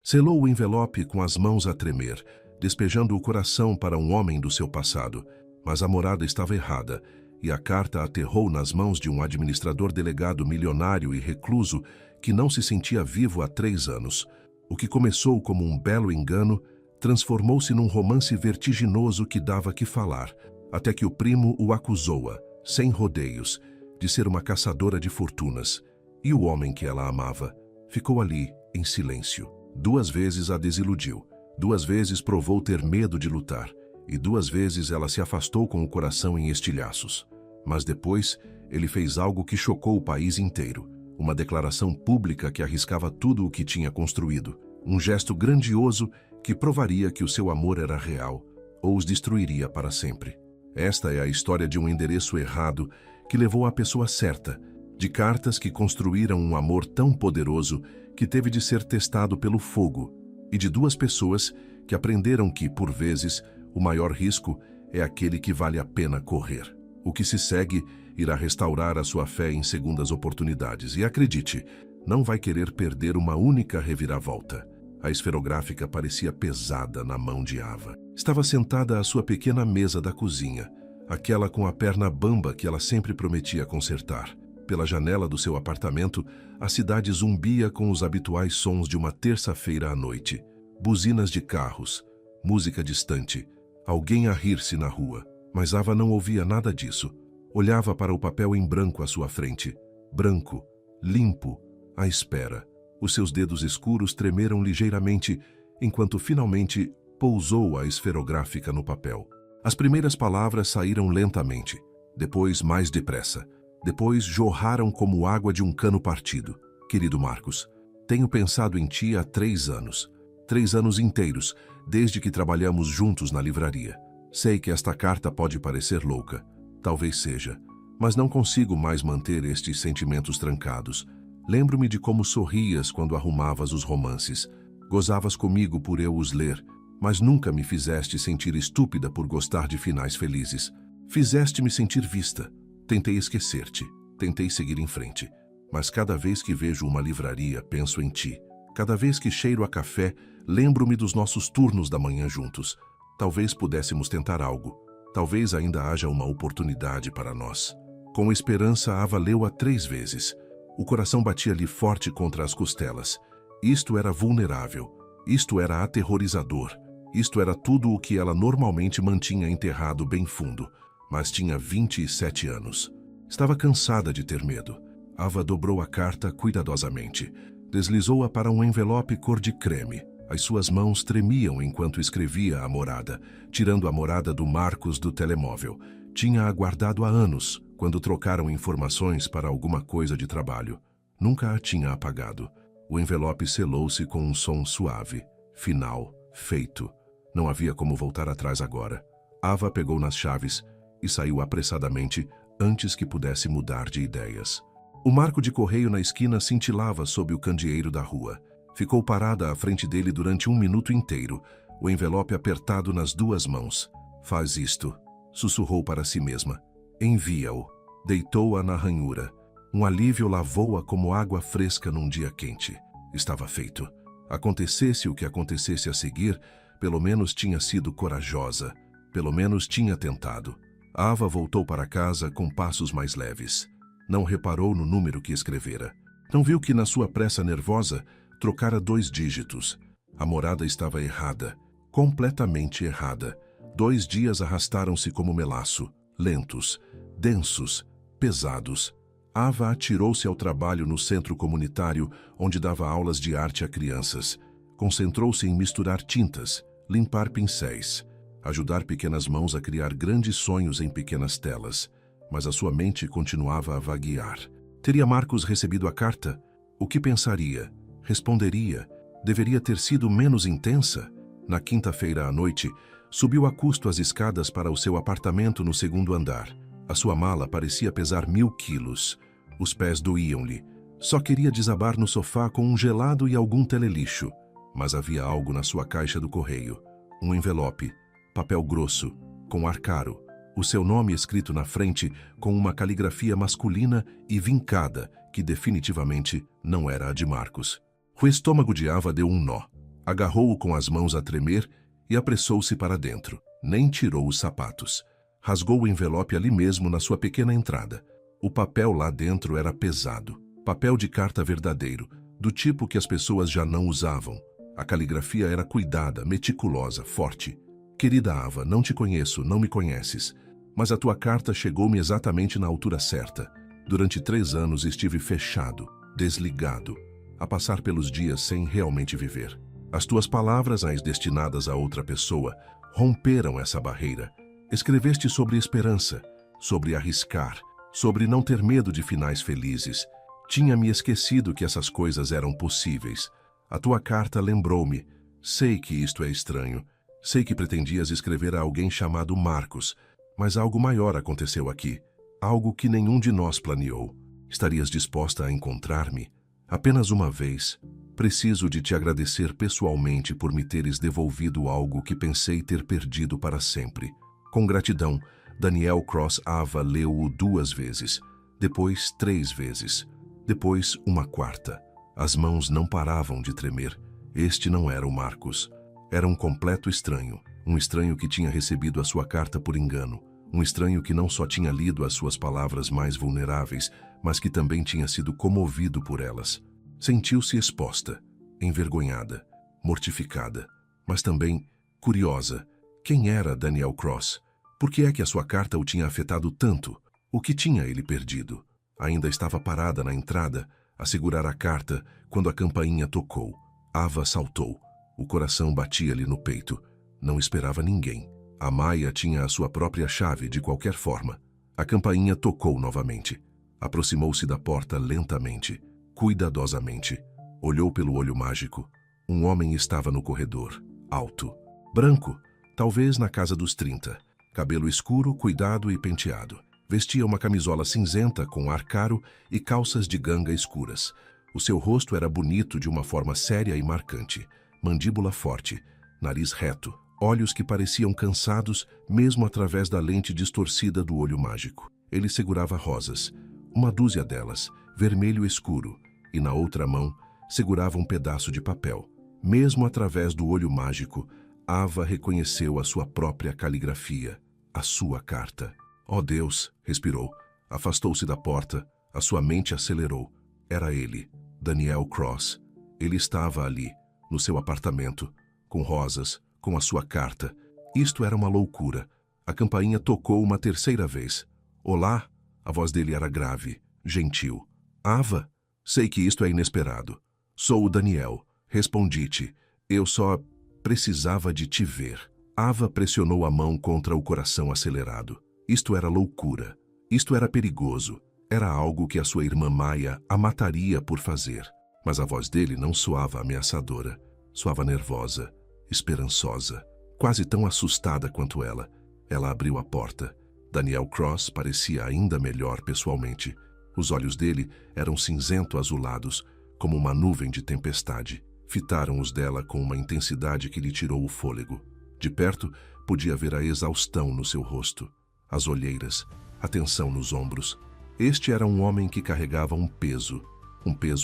Selou o envelope com as mãos a tremer, despejando o coração para um homem do seu passado. Mas a morada estava errada, e a carta aterrou nas mãos de um administrador delegado milionário e recluso que não se sentia vivo há 3 anos. O que começou como um belo engano transformou-se num romance vertiginoso que dava que falar, até que o primo o acusou-a, sem rodeios, de ser uma caçadora de fortunas. E o homem que ela amava ficou ali, em silêncio. 2 vezes a desiludiu, 2 vezes provou ter medo de lutar, e 2 vezes ela se afastou com o coração em estilhaços. Mas depois, ele fez algo que chocou o país inteiro. Uma declaração pública que arriscava tudo o que tinha construído. Um gesto grandioso que provaria que o seu amor era real, ou os destruiria para sempre. Esta é a história de um endereço errado que levou à pessoa certa, de cartas que construíram um amor tão poderoso que teve de ser testado pelo fogo, e de 2 pessoas que aprenderam que, por vezes, o maior risco é aquele que vale a pena correr. O que se segue irá restaurar a sua fé em segundas oportunidades. E acredite, não vai querer perder uma única reviravolta. A esferográfica parecia pesada na mão de Ava. Estava sentada à sua pequena mesa da cozinha, aquela com a perna bamba que ela sempre prometia consertar. Pela janela do seu apartamento, a cidade zumbia com os habituais sons de uma terça-feira à noite. Buzinas de carros, música distante, alguém a rir-se na rua. Mas Ava não ouvia nada disso. Olhava para o papel em branco à sua frente. Branco, limpo, à espera. Os seus dedos escuros tremeram ligeiramente, enquanto finalmente pousou a esferográfica no papel. As primeiras palavras saíram lentamente, depois mais depressa. Depois jorraram como água de um cano partido. Querido Marcos, tenho pensado em ti há 3 anos. 3 anos inteiros, desde que trabalhamos juntos na livraria. Sei que esta carta pode parecer louca. Talvez seja. Mas não consigo mais manter estes sentimentos trancados. Lembro-me de como sorrias quando arrumavas os romances. Gozavas comigo por eu os ler, mas nunca me fizeste sentir estúpida por gostar de finais felizes. Fizeste-me sentir vista. Tentei esquecer-te. Tentei seguir em frente. Mas cada vez que vejo uma livraria, penso em ti. Cada vez que cheiro a café, lembro-me dos nossos turnos da manhã juntos. Talvez pudéssemos tentar algo. Talvez ainda haja uma oportunidade para nós. Com esperança, Ava leu-a 3 vezes. O coração batia-lhe forte contra as costelas. Isto era vulnerável. Isto era aterrorizador. Isto era tudo o que ela normalmente mantinha enterrado bem fundo. Mas tinha 27 anos. Estava cansada de ter medo. Ava dobrou a carta cuidadosamente. Deslizou-a para um envelope cor de creme. As suas mãos tremiam enquanto escrevia a morada, tirando a morada do Marcos do telemóvel. Tinha aguardado há anos, quando trocaram informações para alguma coisa de trabalho. Nunca a tinha apagado. O envelope selou-se com um som suave. Final. Feito. Não havia como voltar atrás agora. Ava pegou nas chaves e saiu apressadamente antes que pudesse mudar de ideias. O marco de correio na esquina cintilava sob o candeeiro da rua. Ficou parada à frente dele durante 1 minuto inteiro, o envelope apertado nas 2 mãos. Faz isto, sussurrou para si mesma. Envia-o. Deitou-a na ranhura. Um alívio lavou-a como água fresca num dia quente. Estava feito. Acontecesse o que acontecesse a seguir, pelo menos tinha sido corajosa. Pelo menos tinha tentado. Ava voltou para casa com passos mais leves. Não reparou no número que escrevera. Não viu que na sua pressa nervosa trocara 2 dígitos. A morada estava errada, completamente errada. 2 dias arrastaram-se como melaço, lentos, densos, pesados. Ava atirou-se ao trabalho no centro comunitário, onde dava aulas de arte a crianças. Concentrou-se em misturar tintas, limpar pincéis, ajudar pequenas mãos a criar grandes sonhos em pequenas telas. Mas a sua mente continuava a vaguear. Teria Marcos recebido a carta? O que pensaria? Responderia? Deveria ter sido menos intensa? Na quinta-feira à noite, subiu a custo as escadas para o seu apartamento no 2º andar. A sua mala parecia pesar 1000 quilos. Os pés doíam-lhe. Só queria desabar no sofá com um gelado e algum telelixo. Mas havia algo na sua caixa do correio. Um envelope, papel grosso, com ar caro. O seu nome escrito na frente com uma caligrafia masculina e vincada, que definitivamente não era a de Marcos. O estômago de Ava deu um nó. Agarrou-o com as mãos a tremer e apressou-se para dentro. Nem tirou os sapatos. Rasgou o envelope ali mesmo na sua pequena entrada. O papel lá dentro era pesado. Papel de carta verdadeiro, do tipo que as pessoas já não usavam. A caligrafia era cuidada, meticulosa, forte. Querida Ava, não te conheço, não me conheces. Mas a tua carta chegou-me exatamente na altura certa. Durante 3 anos estive fechado, desligado, a passar pelos dias sem realmente viver. As tuas palavras, as destinadas a outra pessoa, romperam essa barreira. Escreveste sobre esperança, sobre arriscar, sobre não ter medo de finais felizes. Tinha-me esquecido que essas coisas eram possíveis. A tua carta lembrou-me. Sei que isto é estranho. Sei que pretendias escrever a alguém chamado Marcos, mas algo maior aconteceu aqui. Algo que nenhum de nós planeou. Estarias disposta a encontrar-me? Apenas uma vez. Preciso de te agradecer pessoalmente por me teres devolvido algo que pensei ter perdido para sempre. Com gratidão, Daniel Cross Ava leu-o 2 vezes. Depois 3 vezes. Depois uma 4ª. As mãos não paravam de tremer. Este não era o Marcos. Era um completo estranho. Um estranho que tinha recebido a sua carta por engano. Um estranho que não só tinha lido as suas palavras mais vulneráveis, mas que também tinha sido comovido por elas. Sentiu-se exposta, envergonhada, mortificada, mas também curiosa. Quem era Daniel Cross? Por que é que a sua carta o tinha afetado tanto? O que tinha ele perdido? Ainda estava parada na entrada, a segurar a carta, quando a campainha tocou. Ava saltou. O coração batia-lhe no peito. Não esperava ninguém. A Maia tinha a sua própria chave de qualquer forma. A campainha tocou novamente. Aproximou-se da porta lentamente, cuidadosamente. Olhou pelo olho mágico. Um homem estava no corredor, alto, branco, talvez na casa dos 30. Cabelo escuro, cuidado e penteado. Vestia uma camisola cinzenta com ar caro e calças de ganga escuras. O seu rosto era bonito de uma forma séria e marcante. Mandíbula forte, nariz reto, olhos que pareciam cansados mesmo através da lente distorcida do olho mágico. Ele segurava rosas, uma dúzia delas, vermelho escuro, e na outra mão segurava um pedaço de papel. Mesmo através do olho mágico, Ava reconheceu a sua própria caligrafia, a sua carta. Oh Deus, respirou. Afastou-se da porta, a sua mente acelerou. Era ele, Daniel Cross. Ele estava ali, no seu apartamento, com rosas, com a sua carta. Isto era uma loucura. A campainha tocou uma 3ª vez. Olá? A voz dele era grave, gentil. Ava? Sei que isto é inesperado. Sou o Daniel. Respondi-te. Eu só precisava de te ver. Ava pressionou a mão contra o coração acelerado. Isto era loucura. Isto era perigoso. Era algo que a sua irmã Maia a mataria por fazer. Mas a voz dele não soava ameaçadora. Soava nervosa, esperançosa, quase tão assustada quanto ela. Ela abriu a porta. Daniel Cross parecia ainda melhor pessoalmente. Os olhos dele eram cinzento-azulados, como uma nuvem de tempestade. Fitaram os dela com uma intensidade que lhe tirou o fôlego. De perto, podia ver a exaustão no seu rosto, as olheiras, a tensão nos ombros. Este era um homem que carregava um peso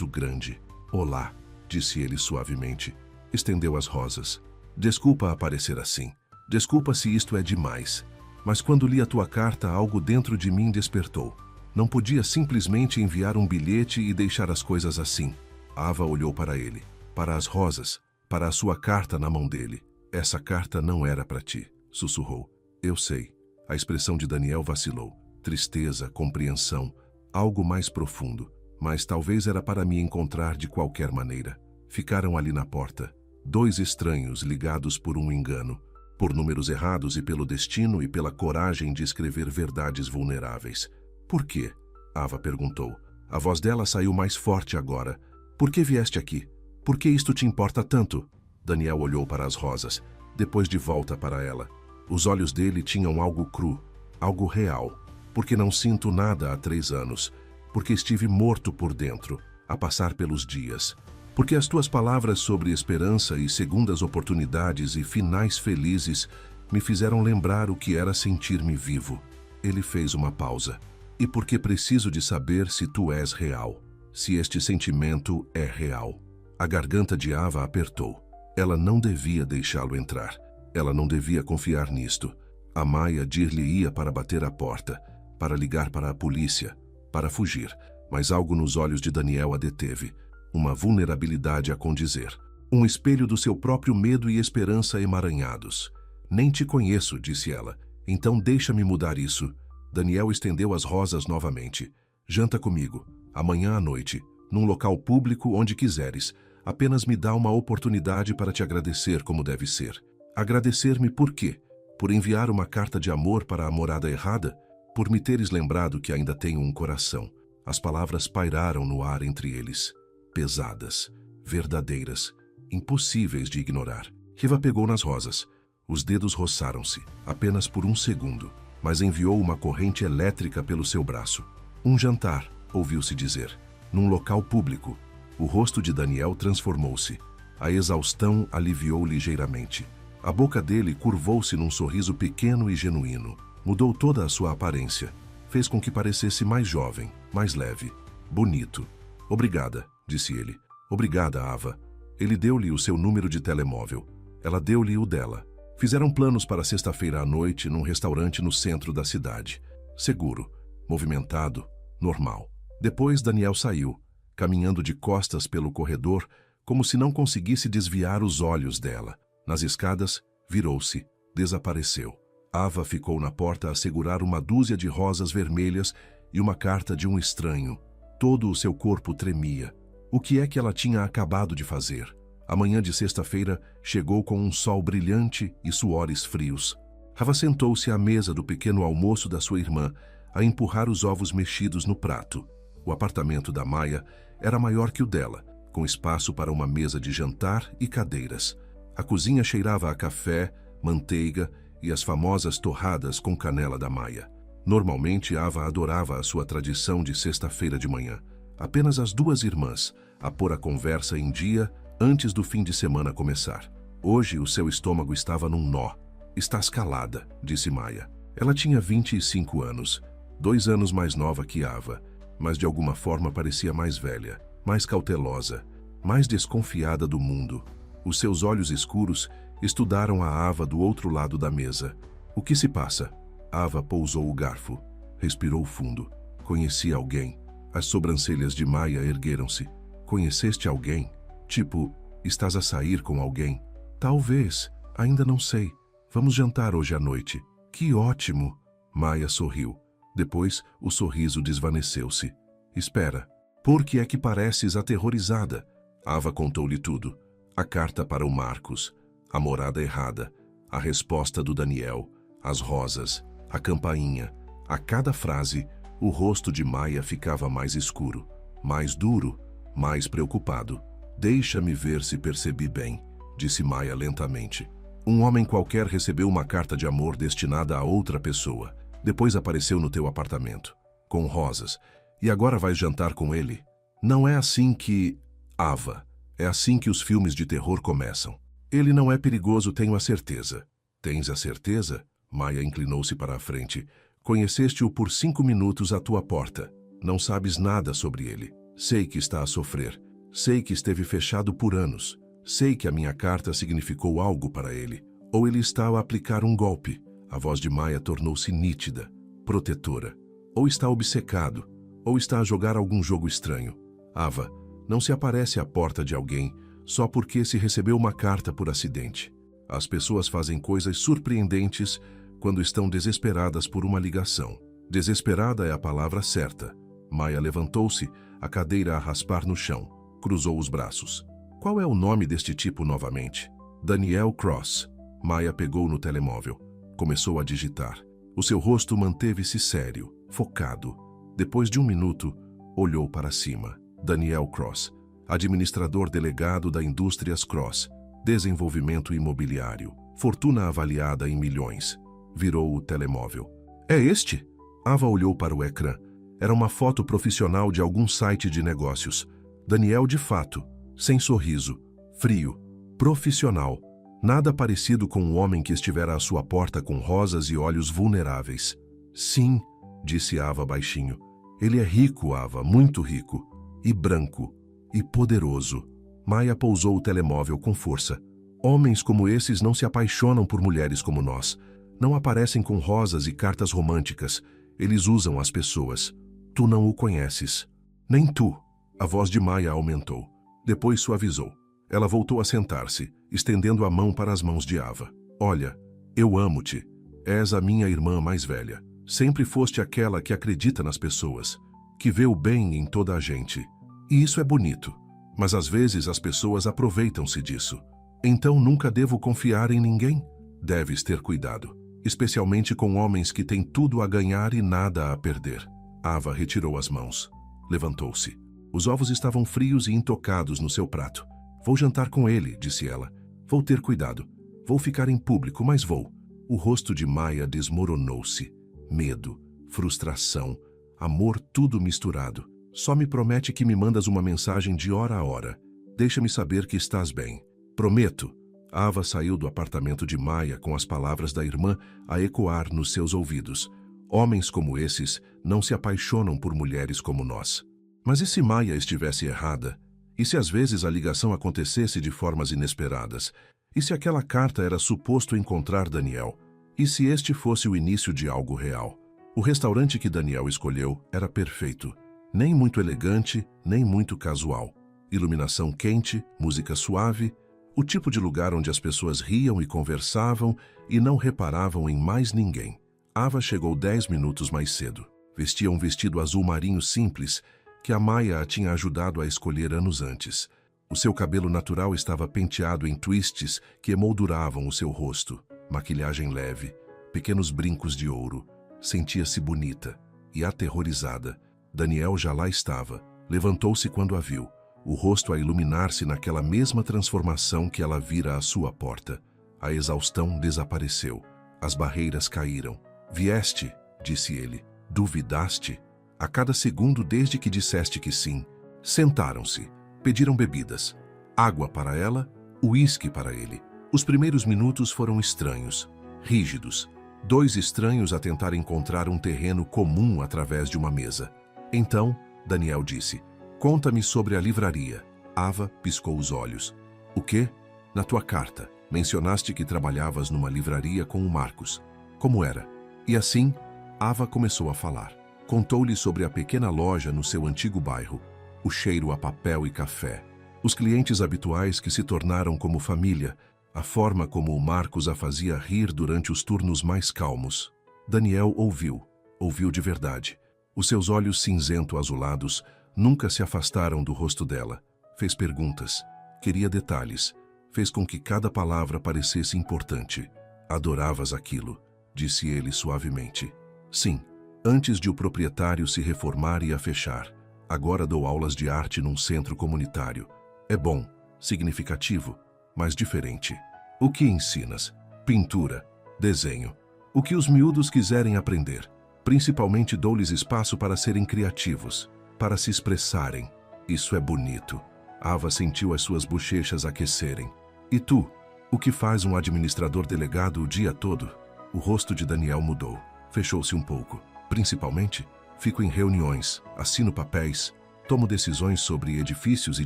grande. Olá, disse ele suavemente. Estendeu as rosas. Desculpa aparecer assim. Desculpa se isto é demais. Mas quando li a tua carta, algo dentro de mim despertou. Não podia simplesmente enviar um bilhete e deixar as coisas assim. Ava olhou para ele, para as rosas, para a sua carta na mão dele. Essa carta não era para ti, sussurrou. Eu sei. A expressão de Daniel vacilou. Tristeza, compreensão, algo mais profundo. Mas talvez era para me encontrar de qualquer maneira. Ficaram ali na porta. 2 estranhos ligados por um engano, por números errados e pelo destino e pela coragem de escrever verdades vulneráveis. Por quê? Ava perguntou. A voz dela saiu mais forte agora. Por que vieste aqui? Por que isto te importa tanto? Daniel olhou para as rosas, depois de volta para ela. Os olhos dele tinham algo cru, algo real. Porque não sinto nada há 3 anos. Porque estive morto por dentro, a passar pelos dias. Porque as tuas palavras sobre esperança e segundas oportunidades e finais felizes me fizeram lembrar o que era sentir-me vivo. Ele fez uma pausa. E porque preciso de saber se tu és real, se este sentimento é real. A garganta de Ava apertou. Ela não devia deixá-lo entrar. Ela não devia confiar nisto. A Maia dir-lhe-ia para bater à porta, para ligar para a polícia, para fugir. Mas algo nos olhos de Daniel a deteve. Uma vulnerabilidade a condizer. Um espelho do seu próprio medo e esperança emaranhados. Nem te conheço, disse ela. Então deixa-me mudar isso. Daniel estendeu as rosas novamente. Janta comigo, amanhã à noite, num local público onde quiseres. Apenas me dá uma oportunidade para te agradecer como deve ser. Agradecer-me por quê? Por enviar uma carta de amor para a morada errada? Por me teres lembrado que ainda tenho um coração. As palavras pairaram no ar entre eles. Pesadas, verdadeiras, impossíveis de ignorar. Riva pegou nas rosas. Os dedos roçaram-se, apenas por um segundo, mas enviou uma corrente elétrica pelo seu braço. Um jantar, ouviu-se dizer, num local público. O rosto de Daniel transformou-se. A exaustão aliviou ligeiramente. A boca dele curvou-se num sorriso pequeno e genuíno. Mudou toda a sua aparência. Fez com que parecesse mais jovem, mais leve, bonito. Obrigada, disse ele. Obrigada, Ava. Ele deu-lhe o seu número de telemóvel. Ela deu-lhe o dela. Fizeram planos para sexta-feira à noite num restaurante no centro da cidade. Seguro, movimentado, normal. Depois Daniel saiu, caminhando de costas pelo corredor, como se não conseguisse desviar os olhos dela. Nas escadas, virou-se, desapareceu. Ava ficou na porta a segurar uma dúzia de rosas vermelhas e uma carta de um estranho. Todo o seu corpo tremia. O que é que ela tinha acabado de fazer? A manhã de sexta-feira chegou com um sol brilhante e suores frios. Ava sentou-se à mesa do pequeno almoço da sua irmã, a empurrar os ovos mexidos no prato. O apartamento da Maia era maior que o dela, com espaço para uma mesa de jantar e cadeiras. A cozinha cheirava a café, manteiga e as famosas torradas com canela da Maia. Normalmente, Ava adorava a sua tradição de sexta-feira de manhã. Apenas as duas irmãs, a pôr a conversa em dia antes do fim de semana começar. Hoje, o seu estômago estava num nó. Estás calada, disse Maia. Ela tinha 25 anos, 2 anos mais nova que Ava, mas de alguma forma parecia mais velha, mais cautelosa, mais desconfiada do mundo. Os seus olhos escuros estudaram a Ava do outro lado da mesa. O que se passa? Ava pousou o garfo. Respirou fundo. Conheci alguém. As sobrancelhas de Maia ergueram-se. Conheceste alguém? Tipo, estás a sair com alguém? Talvez. Ainda não sei. Vamos jantar hoje à noite. Que ótimo! Maia sorriu. Depois, o sorriso desvaneceu-se. Espera. Por que é que pareces aterrorizada? Ava contou-lhe tudo. A carta para o Marcos, a morada errada, a resposta do Daniel, as rosas, a campainha. A cada frase, o rosto de Maia ficava mais escuro, mais duro, mais preocupado. Deixa-me ver se percebi bem, disse Maia lentamente. Um homem qualquer recebeu uma carta de amor destinada a outra pessoa. Depois apareceu no teu apartamento, com rosas. E agora vais jantar com ele? Não é assim que... Ava, é assim que os filmes de terror começam. Ele não é perigoso, tenho a certeza. Tens a certeza? Maia inclinou-se para a frente. Conheceste-o por 5 minutos à tua porta. Não sabes nada sobre ele. Sei que está a sofrer. Sei que esteve fechado por anos. Sei que a minha carta significou algo para ele. Ou ele está a aplicar um golpe. A voz de Maia tornou-se nítida, protetora. Ou está obcecado, ou está a jogar algum jogo estranho. Ava, não se aparece à porta de alguém só porque se recebeu uma carta por acidente. As pessoas fazem coisas surpreendentes quando estão desesperadas por uma ligação. Desesperada é a palavra certa. Maia levantou-se, a cadeira a raspar no chão. Cruzou os braços. Qual é o nome deste tipo novamente? Daniel Cross. Maia pegou no telemóvel. Começou a digitar. O seu rosto manteve-se sério, focado. Depois de 1 minuto, olhou para cima. Daniel Cross, administrador delegado da Indústrias Cross, desenvolvimento imobiliário, fortuna avaliada em milhões. Virou o telemóvel. É este? Ava olhou para o ecrã. Era uma foto profissional de algum site de negócios. Daniel de fato, sem sorriso, frio, profissional. Nada parecido com um homem que estivera à sua porta com rosas e olhos vulneráveis. Sim, disse Ava baixinho. Ele é rico, Ava, muito rico. E branco. E poderoso. Maia pousou o telemóvel com força. Homens como esses não se apaixonam por mulheres como nós. Não aparecem com rosas e cartas românticas. Eles usam as pessoas. Tu não o conheces. Nem tu. A voz de Maia aumentou. Depois suavizou. Ela voltou a sentar-se, estendendo a mão para as mãos de Ava. Olha, eu amo-te. És a minha irmã mais velha. Sempre foste aquela que acredita nas pessoas, que vê o bem em toda a gente. E isso é bonito. Mas às vezes as pessoas aproveitam-se disso. Então nunca devo confiar em ninguém? Deves ter cuidado, especialmente com homens que têm tudo a ganhar e nada a perder. Ava retirou as mãos. Levantou-se. Os ovos estavam frios e intocados no seu prato. Vou jantar com ele, disse ela. Vou ter cuidado. Vou ficar em público, mas vou. O rosto de Maia desmoronou-se. Medo, frustração, amor, tudo misturado. Só me promete que me mandas uma mensagem de hora a hora. Deixa-me saber que estás bem. Prometo. Ava saiu do apartamento de Maia com as palavras da irmã a ecoar nos seus ouvidos. Homens como esses não se apaixonam por mulheres como nós. Mas e se Maia estivesse errada? E se às vezes a ligação acontecesse de formas inesperadas? E se aquela carta era suposto encontrar Daniel? E se este fosse o início de algo real? O restaurante que Daniel escolheu era perfeito. Nem muito elegante, nem muito casual. Iluminação quente, música suave, o tipo de lugar onde as pessoas riam e conversavam e não reparavam em mais ninguém. Ava chegou 10 minutos mais cedo. Vestia um vestido azul marinho simples, que a Maia a tinha ajudado a escolher anos antes. O seu cabelo natural estava penteado em twists que emolduravam o seu rosto. Maquilhagem leve, pequenos brincos de ouro. Sentia-se bonita e aterrorizada. Daniel já lá estava. Levantou-se quando a viu, o rosto a iluminar-se naquela mesma transformação que ela vira à sua porta. A exaustão desapareceu. As barreiras caíram. Vieste, disse ele. Duvidaste? A cada segundo desde que disseste que sim. Sentaram-se. Pediram bebidas. Água para ela, uísque para ele. Os primeiros minutos foram estranhos, rígidos. Dois estranhos a tentar encontrar um terreno comum através de uma mesa. Então, Daniel disse, conta-me sobre a livraria. Ava piscou os olhos. O quê? Na tua carta, mencionaste que trabalhavas numa livraria com o Marcos. Como era? E assim, Ava começou a falar. Contou-lhe sobre a pequena loja no seu antigo bairro, o cheiro a papel e café, os clientes habituais que se tornaram como família, a forma como o Marcos a fazia rir durante os turnos mais calmos. Daniel ouviu de verdade. Os seus olhos cinzento-azulados nunca se afastaram do rosto dela. Fez perguntas, queria detalhes, fez com que cada palavra parecesse importante. Adoravas aquilo, disse ele suavemente. Sim. Antes de o proprietário se reformar e a fechar. Agora dou aulas de arte num centro comunitário. É bom, significativo, mas diferente. O que ensinas? Pintura, desenho. O que os miúdos quiserem aprender. Principalmente dou-lhes espaço para serem criativos, para se expressarem. Isso é bonito. Ava sentiu as suas bochechas aquecerem. E tu? O que faz um administrador delegado o dia todo? O rosto de Daniel mudou. Fechou-se um pouco. Principalmente, fico em reuniões, assino papéis, tomo decisões sobre edifícios e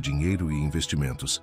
dinheiro e investimentos.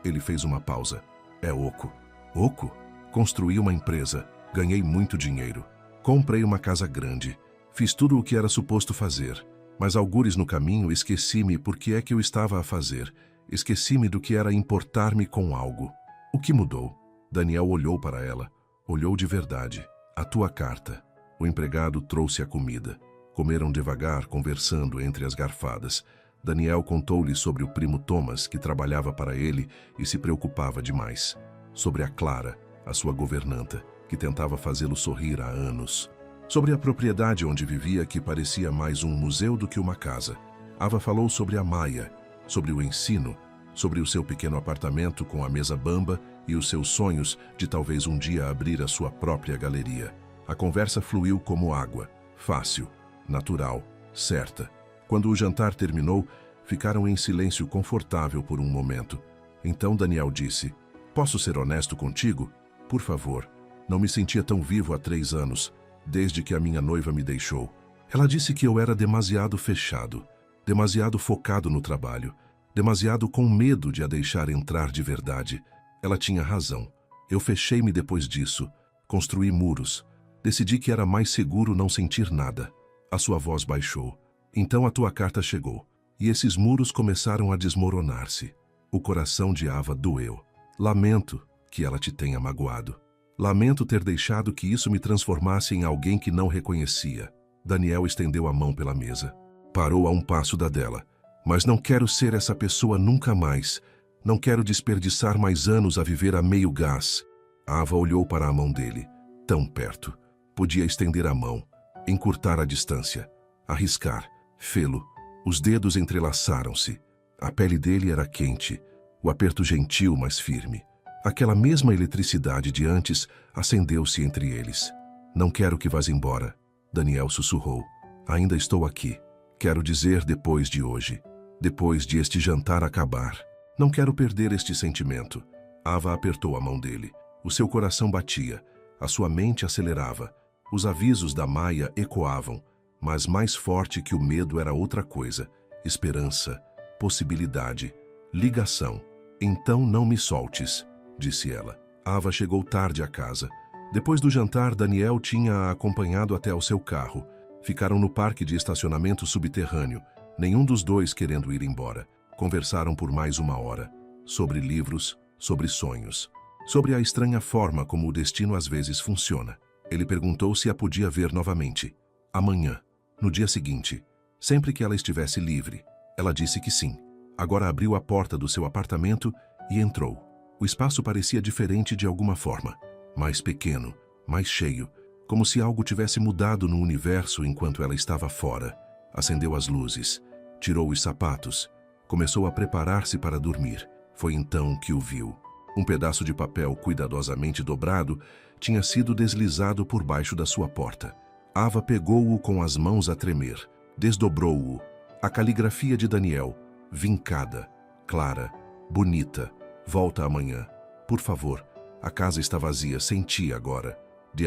Ele fez uma pausa. É oco. Oco? Construí uma empresa, ganhei muito dinheiro. Comprei uma casa grande, fiz tudo o que era suposto fazer. Mas algures no caminho esqueci-me por que é que eu estava a fazer. Esqueci-me do que era importar-me com algo. O que mudou? Daniel olhou para ela. Olhou de verdade. A tua carta. O empregado trouxe a comida. Comeram devagar, conversando entre as garfadas. Daniel contou-lhe sobre o primo Thomas, que trabalhava para ele e se preocupava demais. Sobre a Clara, a sua governanta, que tentava fazê-lo sorrir há anos. Sobre a propriedade onde vivia, que parecia mais um museu do que uma casa. Ava falou sobre a Maia, sobre o ensino, sobre o seu pequeno apartamento com a mesa bamba e os seus sonhos de talvez um dia abrir a sua própria galeria. A conversa fluiu como água, fácil, natural, certa. Quando o jantar terminou, ficaram em silêncio confortável por um momento. Então Daniel disse, posso ser honesto contigo? Por favor. Não me sentia tão vivo há 3 anos, desde que a minha noiva me deixou. Ela disse que eu era demasiado fechado, demasiado focado no trabalho, demasiado com medo de a deixar entrar de verdade. Ela tinha razão. Eu fechei-me depois disso. Construí muros. Decidi que era mais seguro não sentir nada. A sua voz baixou. Então a tua carta chegou. E esses muros começaram a desmoronar-se. O coração de Ava doeu. Lamento que ela te tenha magoado. Lamento ter deixado que isso me transformasse em alguém que não reconhecia. Daniel estendeu a mão pela mesa. Parou a um passo da dela. Mas não quero ser essa pessoa nunca mais. Não quero desperdiçar mais anos a viver a meio gás. Ava olhou para a mão dele. Tão perto. Podia estender a mão. Encurtar a distância. Arriscar. Fê-lo. Os dedos entrelaçaram-se. A pele dele era quente. O aperto gentil, mas firme. Aquela mesma eletricidade de antes acendeu-se entre eles. Não quero que vás embora, Daniel sussurrou. Ainda estou aqui. Quero dizer depois de hoje. Depois de este jantar acabar. Não quero perder este sentimento. Ava apertou a mão dele. O seu coração batia. A sua mente acelerava. Os avisos da Maia ecoavam. Mas mais forte que o medo era outra coisa. Esperança. Possibilidade. Ligação. Então não me soltes, disse ela. Ava chegou tarde à casa. Depois do jantar, Daniel tinha-a acompanhado até o seu carro. Ficaram no parque de estacionamento subterrâneo, nenhum dos dois querendo ir embora. Conversaram por mais 1 hora. Sobre livros, sobre sonhos. Sobre a estranha forma como o destino às vezes funciona. Ele perguntou se a podia ver novamente. Amanhã, no dia seguinte, sempre que ela estivesse livre. Ela disse que sim. Agora abriu a porta do seu apartamento e entrou. O espaço parecia diferente de alguma forma. Mais pequeno, mais cheio, como se algo tivesse mudado no universo enquanto ela estava fora. Acendeu as luzes, tirou os sapatos, começou a preparar-se para dormir. Foi então que o viu. Um pedaço de papel cuidadosamente dobrado tinha sido deslizado por baixo da sua porta. Ava pegou-o com as mãos a tremer, desdobrou-o. A caligrafia de Daniel, vincada, clara, bonita. Volta amanhã. Por favor. A casa está vazia, sem ti agora.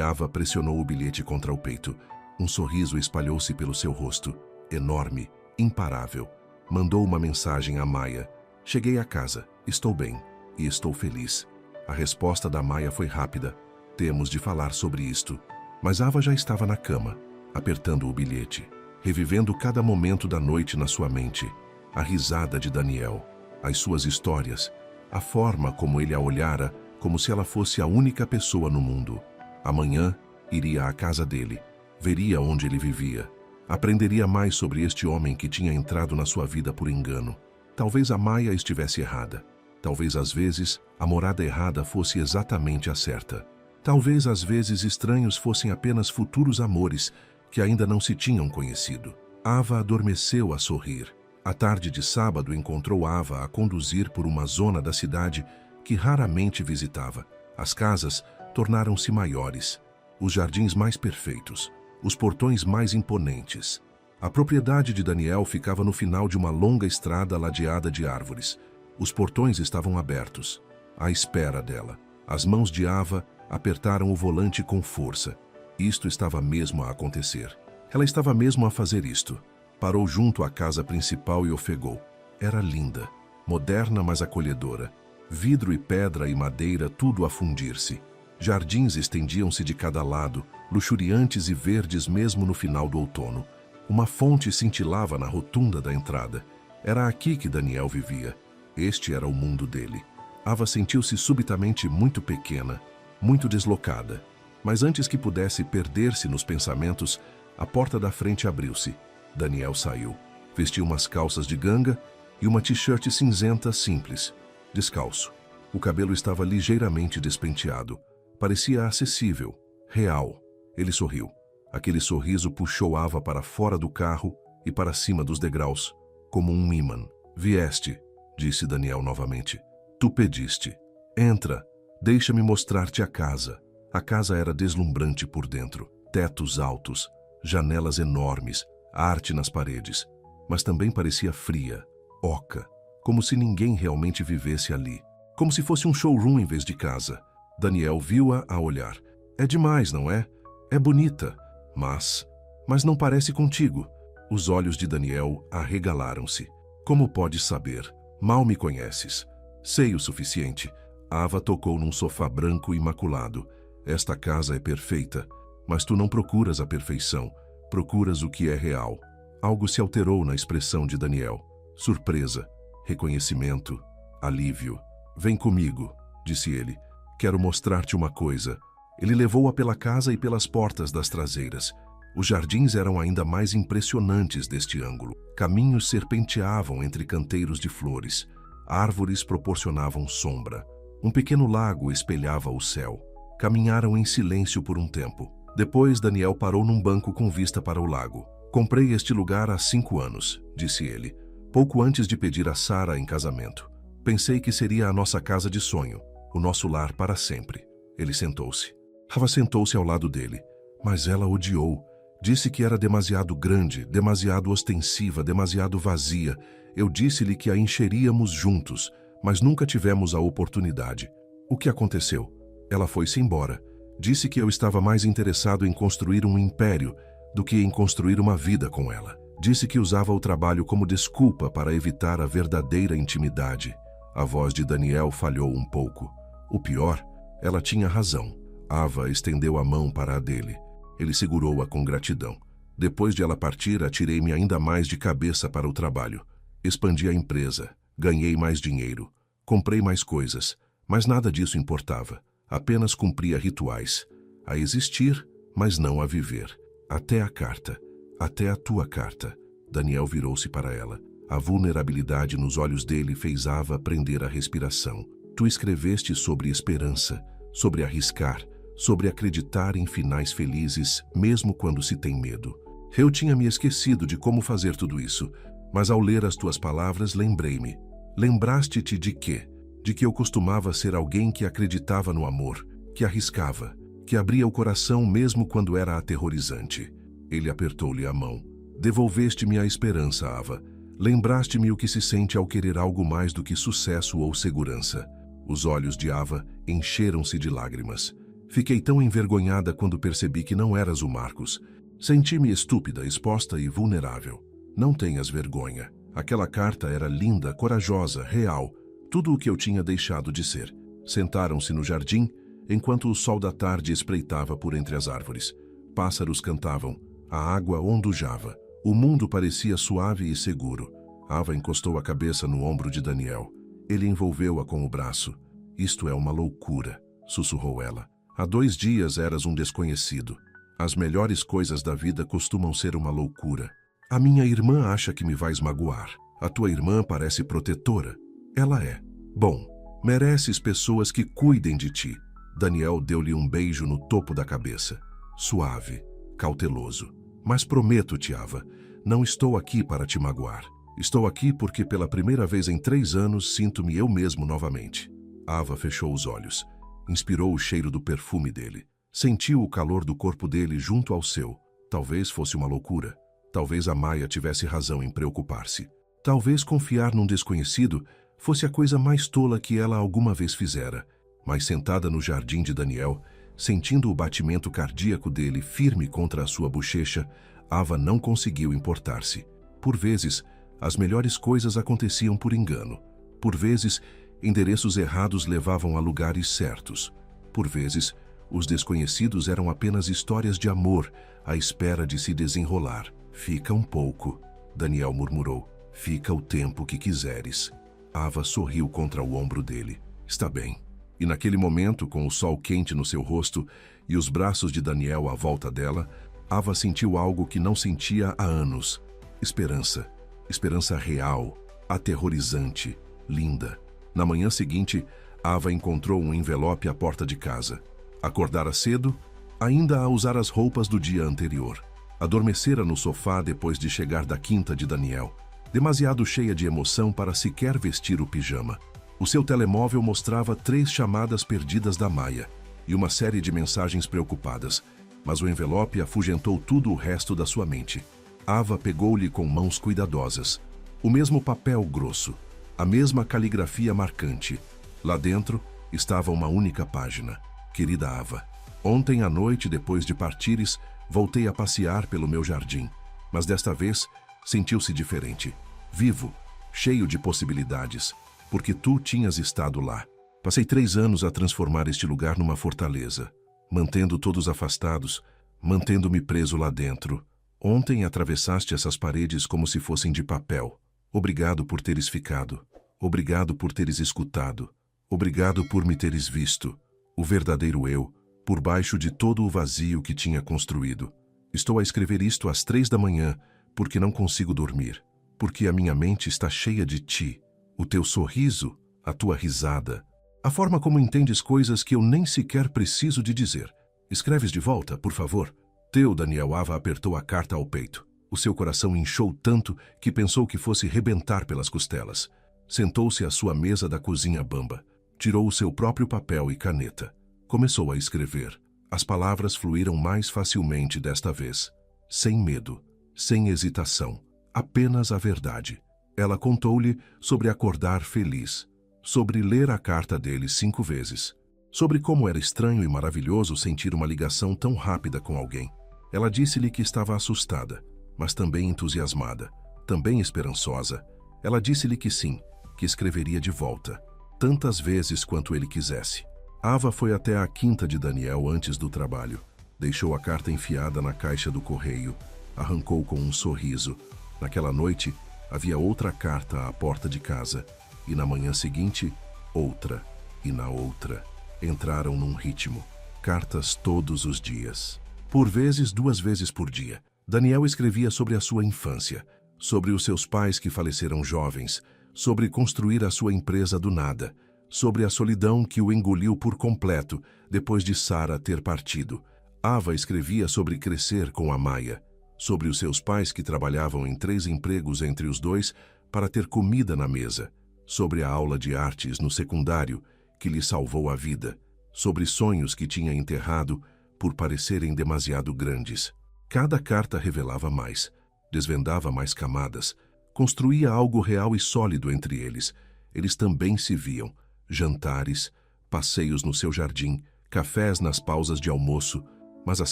Ava pressionou o bilhete contra o peito. Um sorriso espalhou-se pelo seu rosto. Enorme, imparável. Mandou uma mensagem a Maia. Cheguei a casa. Estou bem. E estou feliz. A resposta da Maia foi rápida. Temos de falar sobre isto. Mas Ava já estava na cama, apertando o bilhete, revivendo cada momento da noite na sua mente. A risada de Daniel, as suas histórias, a forma como ele a olhara, como se ela fosse a única pessoa no mundo. Amanhã, iria à casa dele, veria onde ele vivia, aprenderia mais sobre este homem que tinha entrado na sua vida por engano. Talvez a Maia estivesse errada. Talvez às vezes a morada errada fosse exatamente a certa. Talvez às vezes estranhos fossem apenas futuros amores que ainda não se tinham conhecido. Ava adormeceu a sorrir. À tarde de sábado encontrou Ava a conduzir por uma zona da cidade que raramente visitava. As casas tornaram-se maiores, os jardins mais perfeitos, os portões mais imponentes. A propriedade de Daniel ficava no final de uma longa estrada ladeada de árvores. Os portões estavam abertos, à espera dela. As mãos de Ava apertaram o volante com força. Isto estava mesmo a acontecer. Ela estava mesmo a fazer isto. Parou junto à casa principal e ofegou. Era linda, moderna mas acolhedora. Vidro e pedra e madeira tudo a fundir-se. Jardins estendiam-se de cada lado, luxuriantes e verdes mesmo no final do outono. Uma fonte cintilava na rotunda da entrada. Era aqui que Daniel vivia. Este era o mundo dele. Ava sentiu-se subitamente muito pequena, muito deslocada. Mas antes que pudesse perder-se nos pensamentos, a porta da frente abriu-se. Daniel saiu. Vestiu umas calças de ganga e uma t-shirt cinzenta simples, descalço. O cabelo estava ligeiramente despenteado. Parecia acessível, real. Ele sorriu. Aquele sorriso puxou Ava para fora do carro e para cima dos degraus, como um ímã. Vieste, disse Daniel novamente. Tu pediste. Entra, deixa-me mostrar-te a casa. A casa era deslumbrante por dentro. Tetos altos, janelas enormes, arte nas paredes. Mas também parecia fria, oca, como se ninguém realmente vivesse ali. Como se fosse um showroom em vez de casa. Daniel viu-a a olhar. É demais, não é? É bonita. Mas não parece contigo. Os olhos de Daniel arregalaram-se. Como podes saber? Mal me conheces. Sei o suficiente. Ava tocou num sofá branco imaculado. Esta casa é perfeita, mas tu não procuras a perfeição, procuras o que é real. Algo se alterou na expressão de Daniel. Surpresa, reconhecimento, alívio. Vem comigo, disse ele. Quero mostrar-te uma coisa. Ele levou-a pela casa e pelas portas das traseiras. Os jardins eram ainda mais impressionantes deste ângulo. Caminhos serpenteavam entre canteiros de flores. Árvores proporcionavam sombra. Um pequeno lago espelhava o céu. Caminharam em silêncio por um tempo. Depois, Daniel parou num banco com vista para o lago. Comprei este lugar há 5 anos, disse ele, pouco antes de pedir a Sara em casamento. Pensei que seria a nossa casa de sonho, o nosso lar para sempre. Ele sentou-se. Ava sentou-se ao lado dele, mas ela odiou. Disse que era demasiado grande, demasiado ostensiva, demasiado vazia. Eu disse-lhe que a encheríamos juntos, mas nunca tivemos a oportunidade. O que aconteceu? Ela foi-se embora. Disse que eu estava mais interessado em construir um império do que em construir uma vida com ela. Disse que usava o trabalho como desculpa para evitar a verdadeira intimidade. A voz de Daniel falhou um pouco. O pior, ela tinha razão. Ava estendeu a mão para a dele. Ele segurou-a com gratidão. Depois de ela partir, atirei-me ainda mais de cabeça para o trabalho. Expandi a empresa. Ganhei mais dinheiro. Comprei mais coisas. Mas nada disso importava. Apenas cumpria rituais. A existir, mas não a viver. Até a carta. Até a tua carta. Daniel virou-se para ela. A vulnerabilidade nos olhos dele fez Ava prender a respiração. Tu escreveste sobre esperança, sobre arriscar, sobre acreditar em finais felizes, mesmo quando se tem medo. Eu tinha me esquecido de como fazer tudo isso, mas ao ler as tuas palavras lembrei-me. Lembraste-te de quê? De que eu costumava ser alguém que acreditava no amor, que arriscava, que abria o coração mesmo quando era aterrorizante. Ele apertou-lhe a mão. Devolveste-me a esperança, Ava. Lembraste-me o que se sente ao querer algo mais do que sucesso ou segurança. Os olhos de Ava encheram-se de lágrimas. Fiquei tão envergonhada quando percebi que não eras o Marcos. Senti-me estúpida, exposta e vulnerável. Não tenhas vergonha. Aquela carta era linda, corajosa, real. Tudo o que eu tinha deixado de ser. Sentaram-se no jardim, enquanto o sol da tarde espreitava por entre as árvores. Pássaros cantavam. A água ondujava. O mundo parecia suave e seguro. Ava encostou a cabeça no ombro de Daniel. Ele envolveu-a com o braço. Isto é uma loucura, sussurrou ela. Há 2 dias eras um desconhecido. As melhores coisas da vida costumam ser uma loucura. A minha irmã acha que me vais magoar. A tua irmã parece protetora. Ela é. Bom, mereces pessoas que cuidem de ti. Daniel deu-lhe um beijo no topo da cabeça. Suave, cauteloso. Mas prometo-te, Ava, não estou aqui para te magoar. Estou aqui porque pela primeira vez em 3 anos sinto-me eu mesmo novamente. Ava fechou os olhos. Inspirou o cheiro do perfume dele. Sentiu o calor do corpo dele junto ao seu. Talvez fosse uma loucura. Talvez a Maia tivesse razão em preocupar-se. Talvez confiar num desconhecido fosse a coisa mais tola que ela alguma vez fizera. Mas sentada no jardim de Daniel, sentindo o batimento cardíaco dele firme contra a sua bochecha, Ava não conseguiu importar-se. Por vezes, as melhores coisas aconteciam por engano. Por vezes, endereços errados levavam a lugares certos. Por vezes, os desconhecidos eram apenas histórias de amor à espera de se desenrolar. Fica um pouco, Daniel murmurou. Fica o tempo que quiseres. Ava sorriu contra o ombro dele. Está bem. E naquele momento, com o sol quente no seu rosto e os braços de Daniel à volta dela, Ava sentiu algo que não sentia há anos. Esperança. Esperança real, aterrorizante, linda. Na manhã seguinte, Ava encontrou um envelope à porta de casa. Acordara cedo, ainda a usar as roupas do dia anterior. Adormecera no sofá depois de chegar da quinta de Daniel, demasiado cheia de emoção para sequer vestir o pijama. O seu telemóvel mostrava 3 chamadas perdidas da Maia e uma série de mensagens preocupadas, mas o envelope afugentou tudo o resto da sua mente. Ava pegou-lhe com mãos cuidadosas. O mesmo papel grosso, a mesma caligrafia marcante. Lá dentro estava uma única página. Querida Ava, ontem à noite, depois de partires, voltei a passear pelo meu jardim, mas desta vez sentiu-se diferente. Vivo, cheio de possibilidades, porque tu tinhas estado lá. Passei 3 anos a transformar este lugar numa fortaleza, mantendo todos afastados, mantendo-me preso lá dentro. Ontem atravessaste essas paredes como se fossem de papel. Obrigado por teres ficado. Obrigado por teres escutado. Obrigado por me teres visto. O verdadeiro eu, por baixo de todo o vazio que tinha construído. Estou a escrever isto às 3 da manhã, porque não consigo dormir. Porque a minha mente está cheia de ti. O teu sorriso, a tua risada. A forma como entendes coisas que eu nem sequer preciso de dizer. Escreves de volta, por favor? Teu Daniel. Ava apertou a carta ao peito. O seu coração inchou tanto que pensou que fosse rebentar pelas costelas. Sentou-se à sua mesa da cozinha bamba. Tirou o seu próprio papel e caneta. Começou a escrever. As palavras fluíram mais facilmente desta vez. Sem medo, sem hesitação. Apenas a verdade. Ela contou-lhe sobre acordar feliz. Sobre ler a carta dele 5 vezes. Sobre como era estranho e maravilhoso sentir uma ligação tão rápida com alguém. Ela disse-lhe que estava assustada, mas também entusiasmada, também esperançosa. Ela disse-lhe que sim, que escreveria de volta, tantas vezes quanto ele quisesse. Ava foi até a quinta de Daniel antes do trabalho. Deixou a carta enfiada na caixa do correio. Arrancou com um sorriso. Naquela noite, havia outra carta à porta de casa. E na manhã seguinte, outra. E na outra. Entraram num ritmo. Cartas todos os dias. Por vezes, 2 vezes por dia. Daniel escrevia sobre a sua infância, sobre os seus pais que faleceram jovens, sobre construir a sua empresa do nada, sobre a solidão que o engoliu por completo depois de Sara ter partido. Ava escrevia sobre crescer com a Maia, sobre os seus pais que trabalhavam em 3 empregos entre os dois para ter comida na mesa, sobre a aula de artes no secundário que lhe salvou a vida, sobre sonhos que tinha enterrado por parecerem demasiado grandes. Cada carta revelava mais, desvendava mais camadas, construía algo real e sólido entre eles. Eles também se viam. Jantares, passeios no seu jardim, cafés nas pausas de almoço, mas as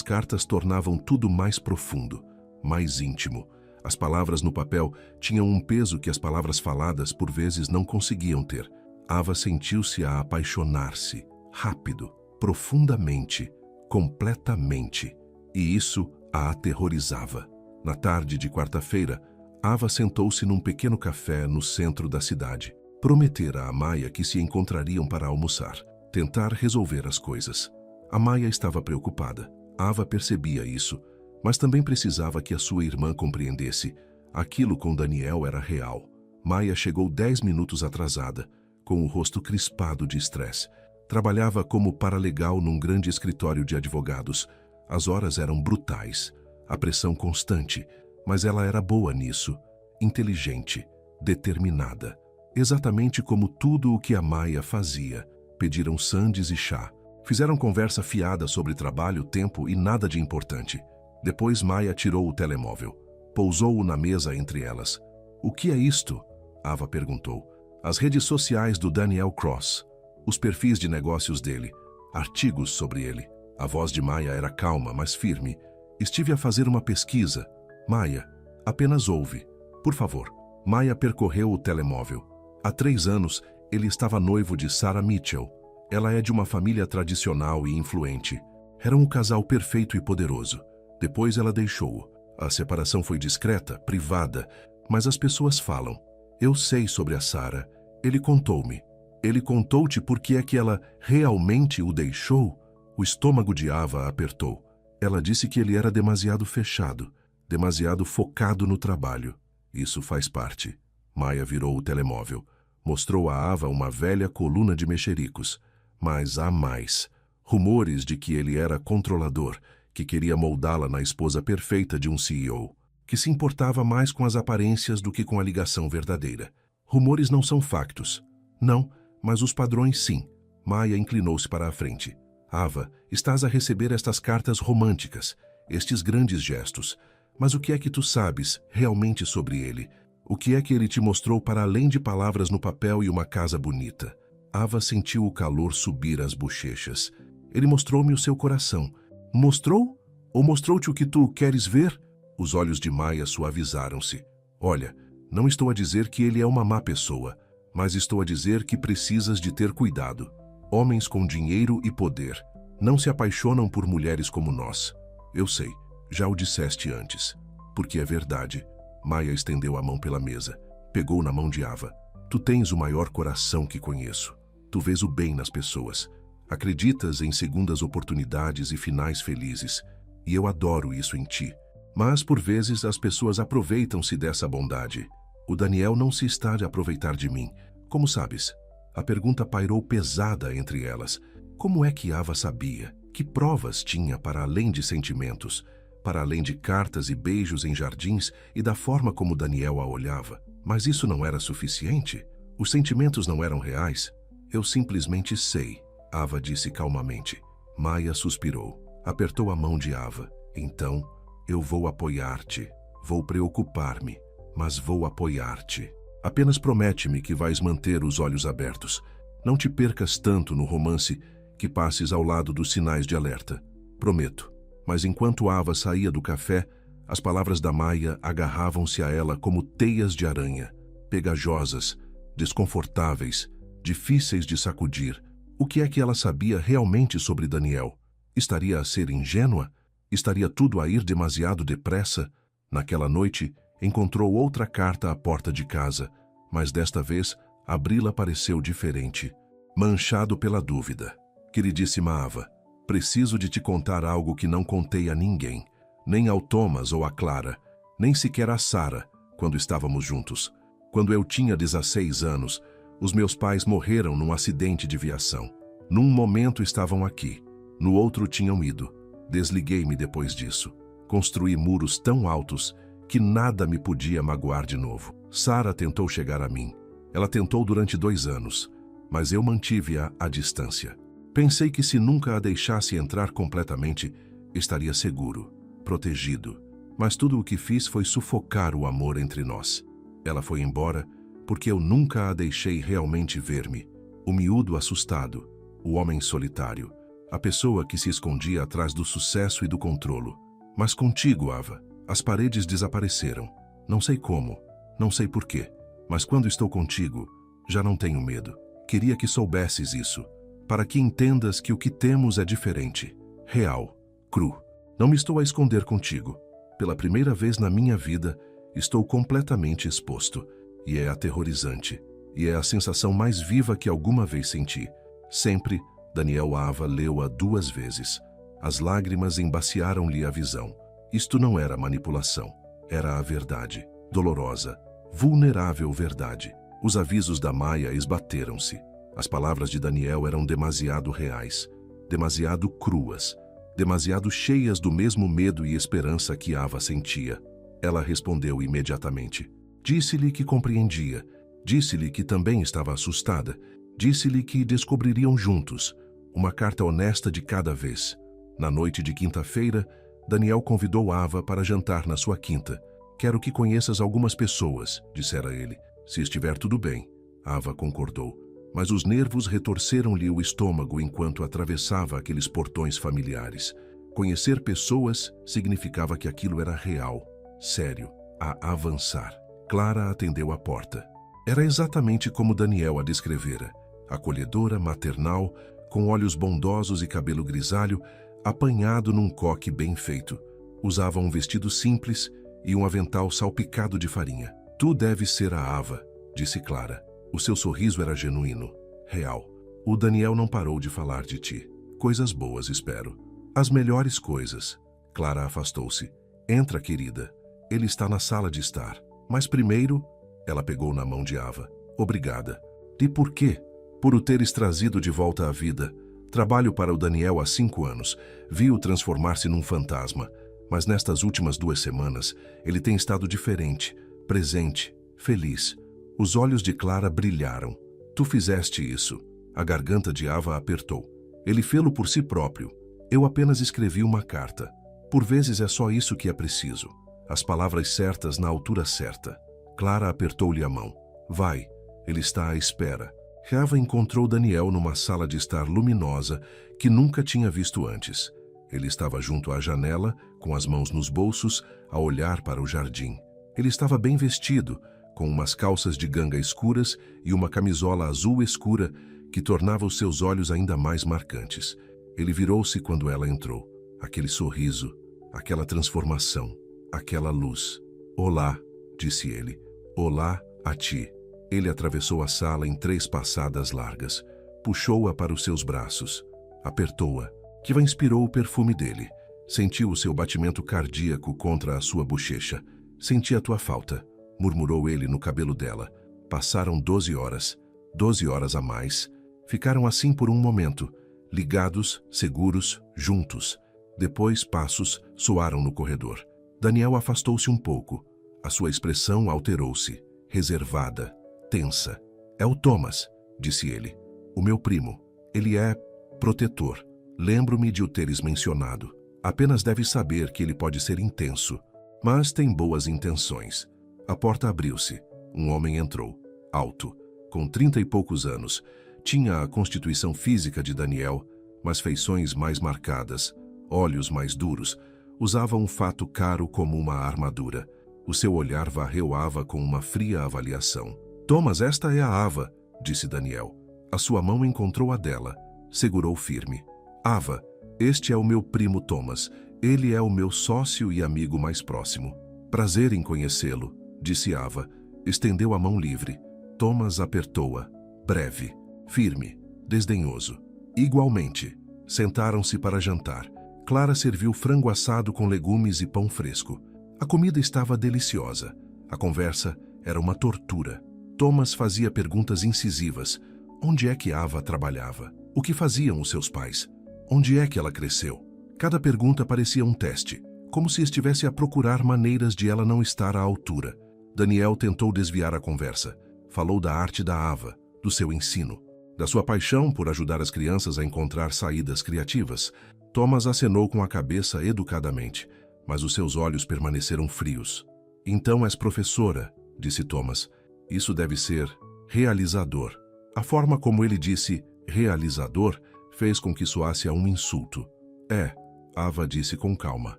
cartas tornavam tudo mais profundo, mais íntimo. As palavras no papel tinham um peso que as palavras faladas por vezes não conseguiam ter. Ava sentiu-se a apaixonar-se, rápido, profundamente, completamente. E isso a aterrorizava. Na tarde de quarta-feira, Ava sentou-se num pequeno café no centro da cidade. Prometera a Maia que se encontrariam para almoçar, tentar resolver as coisas. A Maia estava preocupada. Ava percebia isso, mas também precisava que a sua irmã compreendesse. Aquilo com Daniel era real. Maia chegou 10 minutos atrasada, com o rosto crispado de estresse. Trabalhava como paralegal num grande escritório de advogados. As horas eram brutais, a pressão constante, mas ela era boa nisso, inteligente, determinada. Exatamente como tudo o que a Maia fazia. Pediram sandes e chá. Fizeram conversa fiada sobre trabalho, tempo e nada de importante. Depois Maia tirou o telemóvel. Pousou-o na mesa entre elas. O que é isto? Ava perguntou. As redes sociais do Daniel Cross. Os perfis de negócios dele. Artigos sobre ele. A voz de Maia era calma, mas firme. Estive a fazer uma pesquisa. Maia, apenas ouve. Por favor. Maia percorreu o telemóvel. Há 3 anos, ele estava noivo de Sarah Mitchell. Ela é de uma família tradicional e influente. Era um casal perfeito e poderoso. Depois ela deixou-o. A separação foi discreta, privada, mas as pessoas falam. Eu sei sobre a Sarah. Ele contou-me. Ele contou-te por que é que ela realmente o deixou? O estômago de Ava apertou. Ela disse que ele era demasiado fechado, demasiado focado no trabalho. Isso faz parte. Maia virou o telemóvel. Mostrou a Ava uma velha coluna de mexericos. Mas há mais. Rumores de que ele era controlador, que queria moldá-la na esposa perfeita de um CEO, que se importava mais com as aparências do que com a ligação verdadeira. Rumores não são factos. Não, mas os padrões sim. Maia inclinou-se para a frente. Ava, estás a receber estas cartas românticas, estes grandes gestos. Mas o que é que tu sabes realmente sobre ele? O que é que ele te mostrou para além de palavras no papel e uma casa bonita? Ava sentiu o calor subir às bochechas. Ele mostrou-me o seu coração. Mostrou? Ou mostrou-te o que tu queres ver? Os olhos de Maia suavizaram-se. Olha, não estou a dizer que ele é uma má pessoa, mas estou a dizer que precisas de ter cuidado. Homens com dinheiro e poder não se apaixonam por mulheres como nós. Eu sei, já o disseste antes. Porque é verdade. Maia estendeu a mão pela mesa. Pegou na mão de Ava. Tu tens o maior coração que conheço. Tu vês o bem nas pessoas. Acreditas em segundas oportunidades e finais felizes. E eu adoro isso em ti. Mas, por vezes, as pessoas aproveitam-se dessa bondade. O Daniel não se está de aproveitar de mim. Como sabes? A pergunta pairou pesada entre elas. Como é que Ava sabia? Que provas tinha para além de sentimentos? Para além de cartas e beijos em jardins e da forma como Daniel a olhava? Mas isso não era suficiente? Os sentimentos não eram reais? Eu simplesmente sei, Ava disse calmamente. Maia suspirou. Apertou a mão de Ava. Então, eu vou apoiar-te. Vou preocupar-me, mas vou apoiar-te. Apenas promete-me que vais manter os olhos abertos. Não te percas tanto no romance que passes ao lado dos sinais de alerta. Prometo. Mas enquanto Ava saía do café, as palavras da Maia agarravam-se a ela como teias de aranha, pegajosas, desconfortáveis, difíceis de sacudir. O que é que ela sabia realmente sobre Daniel? Estaria a ser ingênua? Estaria tudo a ir demasiado depressa? Naquela noite, encontrou outra carta à porta de casa, mas desta vez, abri-la pareceu diferente. Manchado pela dúvida. Queridíssima Ava, preciso de te contar algo que não contei a ninguém, nem ao Thomas ou a Clara, nem sequer a Sara, quando estávamos juntos. Quando eu tinha 16 anos, os meus pais morreram num acidente de viação. Num momento estavam aqui, no outro tinham ido. Desliguei-me depois disso. Construí muros tão altos que nada me podia magoar de novo. Sara tentou chegar a mim. Ela tentou durante 2 anos, mas eu mantive-a à distância. Pensei que se nunca a deixasse entrar completamente, estaria seguro, protegido. Mas tudo o que fiz foi sufocar o amor entre nós. Ela foi embora porque eu nunca a deixei realmente ver-me. O miúdo assustado, o homem solitário, a pessoa que se escondia atrás do sucesso e do controlo. Mas contigo, Ava, as paredes desapareceram. Não sei como, não sei porquê, mas quando estou contigo, já não tenho medo. Queria que soubesses isso, para que entendas que o que temos é diferente, real, cru. Não me estou a esconder contigo. Pela primeira vez na minha vida, estou completamente exposto. E é aterrorizante. E é a sensação mais viva que alguma vez senti. Sempre, Daniel Ava leu-a 2 vezes. As lágrimas embaciaram-lhe a visão. Isto não era manipulação. Era a verdade. Dolorosa, vulnerável verdade. Os avisos da Maia esbateram-se. As palavras de Daniel eram demasiado reais, demasiado cruas, demasiado cheias do mesmo medo e esperança que Ava sentia. Ela respondeu imediatamente. Disse-lhe que compreendia. Disse-lhe que também estava assustada. Disse-lhe que descobririam juntos. Uma carta honesta de cada vez. Na noite de quinta-feira, Daniel convidou Ava para jantar na sua quinta. Quero que conheças algumas pessoas, dissera ele. Se estiver tudo bem. Ava concordou. Mas os nervos retorceram-lhe o estômago enquanto atravessava aqueles portões familiares. Conhecer pessoas significava que aquilo era real, sério, a avançar. Clara atendeu a porta. Era exatamente como Daniel a descrevera. Acolhedora, maternal, com olhos bondosos e cabelo grisalho, apanhado num coque bem feito. Usava um vestido simples e um avental salpicado de farinha. Tu deves ser a Ava, disse Clara. O seu sorriso era genuíno, real. O Daniel não parou de falar de ti. Coisas boas, espero. As melhores coisas. Clara afastou-se. Entra, querida. Ele está na sala de estar. Mas primeiro, ela pegou na mão de Ava. Obrigada. E por quê? Por o teres trazido de volta à vida. Trabalho para o Daniel há 5 anos. Vi-o transformar-se num fantasma. Mas nestas últimas 2 semanas, ele tem estado diferente, presente, feliz. Os olhos de Clara brilharam. Tu fizeste isso. A garganta de Ava apertou. Ele fê-lo por si próprio. Eu apenas escrevi uma carta. Por vezes é só isso que é preciso. As palavras certas na altura certa. Clara apertou-lhe a mão. Vai, ele está à espera. Ava encontrou Daniel numa sala de estar luminosa que nunca tinha visto antes. Ele estava junto à janela, com as mãos nos bolsos, a olhar para o jardim. Ele estava bem vestido, com umas calças de ganga escuras e uma camisola azul escura que tornava os seus olhos ainda mais marcantes. Ele virou-se quando ela entrou. Aquele sorriso, aquela transformação, aquela luz. "Olá", disse ele. "Olá a ti." Ele atravessou a sala em 3 passadas largas. Puxou-a para os seus braços. Apertou-a. Kiva inspirou o perfume dele. Sentiu o seu batimento cardíaco contra a sua bochecha. "Senti a tua falta", murmurou ele no cabelo dela. Passaram 12 horas. 12 horas a mais. Ficaram assim por um momento, ligados, seguros, juntos. Depois, passos soaram no corredor. Daniel afastou-se um pouco. A sua expressão alterou-se, reservada, tensa. "É o Thomas", disse ele. "O meu primo. Ele é protetor. Lembro-me de o teres mencionado. Apenas deves saber que ele pode ser intenso, mas tem boas intenções." A porta abriu-se. Um homem entrou, alto, com 30 e poucos anos. Tinha a constituição física de Daniel, mas feições mais marcadas, olhos mais duros. Usava um fato caro como uma armadura. O seu olhar varreu Ava com uma fria avaliação. "Thomas, esta é a Ava", disse Daniel. A sua mão encontrou a dela. Segurou firme. "Ava, este é o meu primo Thomas. Ele é o meu sócio e amigo mais próximo." "Prazer em conhecê-lo", disse Ava. Estendeu a mão livre. Thomas apertou-a. Breve, firme, desdenhoso. Igualmente, sentaram-se para jantar. Clara serviu frango assado com legumes e pão fresco. A comida estava deliciosa. A conversa era uma tortura. Thomas fazia perguntas incisivas. Onde é que Ava trabalhava? O que faziam os seus pais? Onde é que ela cresceu? Cada pergunta parecia um teste, como se estivesse a procurar maneiras de ela não estar à altura. Daniel tentou desviar a conversa. Falou da arte da Ava, do seu ensino, da sua paixão por ajudar as crianças a encontrar saídas criativas. Thomas acenou com a cabeça educadamente, mas os seus olhos permaneceram frios. "Então és professora", disse Thomas. "Isso deve ser realizador." A forma como ele disse realizador fez com que soasse a um insulto. "É", Ava disse com calma.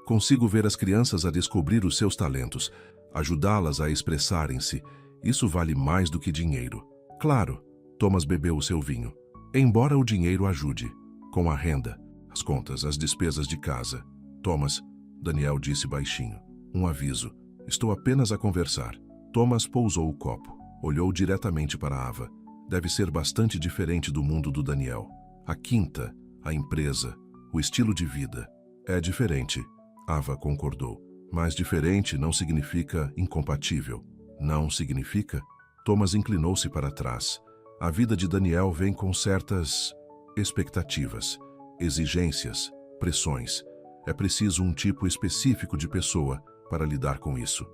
"Consigo ver as crianças a descobrir os seus talentos, ajudá-las a expressarem-se. Isso vale mais do que dinheiro." "Claro." Thomas bebeu o seu vinho. "Embora o dinheiro ajude. Com a renda, as contas, as despesas de casa." "Thomas", Daniel disse baixinho. "Um aviso. Estou apenas a conversar." Thomas pousou o copo. Olhou diretamente para Ava. Deve ser bastante diferente do mundo do Daniel. A quinta, a empresa, o estilo de vida. "É diferente", Ava concordou. "Mas diferente não significa incompatível." "Não significa?" Thomas inclinou-se para trás. A vida de Daniel vem com certas expectativas, exigências, pressões. É preciso um tipo específico de pessoa para lidar com isso.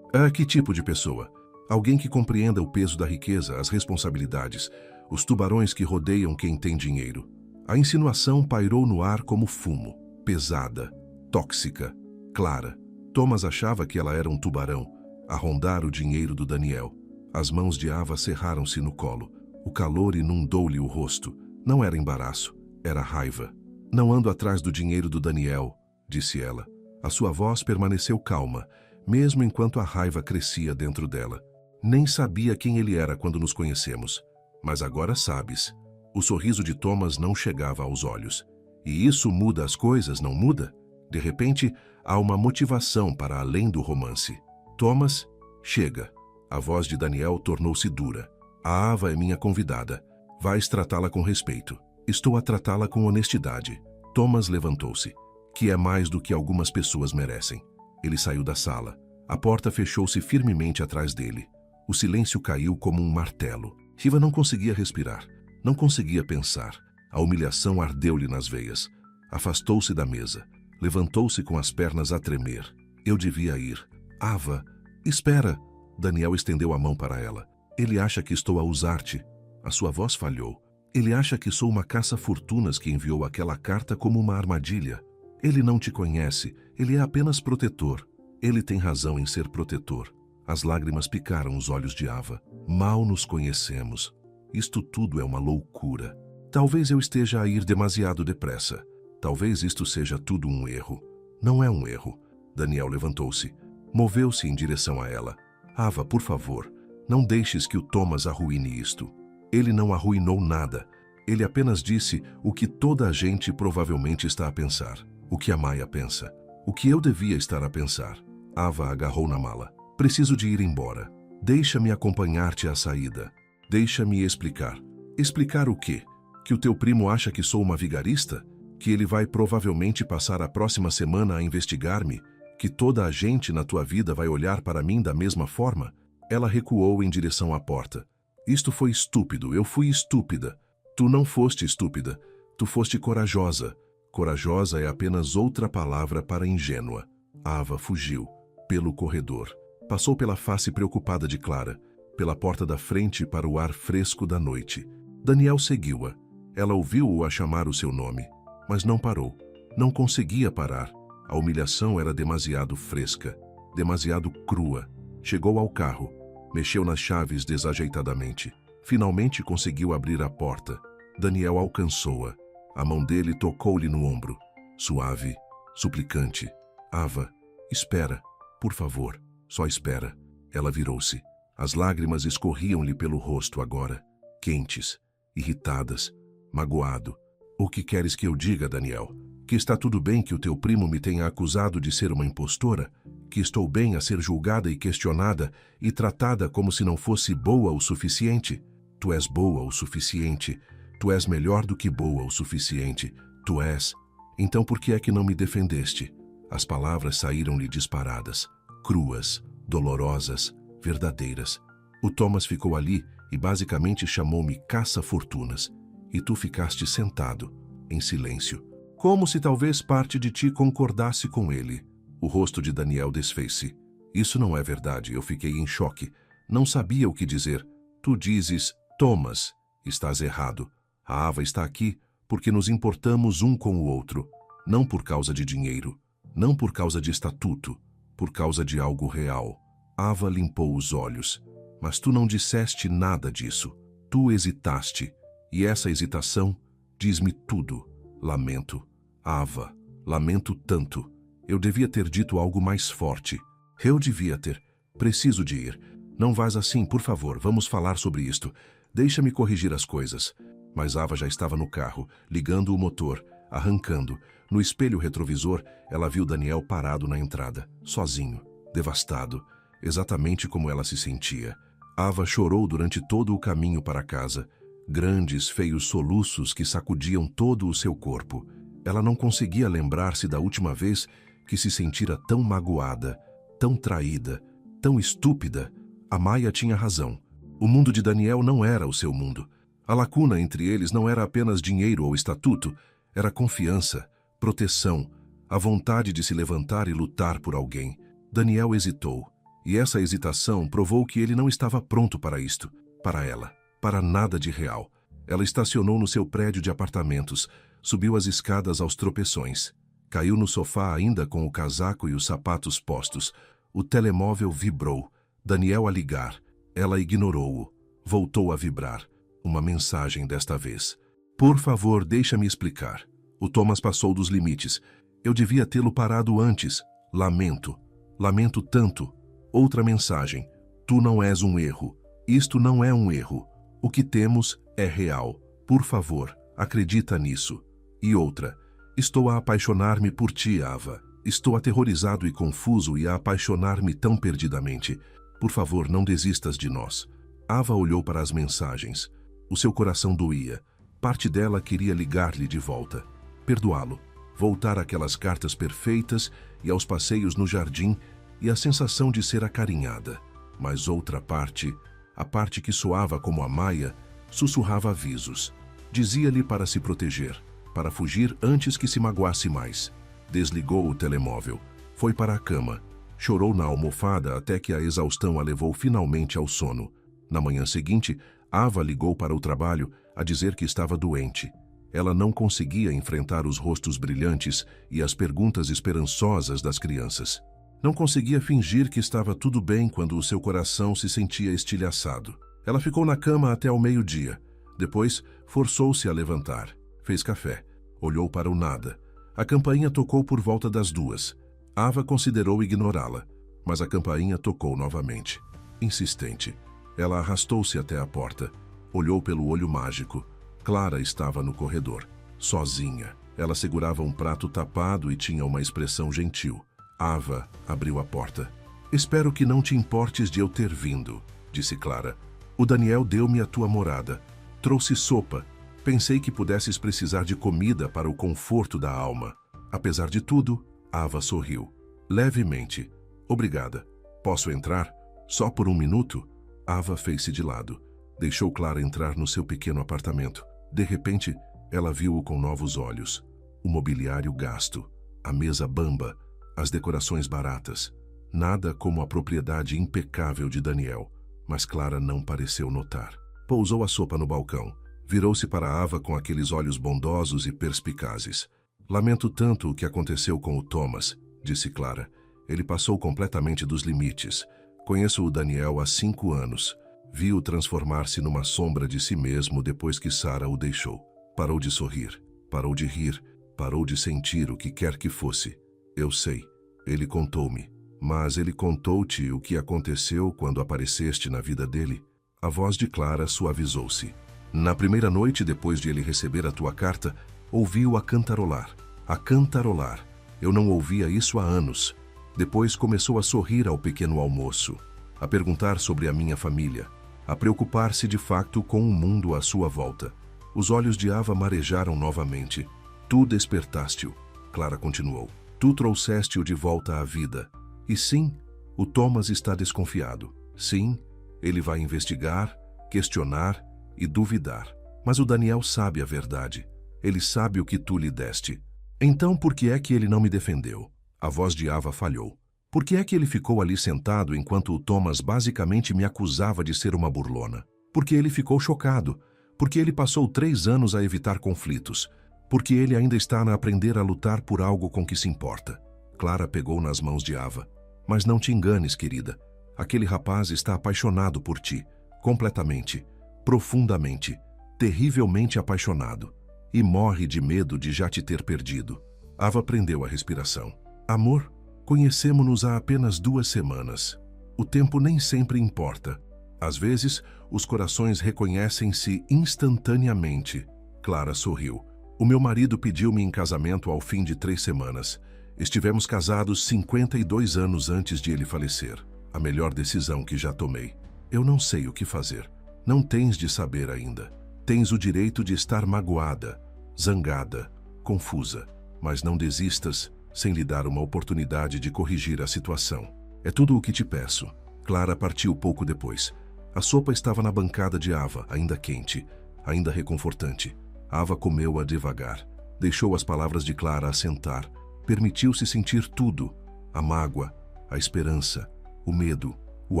Que tipo de pessoa? Alguém que compreenda o peso da riqueza, as responsabilidades, os tubarões que rodeiam quem tem dinheiro. A insinuação pairou no ar como fumo, pesada, tóxica, clara. Thomas achava que ela era um tubarão, a rondar o dinheiro do Daniel. As mãos de Ava cerraram-se no colo. O calor inundou-lhe o rosto. Não era embaraço, era raiva. "Não ando atrás do dinheiro do Daniel", disse ela. A sua voz permaneceu calma, mesmo enquanto a raiva crescia dentro dela. "Nem sabia quem ele era quando nos conhecemos. Mas agora sabes." O sorriso de Thomas não chegava aos olhos. "E isso muda as coisas, não muda?" De repente, há uma motivação para além do romance. "Thomas, chega." A voz de Daniel tornou-se dura. "A Ava é minha convidada. Vais tratá-la com respeito." "Estou a tratá-la com honestidade." Thomas levantou-se. "Que é mais do que algumas pessoas merecem." Ele saiu da sala. A porta fechou-se firmemente atrás dele. O silêncio caiu como um martelo. Kiva não conseguia respirar. Não conseguia pensar. A humilhação ardeu-lhe nas veias. Afastou-se da mesa. Levantou-se com as pernas a tremer. "Eu devia ir." "Ava, espera." Daniel estendeu a mão para ela. "Ele acha que estou a usar-te." A sua voz falhou. "Ele acha que sou uma caça-fortunas que enviou aquela carta como uma armadilha. Ele não te conhece. Ele é apenas protetor." Ele tem razão em ser protetor. As lágrimas picaram os olhos de Ava. "Mal nos conhecemos. Isto tudo é uma loucura. Talvez eu esteja a ir demasiado depressa. Talvez isto seja tudo um erro." "Não é um erro." Daniel levantou-se. Moveu-se em direção a ela. "Ava, por favor, não deixes que o Thomas arruine isto." "Ele não arruinou nada." Ele apenas disse o que toda a gente provavelmente está a pensar. O que a Maia pensa. O que eu devia estar a pensar. Ava agarrou na mala. Preciso de ir embora. Deixa-me acompanhar-te à saída. Deixa-me explicar. Explicar o quê? Que o teu primo acha que sou uma vigarista? Que ele vai provavelmente passar a próxima semana a investigar-me? Que toda a gente na tua vida vai olhar para mim da mesma forma? Ela recuou em direção à porta. Isto foi estúpido, eu fui estúpida. Tu não foste estúpida, tu foste corajosa. Corajosa é apenas outra palavra para ingênua. Ava fugiu, pelo corredor. Passou pela face preocupada de Clara, pela porta da frente para o ar fresco da noite. Daniel seguiu-a. Ela ouviu-o a chamar o seu nome, mas não parou. Não conseguia parar. A humilhação era demasiado fresca, demasiado crua. Chegou ao carro, mexeu nas chaves desajeitadamente. Finalmente conseguiu abrir a porta. Daniel alcançou-a. A mão dele tocou-lhe no ombro. Suave, suplicante. Ava, espera, por favor, só espera. Ela virou-se. As lágrimas escorriam-lhe pelo rosto agora, quentes, irritadas, magoado. O que queres que eu diga, Daniel? Que está tudo bem que o teu primo me tenha acusado de ser uma impostora? Que estou bem a ser julgada e questionada e tratada como se não fosse boa o suficiente? Tu és boa o suficiente. Tu és melhor do que boa o suficiente. Tu és. Então por que é que não me defendeste? As palavras saíram-lhe disparadas, cruas, dolorosas, verdadeiras. O Thomas ficou ali e basicamente chamou-me caça-fortunas. E tu ficaste sentado, em silêncio, como se talvez parte de ti concordasse com ele. O rosto de Daniel desfez-se. Isso não é verdade, eu fiquei em choque. Não sabia o que dizer. Tu dizes, Thomas, estás errado. A Ava está aqui porque nos importamos um com o outro. Não por causa de dinheiro, não por causa de estatuto, por causa de algo real. Ava limpou os olhos. Mas tu não disseste nada disso. Tu hesitaste. E essa hesitação diz-me tudo. Lamento. Ava, lamento tanto. Eu devia ter dito algo mais forte. Eu devia ter. Preciso de ir. Não vás assim, por favor, vamos falar sobre isto. Deixa-me corrigir as coisas. Mas Ava já estava no carro, ligando o motor, arrancando. No espelho retrovisor, ela viu Daniel parado na entrada, sozinho, devastado, exatamente como ela se sentia. Ava chorou durante todo o caminho para casa. Grandes, feios soluços que sacudiam todo o seu corpo. Ela não conseguia lembrar-se da última vez que se sentira tão magoada, tão traída, tão estúpida. A Maia tinha razão. O mundo de Daniel não era o seu mundo. A lacuna entre eles não era apenas dinheiro ou estatuto, era confiança, proteção, a vontade de se levantar e lutar por alguém. Daniel hesitou, e essa hesitação provou que ele não estava pronto para isto, para ela. Para nada de real. Ela estacionou no seu prédio de apartamentos, subiu as escadas aos tropeções. Caiu no sofá ainda com o casaco e os sapatos postos. O telemóvel vibrou. Daniel a ligar. Ela ignorou-o. Voltou a vibrar. Uma mensagem desta vez. Por favor, deixa-me explicar. O Thomas passou dos limites. Eu devia tê-lo parado antes. Lamento. Lamento tanto. Outra mensagem. Tu não és um erro. Isto não é um erro. O que temos é real. Por favor, acredita nisso. E outra. Estou a apaixonar-me por ti, Ava. Estou aterrorizado e confuso e a apaixonar-me tão perdidamente. Por favor, não desistas de nós. Ava olhou para as mensagens. O seu coração doía. Parte dela queria ligar-lhe de volta. Perdoá-lo. Voltar àquelas cartas perfeitas e aos passeios no jardim e a sensação de ser acarinhada. Mas outra parte... A parte que soava como a Maia, sussurrava avisos. Dizia-lhe para se proteger, para fugir antes que se magoasse mais. Desligou o telemóvel, foi para a cama, chorou na almofada até que a exaustão a levou finalmente ao sono. Na manhã seguinte, Ava ligou para o trabalho a dizer que estava doente. Ela não conseguia enfrentar os rostos brilhantes e as perguntas esperançosas das crianças. Não conseguia fingir que estava tudo bem quando o seu coração se sentia estilhaçado. Ela ficou na cama até ao meio-dia. Depois, forçou-se a levantar. Fez café. Olhou para o nada. A campainha tocou por volta das 2. Ava considerou ignorá-la, mas a campainha tocou novamente. Insistente. Ela arrastou-se até a porta. Olhou pelo olho mágico. Clara estava no corredor, sozinha. Ela segurava um prato tapado e tinha uma expressão gentil. Ava abriu a porta. Espero que não te importes de eu ter vindo, disse Clara. O Daniel deu-me a tua morada. Trouxe sopa. Pensei que pudesses precisar de comida para o conforto da alma. Apesar de tudo, Ava sorriu. Levemente. Obrigada. Posso entrar? Só por um minuto? Ava fez-se de lado. Deixou Clara entrar no seu pequeno apartamento. De repente, ela viu-o com novos olhos. O mobiliário gasto, a mesa bamba, as decorações baratas. Nada como a propriedade impecável de Daniel, mas Clara não pareceu notar. Pousou a sopa no balcão. Virou-se para Ava com aqueles olhos bondosos e perspicazes. Lamento tanto o que aconteceu com o Thomas, disse Clara. Ele passou completamente dos limites. Conheço o Daniel há 5 anos. Vi-o transformar-se numa sombra de si mesmo depois que Sarah o deixou. Parou de sorrir, parou de rir, parou de sentir o que quer que fosse. Eu sei, ele contou-me. Mas ele contou-te o que aconteceu quando apareceste na vida dele? A voz de Clara suavizou-se. Na primeira noite depois de ele receber a tua carta, ouvi-o a cantarolar. A cantarolar. Eu não ouvia isso há anos. Depois começou a sorrir ao pequeno almoço, a perguntar sobre a minha família, a preocupar-se de facto com o mundo à sua volta. Os olhos de Ava marejaram novamente. Tu despertaste-o, Clara continuou. Tu trouxeste-o de volta à vida. E sim, o Thomas está desconfiado. Sim, ele vai investigar, questionar e duvidar. Mas o Daniel sabe a verdade. Ele sabe o que tu lhe deste. Então por que é que ele não me defendeu? A voz de Ava falhou. Por que é que ele ficou ali sentado enquanto o Thomas basicamente me acusava de ser uma burlona? Porque ele ficou chocado. Porque ele passou 3 anos a evitar conflitos. Porque ele ainda está a aprender a lutar por algo com que se importa. Clara pegou nas mãos de Ava. Mas não te enganes, querida. Aquele rapaz está apaixonado por ti. Completamente. Profundamente. Terrivelmente apaixonado. E morre de medo de já te ter perdido. Ava prendeu a respiração. Amor, conhecemo-nos há apenas 2 semanas. O tempo nem sempre importa. Às vezes, os corações reconhecem-se instantaneamente. Clara sorriu. O meu marido pediu-me em casamento ao fim de 3 semanas. Estivemos casados 52 anos antes de ele falecer. A melhor decisão que já tomei. Eu não sei o que fazer. Não tens de saber ainda. Tens o direito de estar magoada, zangada, confusa. Mas não desistas sem lhe dar uma oportunidade de corrigir a situação. É tudo o que te peço. Clara partiu pouco depois. A sopa estava na bancada de Ava, ainda quente, ainda reconfortante. Ava comeu-a devagar. Deixou as palavras de Clara assentar. Permitiu-se sentir tudo. A mágoa, a esperança, o medo, o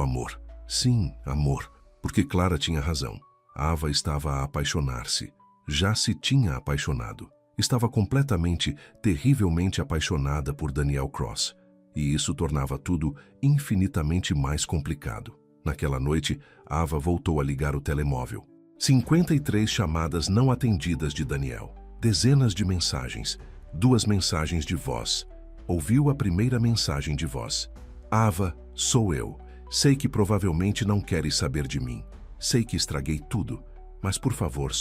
amor. Sim, amor, porque Clara tinha razão. Ava estava a apaixonar-se. Já se tinha apaixonado. Estava completamente, terrivelmente apaixonada por Daniel Cross. E isso tornava tudo infinitamente mais complicado. Naquela noite, Ava voltou a ligar o telemóvel. 53 chamadas não atendidas de Daniel. Dezenas de mensagens. 2 mensagens de voz. Ouviu a primeira mensagem de voz. Ava, sou eu. Sei que provavelmente não queres saber de mim. Sei que estraguei tudo. Mas por favor,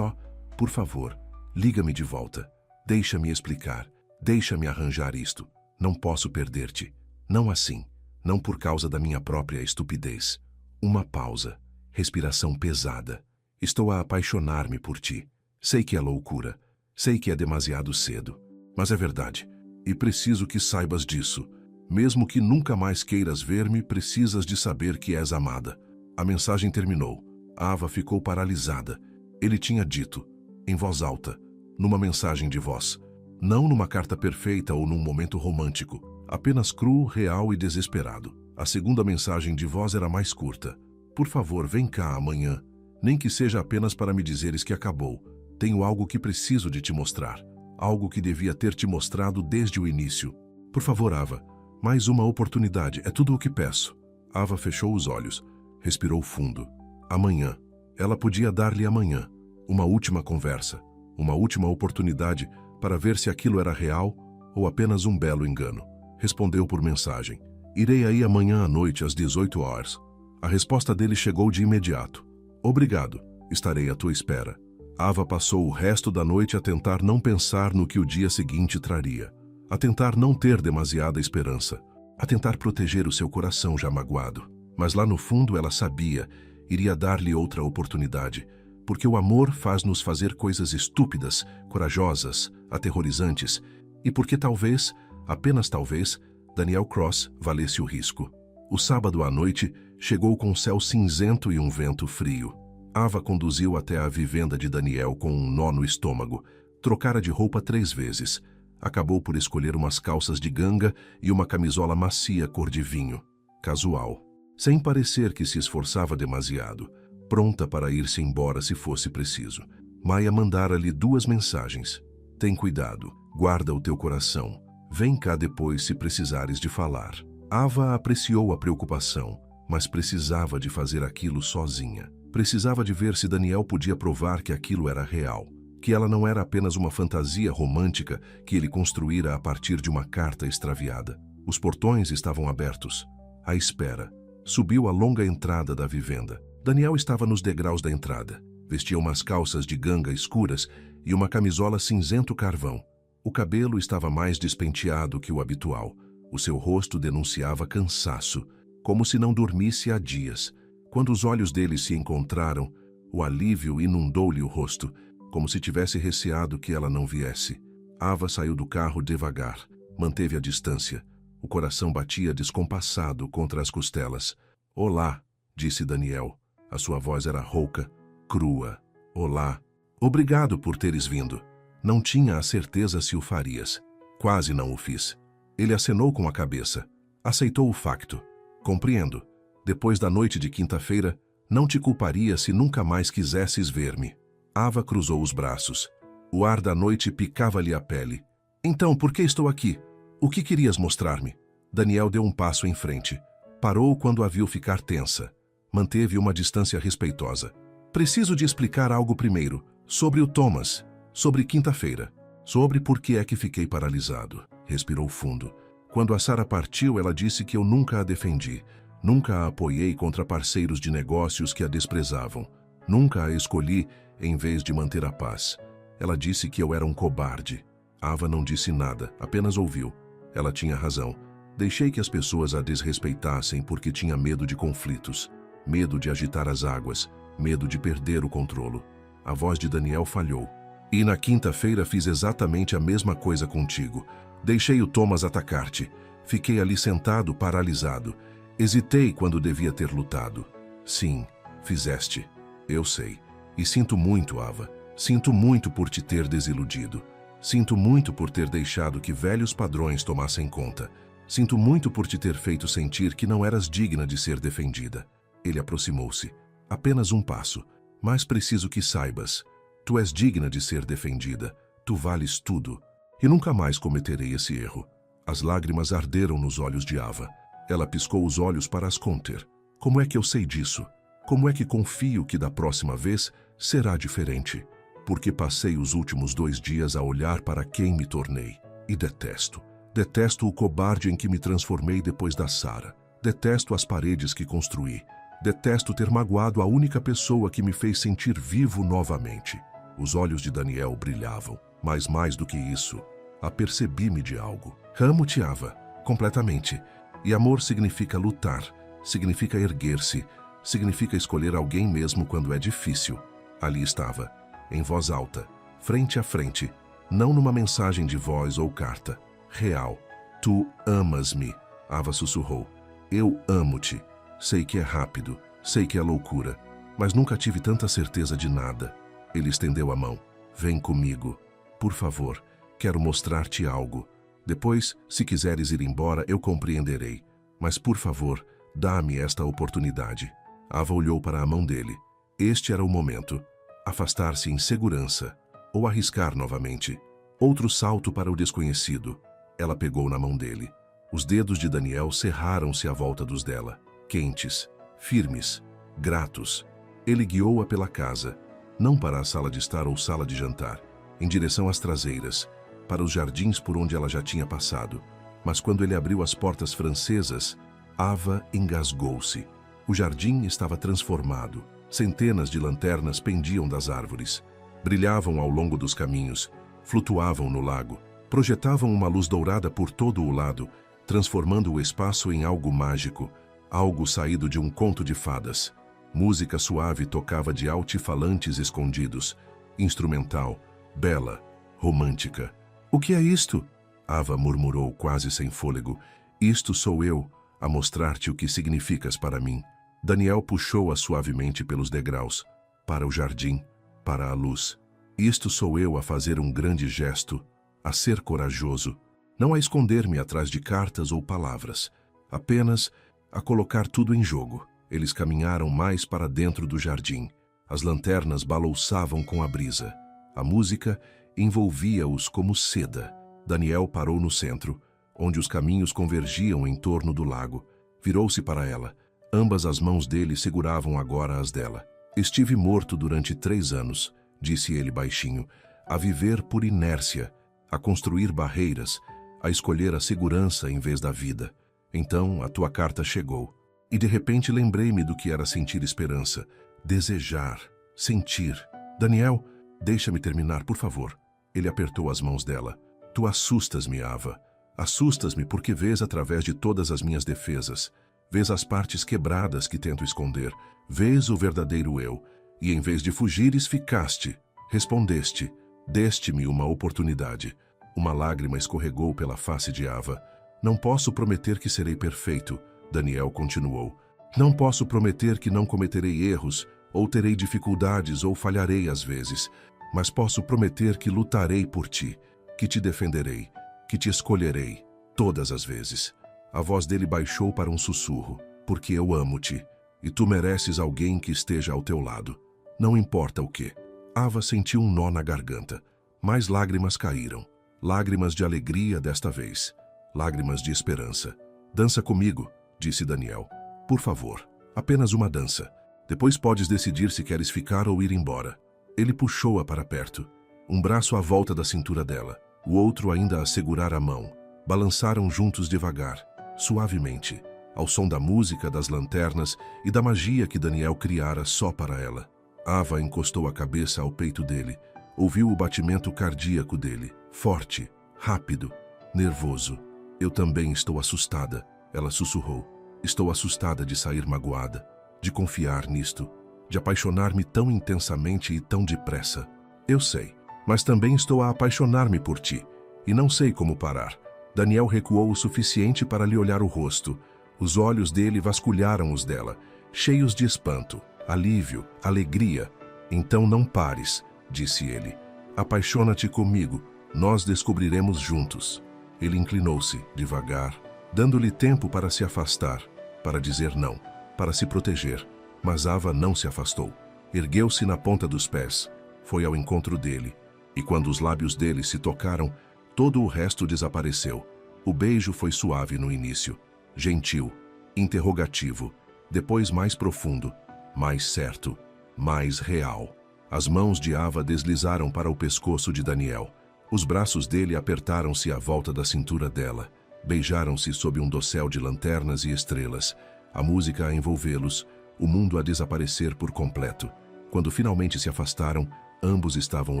por favor, liga-me de volta. Deixa-me explicar. Deixa-me arranjar isto. Não posso perder-te. Não assim. Não por causa da minha própria estupidez. Uma pausa. Respiração pesada. Estou a apaixonar-me por ti. Sei que é loucura. Sei que é demasiado cedo. Mas é verdade. E preciso que saibas disso. Mesmo que nunca mais queiras ver-me, precisas de saber que és amada. A mensagem terminou. Ava ficou paralisada. Ele tinha dito, em voz alta, numa mensagem de voz. Não numa carta perfeita ou num momento romântico. Apenas cru, real e desesperado. A segunda mensagem de voz era mais curta. Por favor, vem cá amanhã. Nem que seja apenas para me dizeres que acabou. Tenho algo que preciso de te mostrar. Algo que devia ter te mostrado desde o início. Por favor, Ava. Mais uma oportunidade. É tudo o que peço. Ava fechou os olhos. Respirou fundo. Amanhã. Ela podia dar-lhe amanhã. Uma última conversa. Uma última oportunidade para ver se aquilo era real ou apenas um belo engano. Respondeu por mensagem. Irei aí amanhã à noite às 18 horas. A resposta dele chegou de imediato. Obrigado. Estarei à tua espera. Ava passou o resto da noite a tentar não pensar no que o dia seguinte traria, a tentar não ter demasiada esperança, a tentar proteger o seu coração já magoado. Mas lá no fundo ela sabia, iria dar-lhe outra oportunidade, porque o amor faz-nos fazer coisas estúpidas, corajosas, aterrorizantes, e porque talvez, apenas talvez, Daniel Cross valesse o risco. O sábado à noite chegou com um céu cinzento e um vento frio. Ava conduziu até a vivenda de Daniel com um nó no estômago. Trocara de roupa 3 vezes. Acabou por escolher umas calças de ganga e uma camisola macia cor de vinho, casual, sem parecer que se esforçava demasiado, pronta para ir-se embora se fosse preciso. Maia mandara-lhe 2 mensagens. Tem cuidado, guarda o teu coração. Vem cá depois se precisares de falar. Ava apreciou a preocupação, mas precisava de fazer aquilo sozinha. Precisava de ver se Daniel podia provar que aquilo era real, que ela não era apenas uma fantasia romântica que ele construíra a partir de uma carta extraviada. Os portões estavam abertos. À espera. Subiu a longa entrada da vivenda. Daniel estava nos degraus da entrada. Vestia umas calças de ganga escuras e uma camisola cinzento carvão. O cabelo estava mais despenteado que o habitual. O seu rosto denunciava cansaço, como se não dormisse há dias. Quando os olhos dele se encontraram, o alívio inundou-lhe o rosto, como se tivesse receado que ela não viesse. Ava saiu do carro devagar, manteve a distância. O coração batia descompassado contra as costelas. Olá, disse Daniel. A sua voz era rouca, crua. Olá. Obrigado por teres vindo. Não tinha a certeza se o farias. Quase não o fiz. Ele acenou com a cabeça. Aceitou o facto. Compreendo. Depois da noite de quinta-feira, não te culparia se nunca mais quisesses ver-me. Ava cruzou os braços. O ar da noite picava-lhe a pele. Então, por que estou aqui? O que querias mostrar-me? Daniel deu um passo em frente. Parou quando a viu ficar tensa. Manteve uma distância respeitosa. Preciso de explicar algo primeiro. Sobre o Thomas. Sobre quinta-feira. Sobre por que é que fiquei paralisado. Respirou fundo. Quando a Sarah partiu, ela disse que eu nunca a defendi. Nunca a apoiei contra parceiros de negócios que a desprezavam. Nunca a escolhi em vez de manter a paz. Ela disse que eu era um cobarde. Ava não disse nada, apenas ouviu. Ela tinha razão. Deixei que as pessoas a desrespeitassem porque tinha medo de conflitos. Medo de agitar as águas. Medo de perder o controlo. A voz de Daniel falhou. E na quinta-feira fiz exatamente a mesma coisa contigo. Deixei o Thomas atacar-te. Fiquei ali sentado, paralisado. Hesitei quando devia ter lutado. Sim, fizeste. Eu sei. E sinto muito, Ava. Sinto muito por te ter desiludido. Sinto muito por ter deixado que velhos padrões tomassem conta. Sinto muito por te ter feito sentir que não eras digna de ser defendida. Ele aproximou-se. Apenas um passo. Mas preciso que saibas. Tu és digna de ser defendida. Tu vales tudo. E nunca mais cometerei esse erro. As lágrimas arderam nos olhos de Ava. Ela piscou os olhos para as conter. Como é que eu sei disso? Como é que confio que da próxima vez será diferente? Porque passei os últimos 2 dias a olhar para quem me tornei. E detesto. Detesto o cobarde em que me transformei depois da Sarah. Detesto as paredes que construí. Detesto ter magoado a única pessoa que me fez sentir vivo novamente. Os olhos de Daniel brilhavam, mas mais do que isso, apercebi-me de algo. Amo-te, Ava, completamente. E amor significa lutar, significa erguer-se, significa escolher alguém mesmo quando é difícil. Ali estava, em voz alta, frente a frente, não numa mensagem de voz ou carta. Real. Tu amas-me, Ava sussurrou. Eu amo-te. Sei que é rápido, sei que é loucura, mas nunca tive tanta certeza de nada. Ele estendeu a mão. Vem comigo. Por favor, quero mostrar-te algo. Depois, se quiseres ir embora, eu compreenderei. Mas, por favor, dá-me esta oportunidade. Ava olhou para a mão dele. Este era o momento. Afastar-se em segurança. Ou arriscar novamente. Outro salto para o desconhecido. Ela pegou na mão dele. Os dedos de Daniel cerraram-se à volta dos dela. Quentes, firmes, gratos. Ele guiou-a pela casa. Não para a sala de estar ou sala de jantar. Em direção às traseiras. Para os jardins por onde ela já tinha passado. Mas quando ele abriu as portas francesas, Ava engasgou-se. O jardim estava transformado. Centenas de lanternas pendiam das árvores. Brilhavam ao longo dos caminhos, flutuavam no lago, projetavam uma luz dourada por todo o lado, transformando o espaço em algo mágico, algo saído de um conto de fadas. Música suave tocava de altifalantes escondidos, instrumental, bela, romântica. "O que é isto?" Ava murmurou quase sem fôlego. "Isto sou eu, a mostrar-te o que significas para mim." Daniel puxou-a suavemente pelos degraus, para o jardim, para a luz. "Isto sou eu a fazer um grande gesto, a ser corajoso, não a esconder-me atrás de cartas ou palavras, apenas a colocar tudo em jogo." Eles caminharam mais para dentro do jardim. As lanternas balouçavam com a brisa. A música envolvia-os como seda. Daniel parou no centro, onde os caminhos convergiam em torno do lago. Virou-se para ela. Ambas as mãos dele seguravam agora as dela. "Estive morto durante 3 anos, disse ele baixinho, a viver por inércia, a construir barreiras, a escolher a segurança em vez da vida. Então a tua carta chegou. E de repente lembrei-me do que era sentir esperança, desejar, sentir. Daniel, deixa-me terminar, por favor." Ele apertou as mãos dela. "Tu assustas-me, Ava. Assustas-me porque vês através de todas as minhas defesas. Vês as partes quebradas que tento esconder. Vês o verdadeiro eu. E em vez de fugires, ficaste. Respondeste. Deste-me uma oportunidade." Uma lágrima escorregou pela face de Ava. "Não posso prometer que serei perfeito." Daniel continuou. "Não posso prometer que não cometerei erros, ou terei dificuldades, ou falharei às vezes. Mas posso prometer que lutarei por ti, que te defenderei, que te escolherei, todas as vezes." A voz dele baixou para um sussurro. "Porque eu amo-te, e tu mereces alguém que esteja ao teu lado. Não importa o quê." Ava sentiu um nó na garganta. Mais lágrimas caíram. Lágrimas de alegria desta vez. Lágrimas de esperança. "Dança comigo", disse Daniel. "Por favor, apenas uma dança. Depois podes decidir se queres ficar ou ir embora." Ele puxou-a para perto, um braço à volta da cintura dela, o outro ainda a segurar a mão. Balançaram juntos devagar, suavemente, ao som da música, das lanternas e da magia que Daniel criara só para ela. Ava encostou a cabeça ao peito dele, ouviu o batimento cardíaco dele, forte, rápido, nervoso. "Eu também estou assustada", ela sussurrou. "Estou assustada de sair magoada, de confiar nisto, de apaixonar-me tão intensamente e tão depressa. Eu sei, mas também estou a apaixonar-me por ti, e não sei como parar." Daniel recuou o suficiente para lhe olhar o rosto. Os olhos dele vasculharam os dela, cheios de espanto, alívio, alegria. "Então não pares", disse ele. "Apaixona-te comigo, nós descobriremos juntos." Ele inclinou-se, devagar, dando-lhe tempo para se afastar, para dizer não, para se proteger. Mas Ava não se afastou. Ergueu-se na ponta dos pés, foi ao encontro dele, e quando os lábios dele se tocaram, todo o resto desapareceu. O beijo foi suave no início, gentil, interrogativo, depois mais profundo, mais certo, mais real. As mãos de Ava deslizaram para o pescoço de Daniel. Os braços dele apertaram-se à volta da cintura dela. Beijaram-se sob um dossel de lanternas e estrelas, a música a envolvê-los, o mundo a desaparecer por completo. Quando finalmente se afastaram, ambos estavam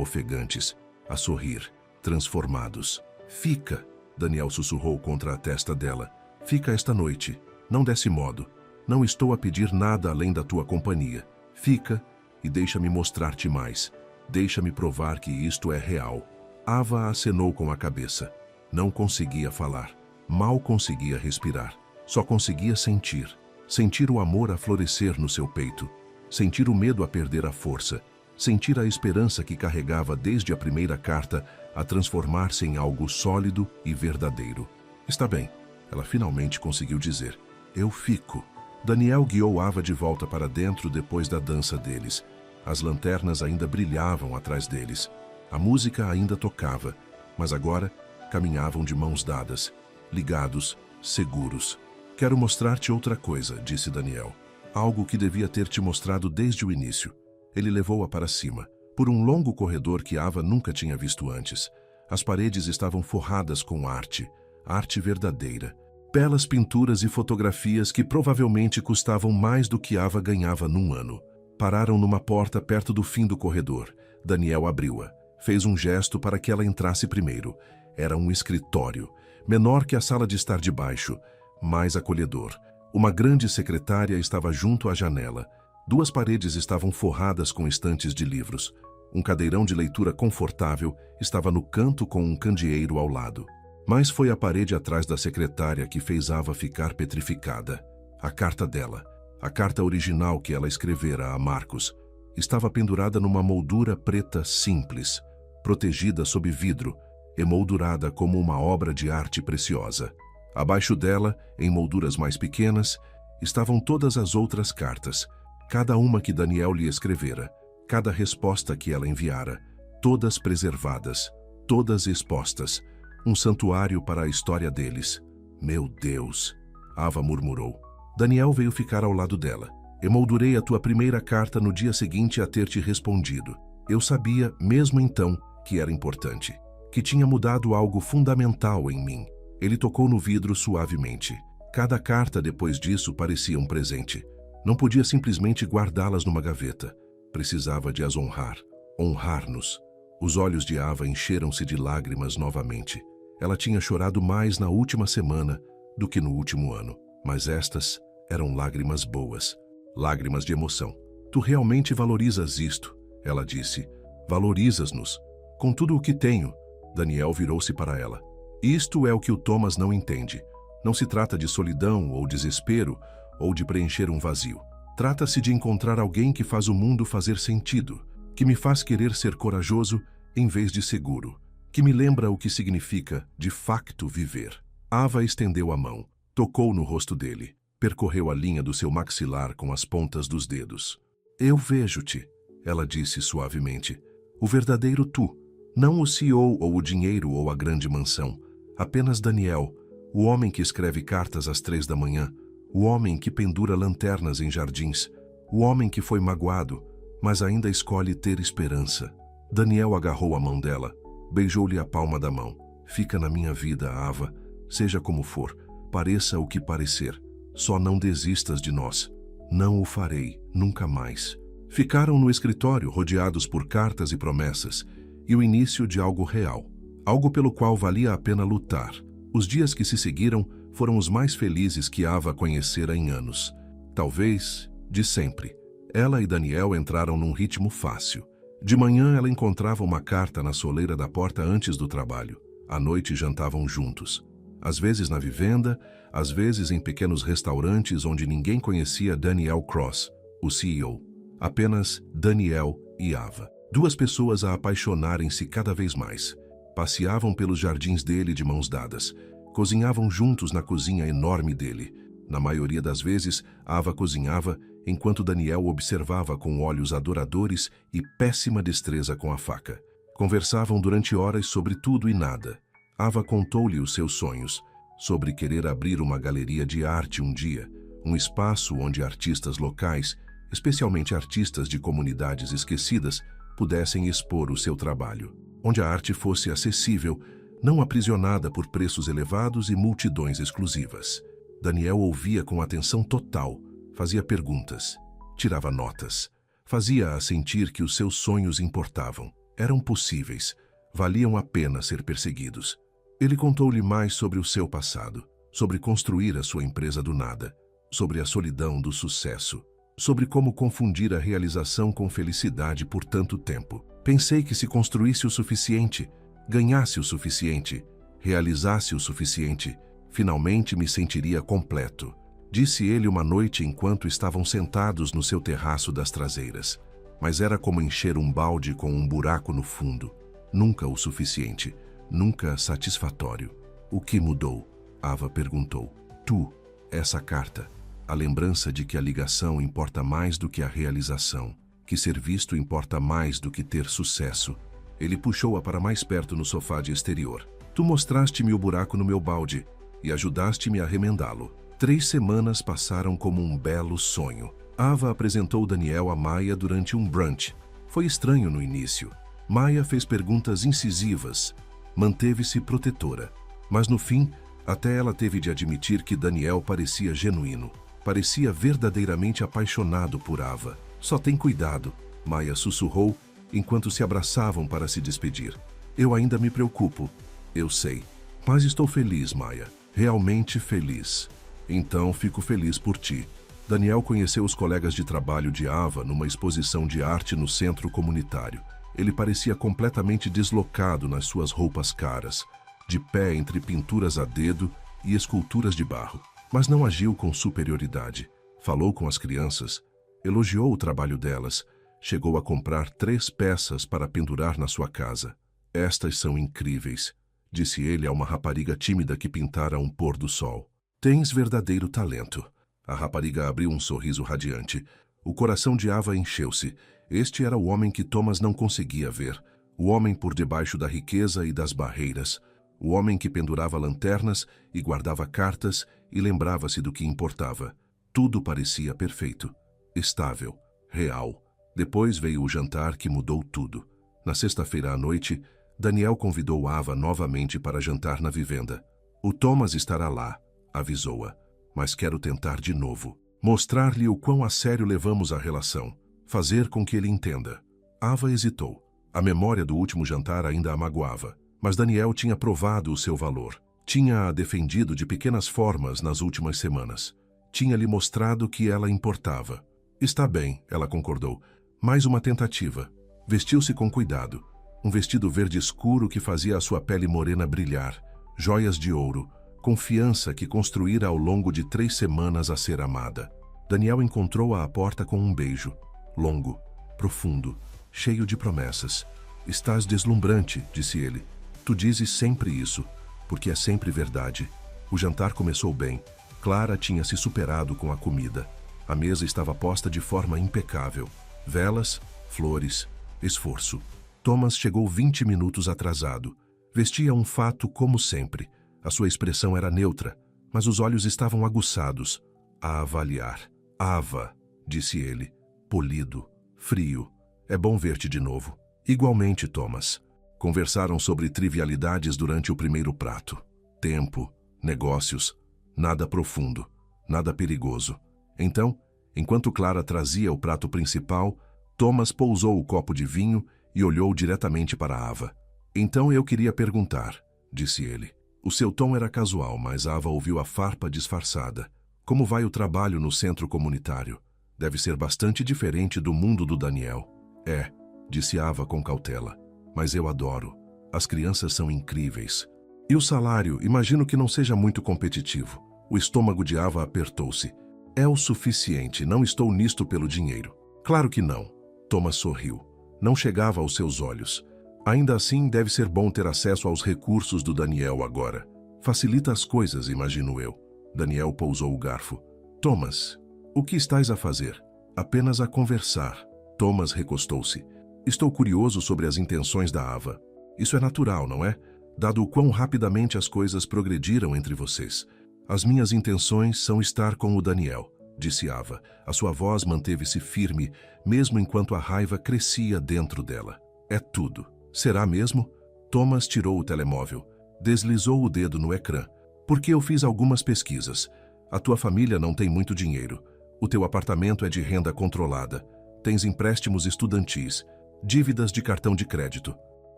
ofegantes, a sorrir, transformados. "Fica", Daniel sussurrou contra a testa dela. "Fica esta noite. Não desse modo. Não estou a pedir nada além da tua companhia. Fica e deixa-me mostrar-te mais. Deixa-me provar que isto é real." Ava acenou com a cabeça. Não conseguia falar. Mal conseguia respirar. Só conseguia sentir. Sentir o amor a florescer no seu peito. Sentir o medo a perder a força. Sentir a esperança que carregava desde a primeira carta a transformar-se em algo sólido e verdadeiro. "Está bem", ela finalmente conseguiu dizer. "Eu fico." Daniel guiou Ava de volta para dentro depois da dança deles. As lanternas ainda brilhavam atrás deles. A música ainda tocava, mas agora caminhavam de mãos dadas, ligados, seguros. "Quero mostrar-te outra coisa", disse Daniel. "Algo que devia ter te mostrado desde o início." Ele levou-a para cima, por um longo corredor que Ava nunca tinha visto antes. As paredes estavam forradas com arte, arte verdadeira. Belas pinturas e fotografias que provavelmente custavam mais do que Ava ganhava num ano. Pararam numa porta perto do fim do corredor. Daniel abriu-a. Fez um gesto para que ela entrasse primeiro. Era um escritório, menor que a sala de estar debaixo, mais acolhedor. Uma grande secretária estava junto à janela. 2 paredes estavam forradas com estantes de livros. Um cadeirão de leitura confortável estava no canto com um candeeiro ao lado. Mas foi a parede atrás da secretária que fez Ava ficar petrificada. A carta dela, a carta original que ela escrevera a Marcos, estava pendurada numa moldura preta simples, protegida sob vidro, emoldurada como uma obra de arte preciosa. Abaixo dela, em molduras mais pequenas, estavam todas as outras cartas, cada uma que Daniel lhe escrevera, cada resposta que ela enviara, todas preservadas, todas expostas, um santuário para a história deles. Meu Deus! Ava murmurou. Daniel veio ficar ao lado dela. Emoldurei a tua primeira carta no dia seguinte a ter te respondido. Eu sabia, mesmo então, que era importante, que tinha mudado algo fundamental em mim. Ele tocou no vidro suavemente. Cada carta depois disso parecia um presente. Não podia simplesmente guardá-las numa gaveta. Precisava de as honrar. Honrar-nos. Os olhos de Ava encheram-se de lágrimas novamente. Ela tinha chorado mais na última semana do que no último ano. Mas estas eram lágrimas boas. Lágrimas de emoção. Tu realmente valorizas isto, ela disse. Valorizas-nos. Com tudo o que tenho. Daniel virou-se para ela. Isto é o que o Thomas não entende. Não se trata de solidão ou desespero ou de preencher um vazio. Trata-se de encontrar alguém que faz o mundo fazer sentido, que me faz querer ser corajoso em vez de seguro, que me lembra o que significa, de facto, viver. Ava estendeu a mão, tocou no rosto dele, percorreu a linha do seu maxilar com as pontas dos dedos. Eu vejo-te, ela disse suavemente. O verdadeiro tu, não o CEO ou o dinheiro ou a grande mansão. Apenas Daniel, o homem que escreve cartas às 3 da manhã, o homem que pendura lanternas em jardins, o homem que foi magoado, mas ainda escolhe ter esperança. Daniel agarrou a mão dela, beijou-lhe a palma da mão. Fica na minha vida, Ava, seja como for, pareça o que parecer. Só não desistas de nós. Não o farei, nunca mais. Ficaram no escritório, rodeados por cartas e promessas, e o início de algo real, algo pelo qual valia a pena lutar. Os dias que se seguiram foram os mais felizes que Ava conhecera em anos. Talvez, de sempre. Ela e Daniel entraram num ritmo fácil. De manhã ela encontrava uma carta na soleira da porta antes do trabalho. À noite jantavam juntos. Às vezes na vivenda, às vezes em pequenos restaurantes onde ninguém conhecia Daniel Cross, o CEO. Apenas Daniel e Ava. 2 pessoas a apaixonarem-se cada vez mais. Passeavam pelos jardins dele de mãos dadas. Cozinhavam juntos na cozinha enorme dele. Na maioria das vezes, Ava cozinhava, enquanto Daniel observava com olhos adoradores e péssima destreza com a faca. Conversavam durante horas sobre tudo e nada. Ava contou-lhe os seus sonhos, sobre querer abrir uma galeria de arte um dia, um espaço onde artistas locais, especialmente artistas de comunidades esquecidas, pudessem expor o seu trabalho, onde a arte fosse acessível, não aprisionada por preços elevados e multidões exclusivas. Daniel ouvia com atenção total, fazia perguntas, tirava notas, fazia-a sentir que os seus sonhos importavam, eram possíveis, valiam a pena ser perseguidos. Ele contou-lhe mais sobre o seu passado, sobre construir a sua empresa do nada, sobre a solidão do sucesso, sobre como confundir a realização com felicidade por tanto tempo. Pensei que se construísse o suficiente, ganhasse o suficiente, realizasse o suficiente, finalmente me sentiria completo, disse ele uma noite enquanto estavam sentados no seu terraço das traseiras. Mas era como encher um balde com um buraco no fundo. Nunca o suficiente, nunca satisfatório. O que mudou? Ava perguntou. Tu, essa carta, a lembrança de que a ligação importa mais do que a realização, que ser visto importa mais do que ter sucesso. Ele puxou-a para mais perto no sofá de exterior. Tu mostraste-me o buraco no meu balde e ajudaste-me a remendá-lo. 3 semanas passaram como um belo sonho. Ava apresentou Daniel a Maia durante um brunch. Foi estranho no início. Maia fez perguntas incisivas, manteve-se protetora. Mas no fim, até ela teve de admitir que Daniel parecia genuíno. Parecia verdadeiramente apaixonado por Ava. Só tem cuidado, Maia sussurrou, enquanto se abraçavam para se despedir. Eu ainda me preocupo, eu sei. Mas estou feliz, Maya. Realmente feliz. Então fico feliz por ti. Daniel conheceu os colegas de trabalho de Ava numa exposição de arte no centro comunitário. Ele parecia completamente deslocado nas suas roupas caras, de pé entre pinturas a dedo e esculturas de barro. Mas não agiu com superioridade. Falou com as crianças, elogiou o trabalho delas, chegou a comprar 3 peças para pendurar na sua casa. Estas são incríveis, disse ele a uma rapariga tímida que pintara um pôr do sol. Tens verdadeiro talento. A rapariga abriu um sorriso radiante. O coração de Ava encheu-se. Este era o homem que Thomas não conseguia ver. O homem por debaixo da riqueza e das barreiras. O homem que pendurava lanternas e guardava cartas e lembrava-se do que importava. Tudo parecia perfeito, estável, real. Depois veio o jantar que mudou tudo. Na sexta-feira à noite, Daniel convidou Ava novamente para jantar na vivenda. O Thomas estará lá, avisou-a, mas quero tentar de novo. Mostrar-lhe o quão a sério levamos a relação. Fazer com que ele entenda. Ava hesitou. A memória do último jantar ainda a magoava, mas Daniel tinha provado o seu valor. Tinha-a defendido de pequenas formas nas últimas semanas. Tinha-lhe mostrado que ela importava. Está bem, ela concordou. Mais uma tentativa. Vestiu-se com cuidado. Um vestido verde escuro que fazia a sua pele morena brilhar. Joias de ouro. Confiança que construíra ao longo de 3 semanas a ser amada. Daniel encontrou-a à porta com um beijo. Longo, profundo, cheio de promessas. Estás deslumbrante, disse ele. Tu dizes sempre isso, porque é sempre verdade. O jantar começou bem. Clara tinha se superado com a comida. A mesa estava posta de forma impecável. Velas, flores, esforço. Thomas chegou 20 minutos atrasado. Vestia um fato como sempre. A sua expressão era neutra, mas os olhos estavam aguçados. A avaliar. Ava, disse ele, polido, frio. É bom ver-te de novo. Igualmente, Thomas. Conversaram sobre trivialidades durante o primeiro prato. Tempo, negócios, nada profundo, nada perigoso. Então, enquanto Clara trazia o prato principal, Thomas pousou o copo de vinho e olhou diretamente para Ava. Então eu queria perguntar, disse ele. O seu tom era casual, mas Ava ouviu a farpa disfarçada. Como vai o trabalho no centro comunitário? Deve ser bastante diferente do mundo do Daniel. É, disse Ava com cautela. Mas eu adoro. As crianças são incríveis. E o salário, imagino que não seja muito competitivo. O estômago de Ava apertou-se. É o suficiente, não estou nisto pelo dinheiro. Claro que não. Thomas sorriu. Não chegava aos seus olhos. Ainda assim, deve ser bom ter acesso aos recursos do Daniel agora. Facilita as coisas, imagino eu. Daniel pousou o garfo. Thomas, o que estás a fazer? Apenas a conversar. Thomas recostou-se. Estou curioso sobre as intenções da Ava. Isso é natural, não é? Dado o quão rapidamente as coisas progrediram entre vocês. As minhas intenções são estar com o Daniel, disse Ava. A sua voz manteve-se firme, mesmo enquanto a raiva crescia dentro dela. É tudo. Será mesmo? Thomas tirou o telemóvel. Deslizou o dedo no ecrã. Porque eu fiz algumas pesquisas. A tua família não tem muito dinheiro. O teu apartamento é de renda controlada. Tens empréstimos estudantis, dívidas de cartão de crédito.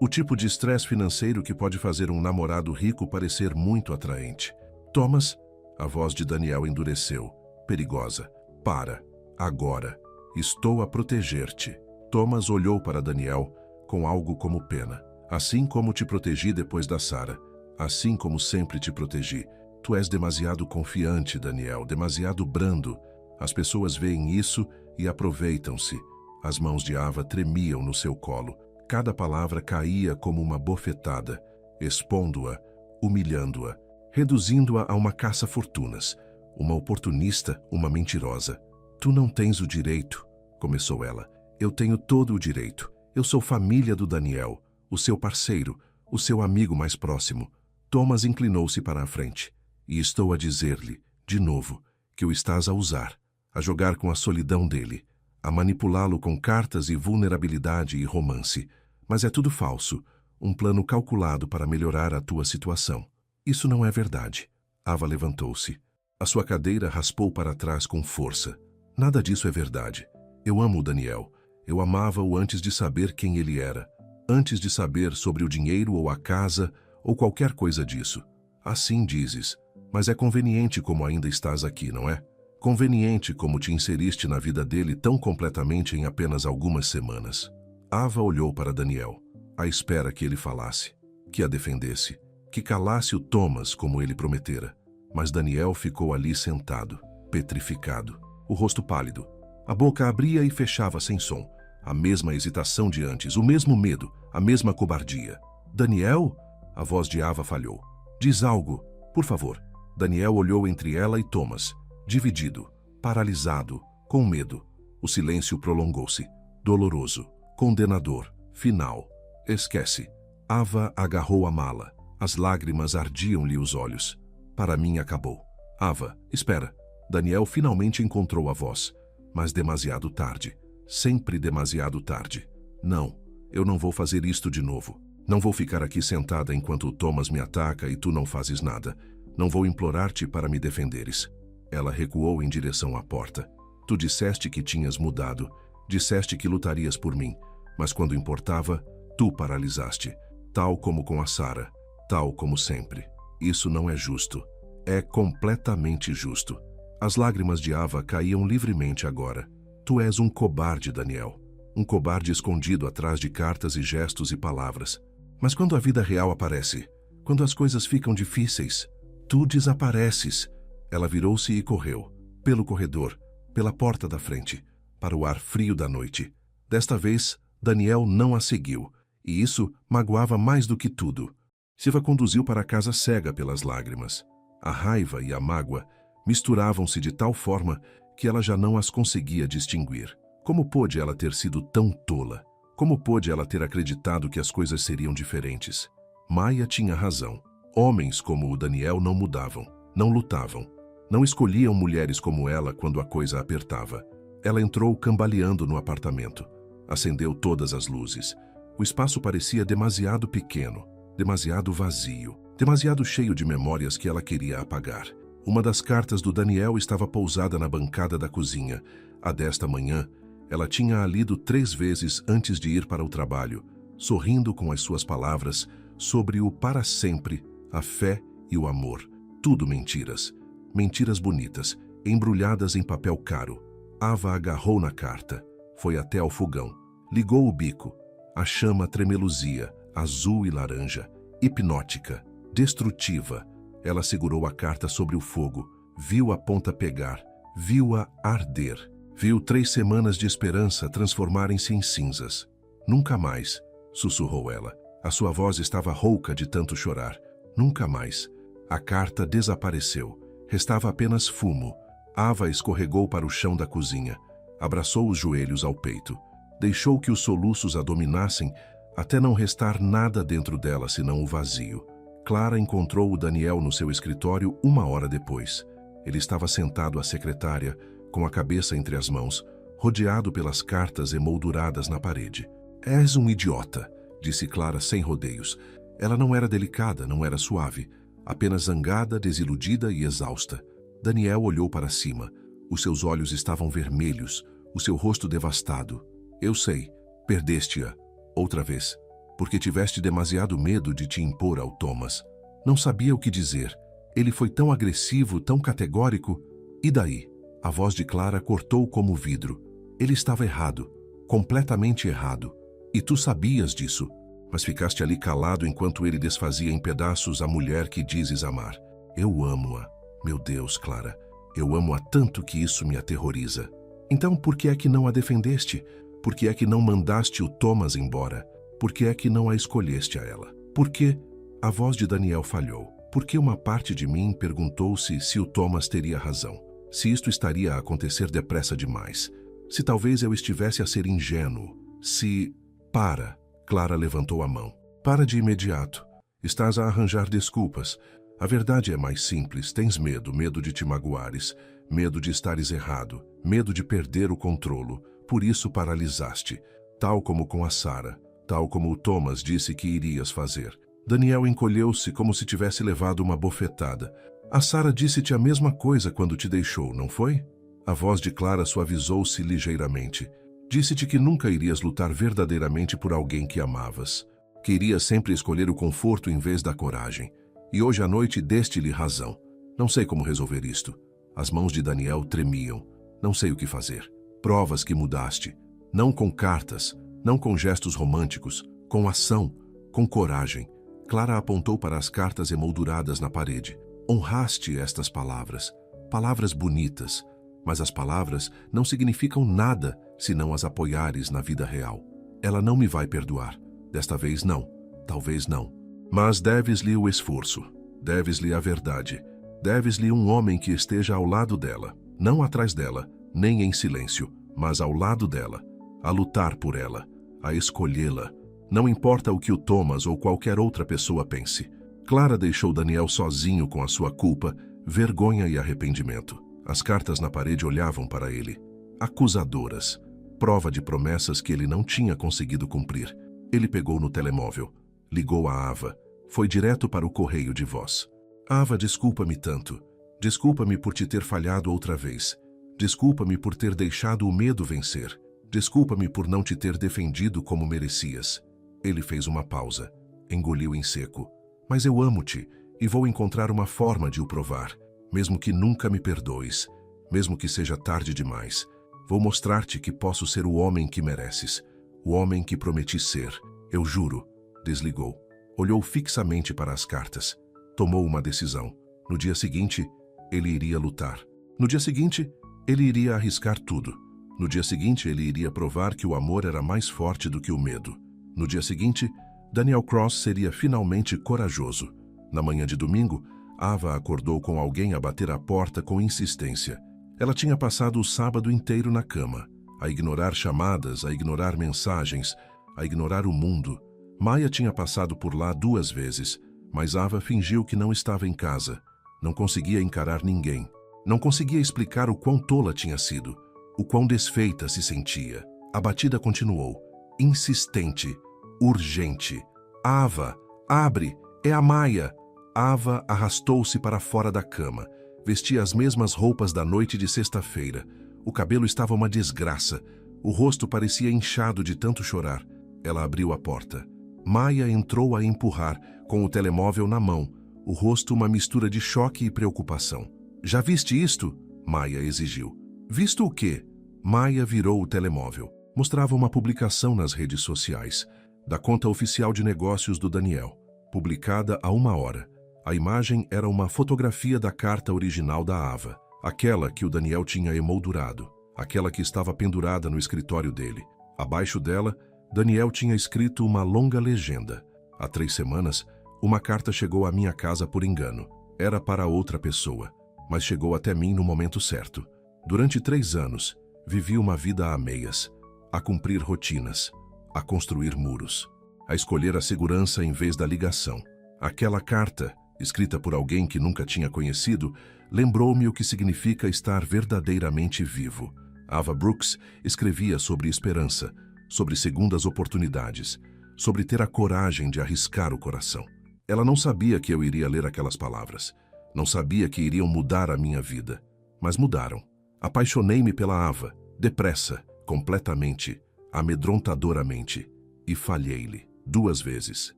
O tipo de estresse financeiro que pode fazer um namorado rico parecer muito atraente. Thomas, a voz de Daniel endureceu. Perigosa. Para. Agora. Estou a proteger-te. Thomas olhou para Daniel com algo como pena. Assim como te protegi depois da Sarah. Assim como sempre te protegi. Tu és demasiado confiante, Daniel, demasiado brando. As pessoas veem isso e aproveitam-se. As mãos de Ava tremiam no seu colo. Cada palavra caía como uma bofetada, expondo-a, humilhando-a, reduzindo-a a uma caça-fortunas, uma oportunista, uma mentirosa. Tu não tens o direito, começou ela. Eu tenho todo o direito. Eu sou família do Daniel, o seu parceiro, o seu amigo mais próximo. Thomas inclinou-se para a frente. E estou a dizer-lhe, de novo, que o estás a usar, a jogar com a solidão dele, a manipulá-lo com cartas e vulnerabilidade e romance. Mas é tudo falso, um plano calculado para melhorar a tua situação. Isso não é verdade. Ava levantou-se. A sua cadeira raspou para trás com força. Nada disso é verdade. Eu amo o Daniel. Eu amava-o antes de saber quem ele era, antes de saber sobre o dinheiro ou a casa ou qualquer coisa disso. Assim dizes, mas é conveniente como ainda estás aqui, não é? Conveniente como te inseriste na vida dele tão completamente em apenas algumas semanas. Ava olhou para Daniel, à espera que ele falasse, que a defendesse, que calasse o Thomas como ele prometera. Mas Daniel ficou ali sentado, petrificado, o rosto pálido. A boca abria e fechava sem som. A mesma hesitação de antes, o mesmo medo, a mesma cobardia. Daniel? A voz de Ava falhou. Diz algo, por favor. Daniel olhou entre ela e Thomas, dividido, paralisado, com medo. O silêncio prolongou-se, doloroso, condenador, final. Esquece. Ava agarrou a mala. As lágrimas ardiam-lhe os olhos. Para mim acabou. Ava, espera. Daniel finalmente encontrou a voz, mas demasiado tarde. Sempre demasiado tarde. Não, eu não vou fazer isto de novo. Não vou ficar aqui sentada enquanto o Thomas me ataca e tu não fazes nada. Não vou implorar-te para me defenderes. Ela recuou em direção à porta. Tu disseste que tinhas mudado. Disseste que lutarias por mim. Mas quando importava, tu paralisaste. Tal como com a Sarah. Tal como sempre. Isso não é justo. É completamente justo. As lágrimas de Ava caíam livremente agora. Tu és um cobarde, Daniel. Um cobarde escondido atrás de cartas e gestos e palavras. Mas quando a vida real aparece, quando as coisas ficam difíceis, tu desapareces. Ela virou-se e correu, pelo corredor, pela porta da frente, para o ar frio da noite. Desta vez, Daniel não a seguiu, e isso magoava mais do que tudo. Siva conduziu para casa cega pelas lágrimas. A raiva e a mágoa misturavam-se de tal forma que ela já não as conseguia distinguir. Como pôde ela ter sido tão tola? Como pôde ela ter acreditado que as coisas seriam diferentes? Maia tinha razão. Homens como o Daniel não mudavam, não lutavam, não escolhiam mulheres como ela quando a coisa apertava. Ela entrou cambaleando no apartamento. Acendeu todas as luzes. O espaço parecia demasiado pequeno, demasiado vazio, demasiado cheio de memórias que ela queria apagar. Uma das cartas do Daniel estava pousada na bancada da cozinha. A desta manhã, ela tinha-a lido 3 vezes antes de ir para o trabalho, sorrindo com as suas palavras sobre o para sempre, a fé e o amor. Tudo mentiras. Mentiras bonitas, embrulhadas em papel caro. Ava agarrou na carta, foi até ao fogão, ligou o bico. A chama tremeluzia, azul e laranja, hipnótica, destrutiva. Ela segurou a carta sobre o fogo, viu a ponta pegar, viu-a arder, viu 3 semanas de esperança transformarem-se em cinzas. Nunca mais, sussurrou ela. A sua voz estava rouca de tanto chorar. Nunca mais. A carta desapareceu. Restava apenas fumo. Ava escorregou para o chão da cozinha. Abraçou os joelhos ao peito. Deixou que os soluços a dominassem até não restar nada dentro dela senão o vazio. Clara encontrou o Daniel no seu escritório 1 hora depois. Ele estava sentado à secretária, com a cabeça entre as mãos, rodeado pelas cartas emolduradas na parede. És um idiota, disse Clara sem rodeios. Ela não era delicada, não era suave, apenas zangada, desiludida e exausta. Daniel olhou para cima. Os seus olhos estavam vermelhos, o seu rosto devastado. Eu sei, perdeste-a. Outra vez. Porque tiveste demasiado medo de te impor ao Thomas. Não sabia o que dizer. Ele foi tão agressivo, tão categórico. E daí? A voz de Clara cortou como vidro. Ele estava errado. Completamente errado. E tu sabias disso. Mas ficaste ali calado enquanto ele desfazia em pedaços a mulher que dizes amar. Eu amo-a. Meu Deus, Clara. Eu amo-a tanto que isso me aterroriza. Então por que é que não a defendeste? Por que é que não mandaste o Thomas embora? Por que é que não a escolheste a ela? Por que? A voz de Daniel falhou. Porque uma parte de mim perguntou-se se o Thomas teria razão. Se isto estaria a acontecer depressa demais. Se talvez eu estivesse a ser ingênuo. Se... Para. Clara levantou a mão. Para de imediato. Estás a arranjar desculpas. A verdade é mais simples. Tens medo. Medo de te magoares. Medo de estares errado. Medo de perder o controlo. Por isso paralisaste. Tal como com a Sarah. Tal como o Thomas disse que irias fazer. Daniel encolheu-se como se tivesse levado uma bofetada. A Sarah disse-te a mesma coisa quando te deixou, não foi? A voz de Clara suavizou-se ligeiramente. Disse-te que nunca irias lutar verdadeiramente por alguém que amavas, que irias sempre escolher o conforto em vez da coragem. E hoje à noite deste-lhe razão. Não sei como resolver isto. As mãos de Daniel tremiam. Não sei o que fazer. Provas que mudaste. Não com cartas, não com gestos românticos, com ação, com coragem. Clara apontou para as cartas emolduradas na parede. Honraste estas palavras. Palavras bonitas. Mas as palavras não significam nada se não as apoiares na vida real. Ela não me vai perdoar. Desta vez não. Talvez não. Mas deves-lhe o esforço. Deves-lhe a verdade. Deves-lhe um homem que esteja ao lado dela. Não atrás dela, nem em silêncio, mas ao lado dela. A lutar por ela. A escolhê-la. Não importa o que o Thomas ou qualquer outra pessoa pense. Clara deixou Daniel sozinho com a sua culpa, vergonha e arrependimento. As cartas na parede olhavam para ele. Acusadoras. Prova de promessas que ele não tinha conseguido cumprir. Ele pegou no telemóvel. Ligou a Ava. Foi direto para o correio de voz. Ava, desculpa-me tanto. Desculpa-me por te ter falhado outra vez. Desculpa-me por ter deixado o medo vencer. Desculpa-me por não te ter defendido como merecias. Ele fez uma pausa. Engoliu em seco. Mas eu amo-te e vou encontrar uma forma de o provar. Mesmo que nunca me perdoes. Mesmo que seja tarde demais. Vou mostrar-te que posso ser o homem que mereces. O homem que prometi ser. Eu juro. Desligou. Olhou fixamente para as cartas. Tomou uma decisão. No dia seguinte, ele iria lutar. No dia seguinte, ele iria arriscar tudo. No dia seguinte, ele iria provar que o amor era mais forte do que o medo. No dia seguinte, Daniel Cross seria finalmente corajoso. Na manhã de domingo, Ava acordou com alguém a bater a porta com insistência. Ela tinha passado o sábado inteiro na cama, a ignorar chamadas, a ignorar mensagens, a ignorar o mundo. Maia tinha passado por lá 2 vezes, mas Ava fingiu que não estava em casa. Não conseguia encarar ninguém. Não conseguia explicar o quão tola tinha sido, o quão desfeita se sentia. A batida continuou, insistente, urgente. Ava, abre, é a Maia. Ava arrastou-se para fora da cama. Vestia as mesmas roupas da noite de sexta-feira. O cabelo estava uma desgraça. O rosto parecia inchado de tanto chorar. Ela abriu a porta. Maia entrou a empurrar, com o telemóvel na mão, o rosto uma mistura de choque e preocupação. Já viste isto? Maia exigiu. Visto o quê? Maia virou o telemóvel. Mostrava uma publicação nas redes sociais, da conta oficial de negócios do Daniel, publicada há 1 hora. A imagem era uma fotografia da carta original da Ava, aquela que o Daniel tinha emoldurado, aquela que estava pendurada no escritório dele. Abaixo dela, Daniel tinha escrito uma longa legenda. Há 3 semanas, uma carta chegou à minha casa por engano. Era para outra pessoa, mas chegou até mim no momento certo. Durante 3 anos, vivi uma vida a meias, a cumprir rotinas, a construir muros, a escolher a segurança em vez da ligação. Aquela carta, escrita por alguém que nunca tinha conhecido, lembrou-me o que significa estar verdadeiramente vivo. Ava Brooks escrevia sobre esperança, sobre segundas oportunidades, sobre ter a coragem de arriscar o coração. Ela não sabia que eu iria ler aquelas palavras. Não sabia que iriam mudar a minha vida. Mas mudaram. Apaixonei-me pela Ava, depressa, completamente, amedrontadoramente. E falhei-lhe 2 vezes.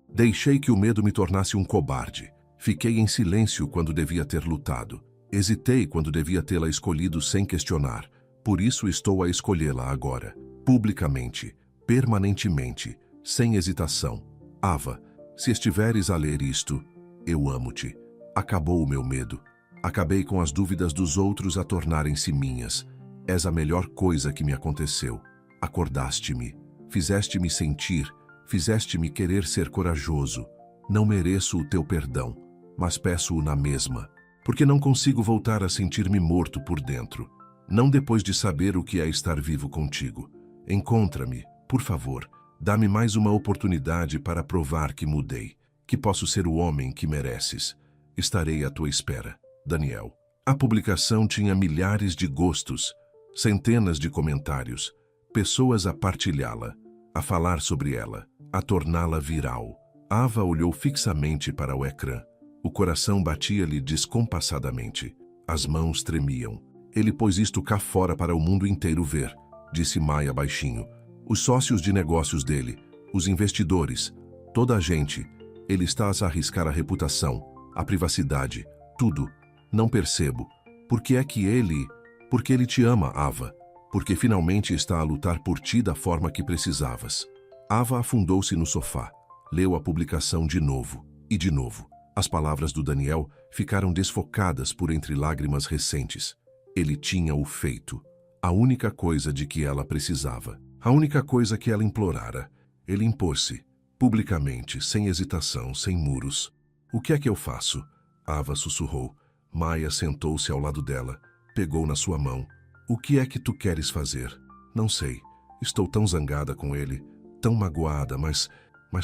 Deixei que o medo me tornasse um cobarde. Fiquei em silêncio quando devia ter lutado. Hesitei quando devia tê-la escolhido sem questionar. Por isso estou a escolhê-la agora. Publicamente, permanentemente, sem hesitação. Ava, se estiveres a ler isto, eu amo-te. Acabou o meu medo. Acabei com as dúvidas dos outros a tornarem-se minhas. És a melhor coisa que me aconteceu. Acordaste-me, fizeste-me sentir, fizeste-me querer ser corajoso. Não mereço o teu perdão, mas peço-o na mesma, porque não consigo voltar a sentir-me morto por dentro. Não depois de saber o que é estar vivo contigo. Encontra-me, por favor. Dá-me mais uma oportunidade para provar que mudei, que posso ser o homem que mereces. Estarei à tua espera. Daniel. A publicação tinha milhares de gostos, centenas de comentários, pessoas a partilhá-la, a falar sobre ela, a torná-la viral. Ava olhou fixamente para o ecrã. O coração batia-lhe descompassadamente. As mãos tremiam. Ele pôs isto cá fora para o mundo inteiro ver. disse Maia baixinho. Os sócios de negócios dele, os investidores, toda a gente. Ele está a arriscar a reputação, a privacidade, tudo. Não percebo. Por que é que ele... Porque ele te ama, Ava. Porque finalmente está a lutar por ti da forma que precisavas. Ava afundou-se no sofá. Leu a publicação de novo e de novo. As palavras do Daniel ficaram desfocadas por entre lágrimas recentes. Ele tinha o feito. A única coisa de que ela precisava. A única coisa que ela implorara. Ele impôs-se, publicamente, sem hesitação, sem muros. O que é que eu faço? Ava sussurrou. Maia sentou-se ao lado dela, pegou na sua mão. O que é que tu queres fazer? Não sei. Estou tão zangada com ele, tão magoada, mas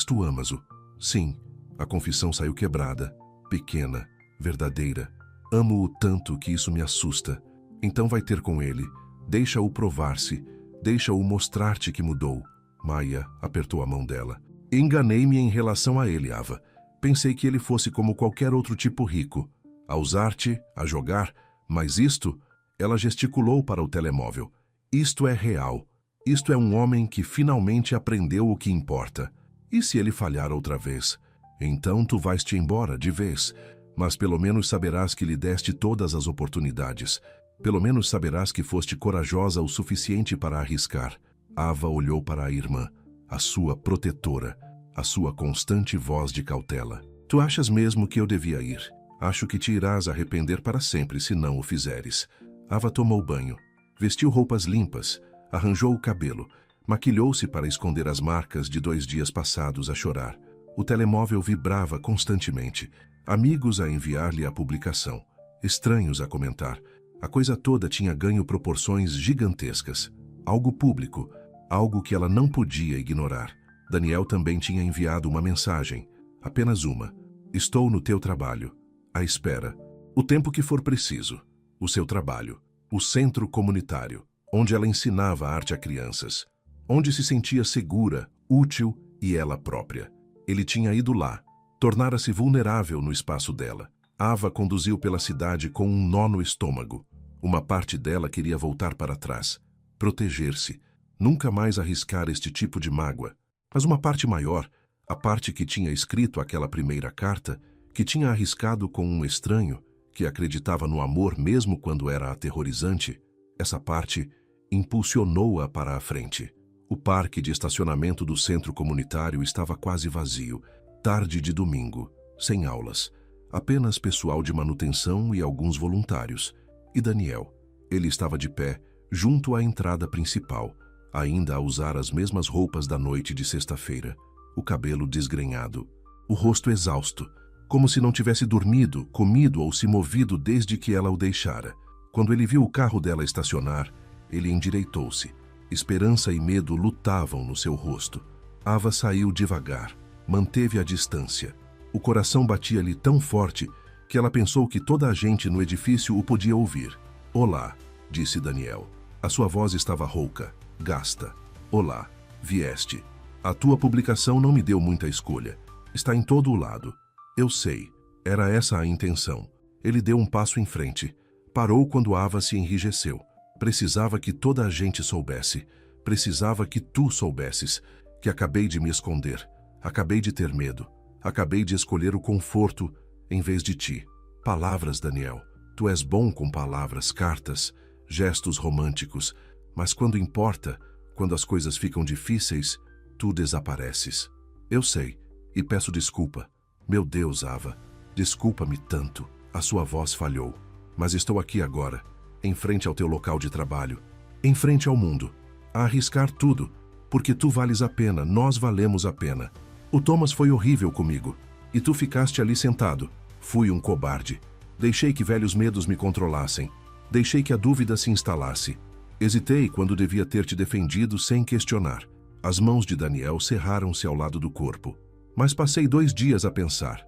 tu amas-o. Sim. A confissão saiu quebrada, pequena, verdadeira. Amo-o tanto que isso me assusta. Então vai ter com ele. Deixa-o provar-se. Deixa-o mostrar-te que mudou. Maia apertou a mão dela. Enganei-me em relação a ele, Ava. Pensei que ele fosse como qualquer outro tipo rico. A usar-te, a jogar, mas isto... Ela gesticulou para o telemóvel. Isto é real. Isto é um homem que finalmente aprendeu o que importa. E se ele falhar outra vez? Então tu vais-te embora de vez. Mas pelo menos saberás que lhe deste todas as oportunidades. Pelo menos saberás que foste corajosa o suficiente para arriscar. Ava olhou para a irmã, a sua protetora, a sua constante voz de cautela. Tu achas mesmo que eu devia ir? Acho que te irás arrepender para sempre se não o fizeres. Ava tomou banho, vestiu roupas limpas, arranjou o cabelo, maquilhou-se para esconder as marcas de 2 dias passados a chorar. O telemóvel vibrava constantemente, amigos a enviar-lhe a publicação, estranhos a comentar. A coisa toda tinha ganho proporções gigantescas. Algo público, algo que ela não podia ignorar. Daniel também tinha enviado uma mensagem, apenas uma. Estou no teu trabalho, à espera, o tempo que for preciso. O seu trabalho, o centro comunitário, onde ela ensinava arte a crianças, onde se sentia segura, útil e ela própria. Ele tinha ido lá, tornara-se vulnerável no espaço dela. Ava conduziu pela cidade com um nó no estômago. Uma parte dela queria voltar para trás, proteger-se, nunca mais arriscar este tipo de mágoa. Mas uma parte maior, a parte que tinha escrito aquela primeira carta, que tinha arriscado com um estranho, que acreditava no amor mesmo quando era aterrorizante, essa parte impulsionou-a para a frente. O parque de estacionamento do centro comunitário estava quase vazio, tarde de domingo, sem aulas, apenas pessoal de manutenção e alguns voluntários. E Daniel, ele estava de pé, junto à entrada principal, ainda a usar as mesmas roupas da noite de sexta-feira, o cabelo desgrenhado, o rosto exausto, como se não tivesse dormido, comido ou se movido desde que ela o deixara. Quando ele viu o carro dela estacionar, ele endireitou-se. Esperança e medo lutavam no seu rosto. Ava saiu devagar, manteve a distância. O coração batia-lhe tão forte que ela pensou que toda a gente no edifício o podia ouvir. Olá, disse Daniel. A sua voz estava rouca, gasta. Olá, vieste. A tua publicação não me deu muita escolha. Está em todo o lado. Eu sei, era essa a intenção. Ele deu um passo em frente. Parou quando Ava se enrijeceu. Precisava que toda a gente soubesse. Precisava que tu soubesses. Que acabei de me esconder. Acabei de ter medo. Acabei de escolher o conforto em vez de ti. Palavras, Daniel. Tu és bom com palavras, cartas, gestos românticos. Mas quando importa, quando as coisas ficam difíceis, tu desapareces. Eu sei, e peço desculpa. Meu Deus, Ava, desculpa-me tanto. A sua voz falhou. Mas estou aqui agora, em frente ao teu local de trabalho, em frente ao mundo, a arriscar tudo, porque tu vales a pena, nós valemos a pena. O Thomas foi horrível comigo, e tu ficaste ali sentado. Fui um cobarde. Deixei que velhos medos me controlassem. Deixei que a dúvida se instalasse. Hesitei quando devia ter te defendido sem questionar. As mãos de Daniel cerraram-se ao lado do corpo. Mas passei 2 dias a pensar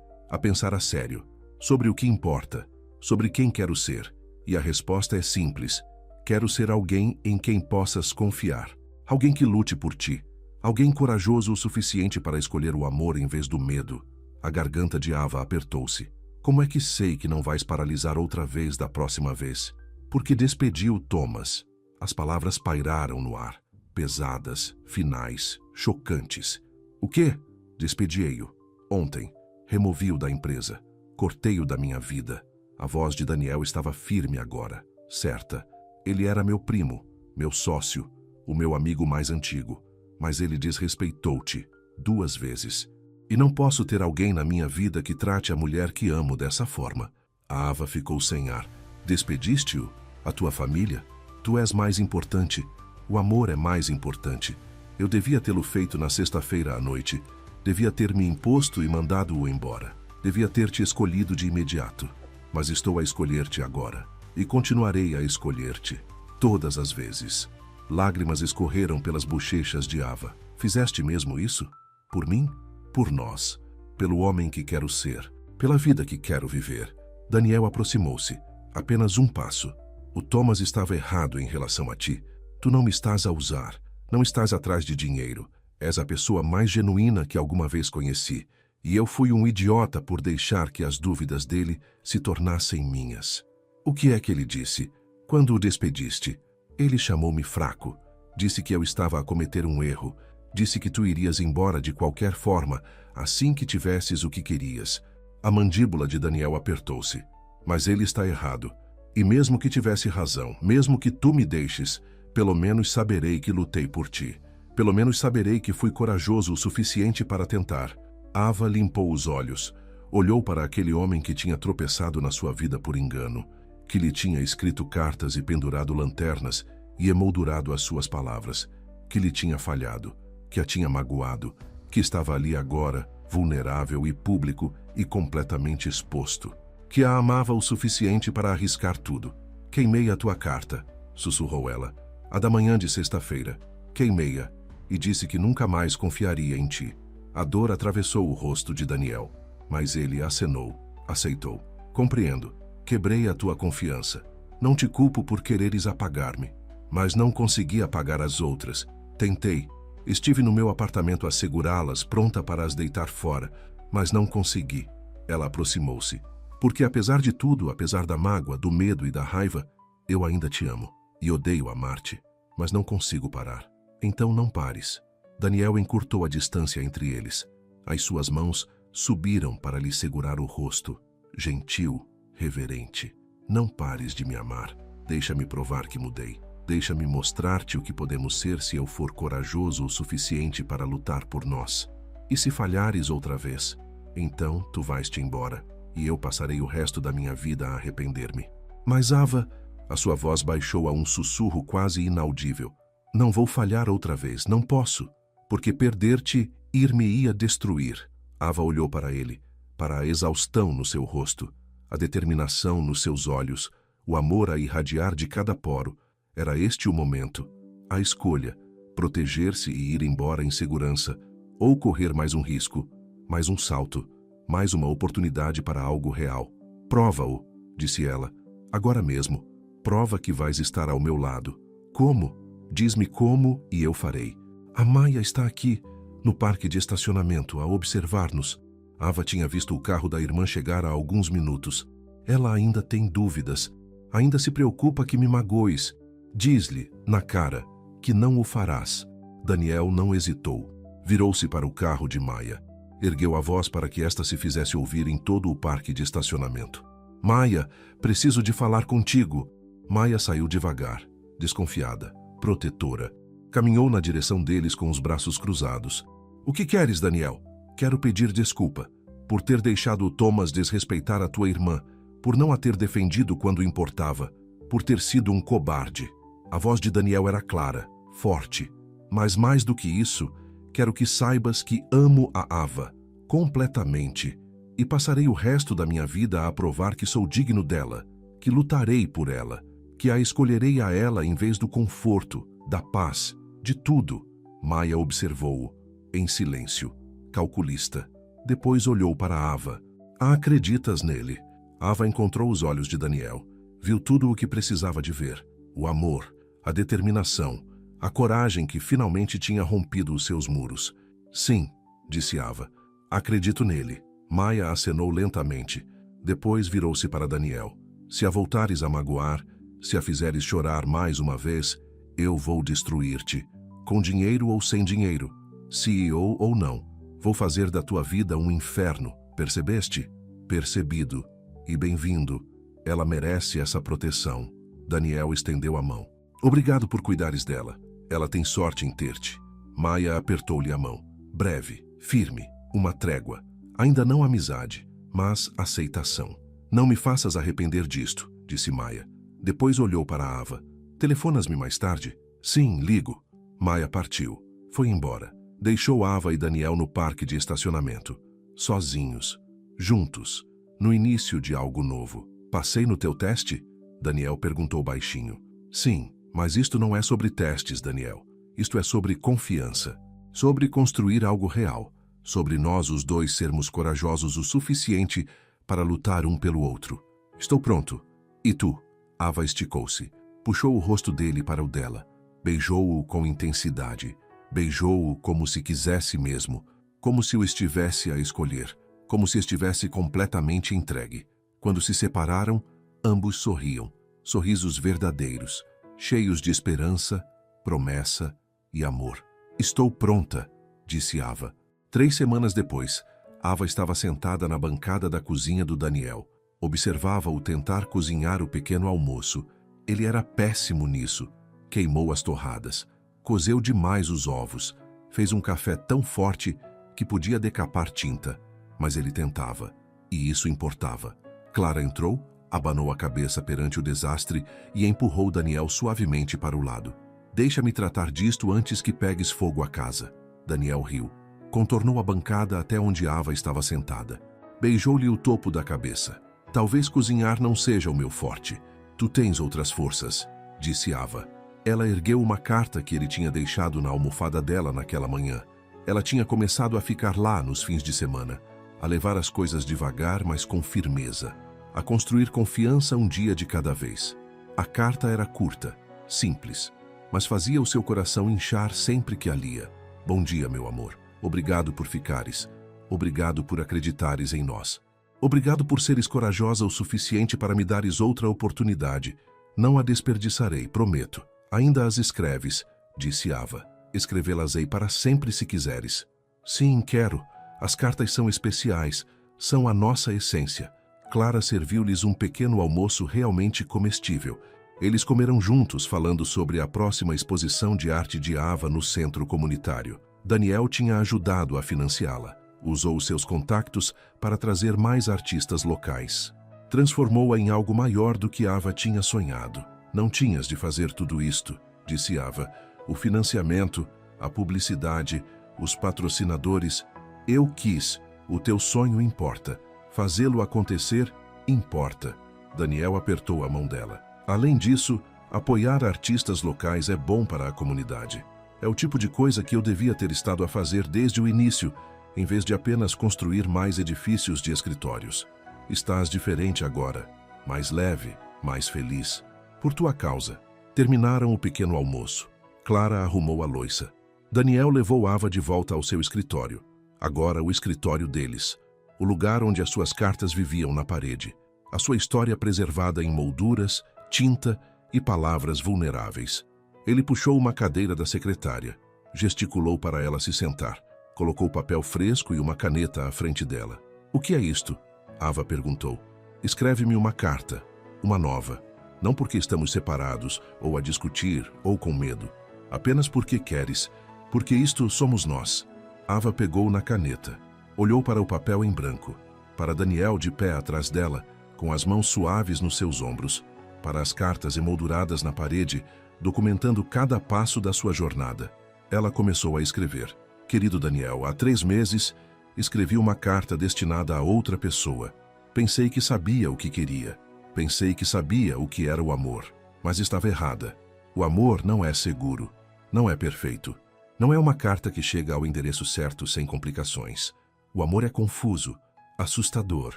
a sério, sobre o que importa, sobre quem quero ser. E a resposta é simples. Quero ser alguém em quem possas confiar. Alguém que lute por ti. Alguém corajoso o suficiente para escolher o amor em vez do medo. A garganta de Ava apertou-se. Como é que sei que não vais paralisar outra vez da próxima vez? Porque despedi o Thomas. As palavras pairaram no ar, pesadas, finais, chocantes. O quê? Despedi-o. Ontem, removi-o da empresa. Cortei-o da minha vida. A voz de Daniel estava firme agora, certa. Ele era meu primo, meu sócio, o meu amigo mais antigo. Mas ele desrespeitou-te 2 vezes. E não posso ter alguém na minha vida que trate a mulher que amo dessa forma. A Ava ficou sem ar. Despediste-o? A tua família? Tu és mais importante. O amor é mais importante. Eu devia tê-lo feito na sexta-feira à noite. Devia ter me imposto e mandado-o embora. Devia ter te escolhido de imediato. Mas estou a escolher-te agora. E continuarei a escolher-te. Todas as vezes. Lágrimas escorreram pelas bochechas de Ava. Fizeste mesmo isso? Por mim? Por nós. Pelo homem que quero ser. Pela vida que quero viver. Daniel aproximou-se. Apenas um passo. O Thomas estava errado em relação a ti. Tu não me estás a usar. Não estás atrás de dinheiro. És a pessoa mais genuína que alguma vez conheci. E eu fui um idiota por deixar que as dúvidas dele se tornassem minhas. O que é que ele disse? Quando o despediste, ele chamou-me fraco. Disse que eu estava a cometer um erro. Disse que tu irias embora de qualquer forma, assim que tivesses o que querias. A mandíbula de Daniel apertou-se. Mas ele está errado. E mesmo que tivesse razão, mesmo que tu me deixes, pelo menos saberei que lutei por ti. Pelo menos saberei que fui corajoso o suficiente para tentar. Ava limpou os olhos. Olhou para aquele homem que tinha tropeçado na sua vida por engano, que lhe tinha escrito cartas e pendurado lanternas e emoldurado as suas palavras, que lhe tinha falhado, que a tinha magoado, que estava ali agora, vulnerável e público e completamente exposto, que a amava o suficiente para arriscar tudo. Queimei a tua carta, sussurrou ela, a da manhã de sexta-feira. Queimei-a e disse que nunca mais confiaria em ti. A dor atravessou o rosto de Daniel, mas ele acenou, aceitou. Compreendo. Quebrei a tua confiança. Não te culpo por quereres apagar-me, mas não consegui apagar as outras. Tentei. Estive no meu apartamento a segurá-las, pronta para as deitar fora, mas não consegui. Ela aproximou-se. Porque apesar de tudo, apesar da mágoa, do medo e da raiva, eu ainda te amo e odeio amar-te, mas não consigo parar. Então não pares. Daniel encurtou a distância entre eles. As suas mãos subiram para lhe segurar o rosto. Gentil, reverente. Não pares de me amar. Deixa-me provar que mudei. Deixa-me mostrar-te o que podemos ser se eu for corajoso o suficiente para lutar por nós. E se falhares outra vez, então tu vais-te embora, e eu passarei o resto da minha vida a arrepender-me. Mas Ava, a sua voz baixou a um sussurro quase inaudível. Não vou falhar outra vez, não posso, porque perder-te ir-me-ia destruir. Ava olhou para ele, para a exaustão no seu rosto, a determinação nos seus olhos, o amor a irradiar de cada poro. Era este o momento, a escolha, proteger-se e ir embora em segurança, ou correr mais um risco, mais um salto, mais uma oportunidade para algo real. Prova-o, disse ela, agora mesmo. Prova que vais estar ao meu lado. Como? Diz-me como e eu farei. A Maia está aqui, no parque de estacionamento, a observar-nos. Ava tinha visto o carro da irmã chegar há alguns minutos. Ela ainda tem dúvidas. Ainda se preocupa que me magoes. Diz-lhe, na cara, que não o farás. Daniel não hesitou. Virou-se para o carro de Maia. Ergueu a voz para que esta se fizesse ouvir em todo o parque de estacionamento. Maia, preciso de falar contigo. Maia saiu devagar, desconfiada, protetora. Caminhou na direção deles com os braços cruzados. O que queres, Daniel? Quero pedir desculpa por ter deixado o Thomas desrespeitar a tua irmã, por não a ter defendido quando importava, por ter sido um cobarde. A voz de Daniel era clara, forte. Mas mais do que isso, quero que saibas que amo a Ava, completamente, e passarei o resto da minha vida a provar que sou digno dela, que lutarei por ela, que a escolherei a ela em vez do conforto, da paz, de tudo. Maia observou-o, em silêncio, calculista. Depois olhou para Ava. Acreditas nele? Ava encontrou os olhos de Daniel. Viu tudo o que precisava de ver. O amor, a determinação, a coragem que finalmente tinha rompido os seus muros. Sim, disse Ava. Acredito nele. Maia acenou lentamente. Depois virou-se para Daniel. Se a voltares a magoar, se a fizeres chorar mais uma vez, Eu vou destruir-te, com dinheiro ou sem dinheiro, CEO ou não. Vou fazer da tua vida um inferno, percebeste? Percebido. E bem-vindo. Ela merece essa proteção. Daniel estendeu a mão. Obrigado por cuidares dela. Ela tem sorte em ter-te. Maia apertou-lhe a mão. Breve, firme, uma trégua. Ainda não amizade, mas aceitação. Não me faças arrepender disto, disse Maia. Depois olhou para Ava. Telefonas-me mais tarde? Sim, ligo. Maia partiu. Foi embora. Deixou Ava e Daniel no parque de estacionamento. Sozinhos. Juntos. No início de algo novo. Passei no teu teste? Daniel perguntou baixinho. Sim, mas isto não é sobre testes, Daniel. Isto é sobre confiança. Sobre construir algo real. Sobre nós os dois sermos corajosos o suficiente para lutar um pelo outro. Estou pronto. E tu? Ava esticou-se. Puxou o rosto dele para o dela. Beijou-o com intensidade. Beijou-o como se quisesse mesmo. Como se o estivesse a escolher. Como se estivesse completamente entregue. Quando se separaram, ambos sorriam. Sorrisos verdadeiros, cheios de esperança, promessa e amor. Estou pronta, disse Ava. 3 semanas depois, Ava estava sentada na bancada da cozinha do Daniel. Observava-o tentar cozinhar o pequeno almoço. Ele era péssimo nisso. Queimou as torradas. Cozeu demais os ovos. Fez um café tão forte que podia decapar tinta. Mas ele tentava. E isso importava. Clara entrou, abanou a cabeça perante o desastre e empurrou Daniel suavemente para o lado. Deixa-me tratar disto antes que pegues fogo à casa. Daniel riu. Contornou a bancada até onde Ava estava sentada. Beijou-lhe o topo da cabeça. Talvez cozinhar não seja o meu forte. Tu tens outras forças, disse Ava. Ela ergueu uma carta que ele tinha deixado na almofada dela naquela manhã. Ela tinha começado a ficar lá nos fins de semana, a levar as coisas devagar, mas com firmeza, a construir confiança um dia de cada vez. A carta era curta, simples, mas fazia o seu coração inchar sempre que a lia. Bom dia, meu amor. Obrigado por ficares. Obrigado por acreditares em nós. Obrigado por seres corajosa o suficiente para me dares outra oportunidade. Não a desperdiçarei, prometo. Ainda as escreves, disse Ava. Escrevê-las-ei para sempre se quiseres. Sim, quero. As cartas são especiais, são a nossa essência. Clara serviu-lhes um pequeno almoço realmente comestível. Eles comeram juntos, falando sobre a próxima exposição de arte de Ava no centro comunitário. Daniel tinha ajudado a financiá-la. Usou seus contactos para trazer mais artistas locais. Transformou-a em algo maior do que Ava tinha sonhado. Não tinhas de fazer tudo isto, disse Ava. O financiamento, a publicidade, os patrocinadores. Eu quis. O teu sonho importa. Fazê-lo acontecer importa. Daniel apertou a mão dela. Além disso, apoiar artistas locais é bom para a comunidade. É o tipo de coisa que eu devia ter estado a fazer desde o início, em vez de apenas construir mais edifícios de escritórios. Estás diferente agora, mais leve, mais feliz. Por tua causa. Terminaram o pequeno almoço. Clara arrumou a louça. Daniel levou Ava de volta ao seu escritório. Agora o escritório deles. O lugar onde as suas cartas viviam na parede. A sua história preservada em molduras, tinta e palavras vulneráveis. Ele puxou uma cadeira da secretária. Gesticulou para ela se sentar. Colocou papel fresco e uma caneta à frente dela. O que é isto? Ava perguntou. Escreve-me uma carta. Uma nova. Não porque estamos separados, ou a discutir, ou com medo. Apenas porque queres. Porque isto somos nós. Ava pegou na caneta. Olhou para o papel em branco. Para Daniel de pé atrás dela, com as mãos suaves nos seus ombros. Para as cartas emolduradas na parede, documentando cada passo da sua jornada. Ela começou a escrever. Querido Daniel, há 3 meses, escrevi uma carta destinada a outra pessoa. Pensei que sabia o que queria. Pensei que sabia o que era o amor. Mas estava errada. O amor não é seguro. Não é perfeito. Não é uma carta que chega ao endereço certo sem complicações. O amor é confuso, assustador,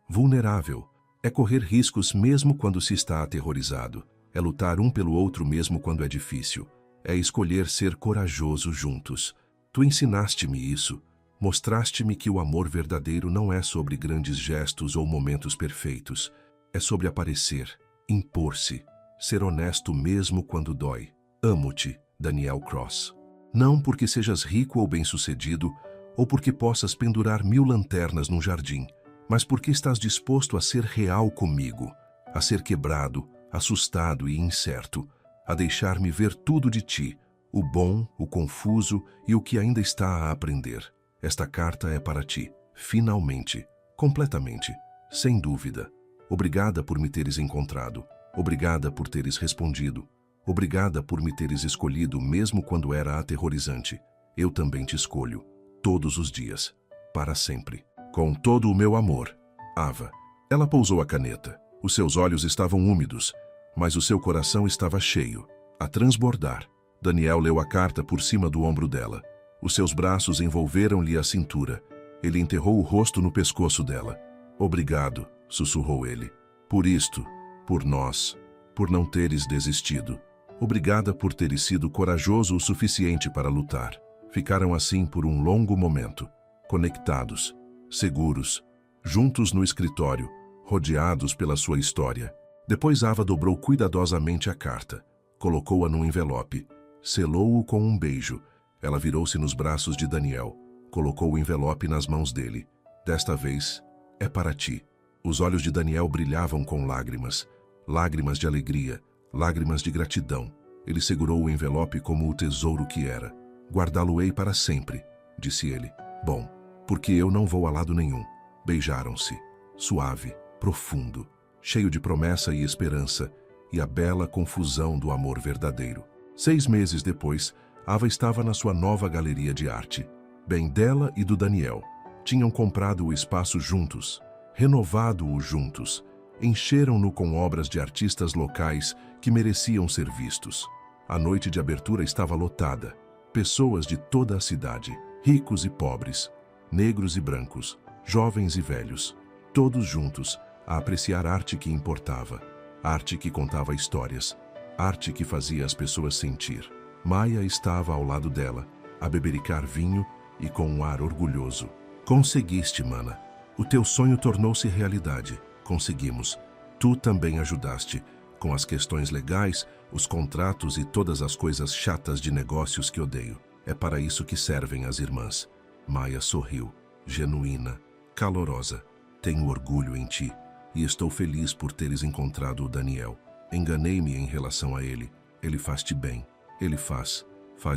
vulnerável. É correr riscos mesmo quando se está aterrorizado. É lutar um pelo outro mesmo quando é difícil. É escolher ser corajoso juntos. Tu ensinaste-me isso. Mostraste-me que o amor verdadeiro não é sobre grandes gestos ou momentos perfeitos. É sobre aparecer, impor-se, ser honesto mesmo quando dói. Amo-te, Daniel Cross. Não porque sejas rico ou bem-sucedido, ou porque possas pendurar 1000 lanternas num jardim, mas porque estás disposto a ser real comigo, a ser quebrado, assustado e incerto, a deixar-me ver tudo de ti, o bom, o confuso e o que ainda está a aprender. Esta carta é para ti, finalmente, completamente, sem dúvida. Obrigada por me teres encontrado, obrigada por teres respondido, obrigada por me teres escolhido mesmo quando era aterrorizante. Eu também te escolho, todos os dias, para sempre. Com todo o meu amor, Ava. Ela pousou a caneta. Os seus olhos estavam úmidos, mas o seu coração estava cheio, a transbordar. Daniel leu a carta por cima do ombro dela. Os seus braços envolveram-lhe a cintura. Ele enterrou o rosto no pescoço dela. Obrigado, sussurrou ele. Por isto, por nós, por não teres desistido. Obrigada por teres sido corajoso o suficiente para lutar. Ficaram assim por um longo momento, conectados, seguros, juntos no escritório, rodeados pela sua história. Depois Ava dobrou cuidadosamente a carta, colocou-a num envelope, selou-o com um beijo. Ela virou-se nos braços de Daniel, colocou o envelope nas mãos dele. Desta vez, é para ti. Os olhos de Daniel brilhavam com lágrimas, lágrimas de alegria, lágrimas de gratidão. Ele segurou o envelope como o tesouro que era. Guardá-lo-ei para sempre, disse ele. Bom, porque eu não vou a lado nenhum. Beijaram-se, suave, profundo, cheio de promessa e esperança, e a bela confusão do amor verdadeiro. 6 meses depois, Ava estava na sua nova galeria de arte. Bem dela e do Daniel. Tinham comprado o espaço juntos, renovado-o juntos, encheram-no com obras de artistas locais que mereciam ser vistos. A noite de abertura estava lotada. Pessoas de toda a cidade, ricos e pobres, negros e brancos, jovens e velhos, todos juntos a apreciar arte que importava, arte que contava histórias, arte que fazia as pessoas sentir. Maia estava ao lado dela, a bebericar vinho e com um ar orgulhoso. Conseguiste, mana. O teu sonho tornou-se realidade. Conseguimos. Tu também ajudaste, com as questões legais, os contratos e todas as coisas chatas de negócios que odeio. É para isso que servem as irmãs. Maia sorriu, genuína, calorosa. Tenho orgulho em ti e estou feliz por teres encontrado o Daniel. Enganei-me em relação a ele. Ele faz-te bem. Ele faz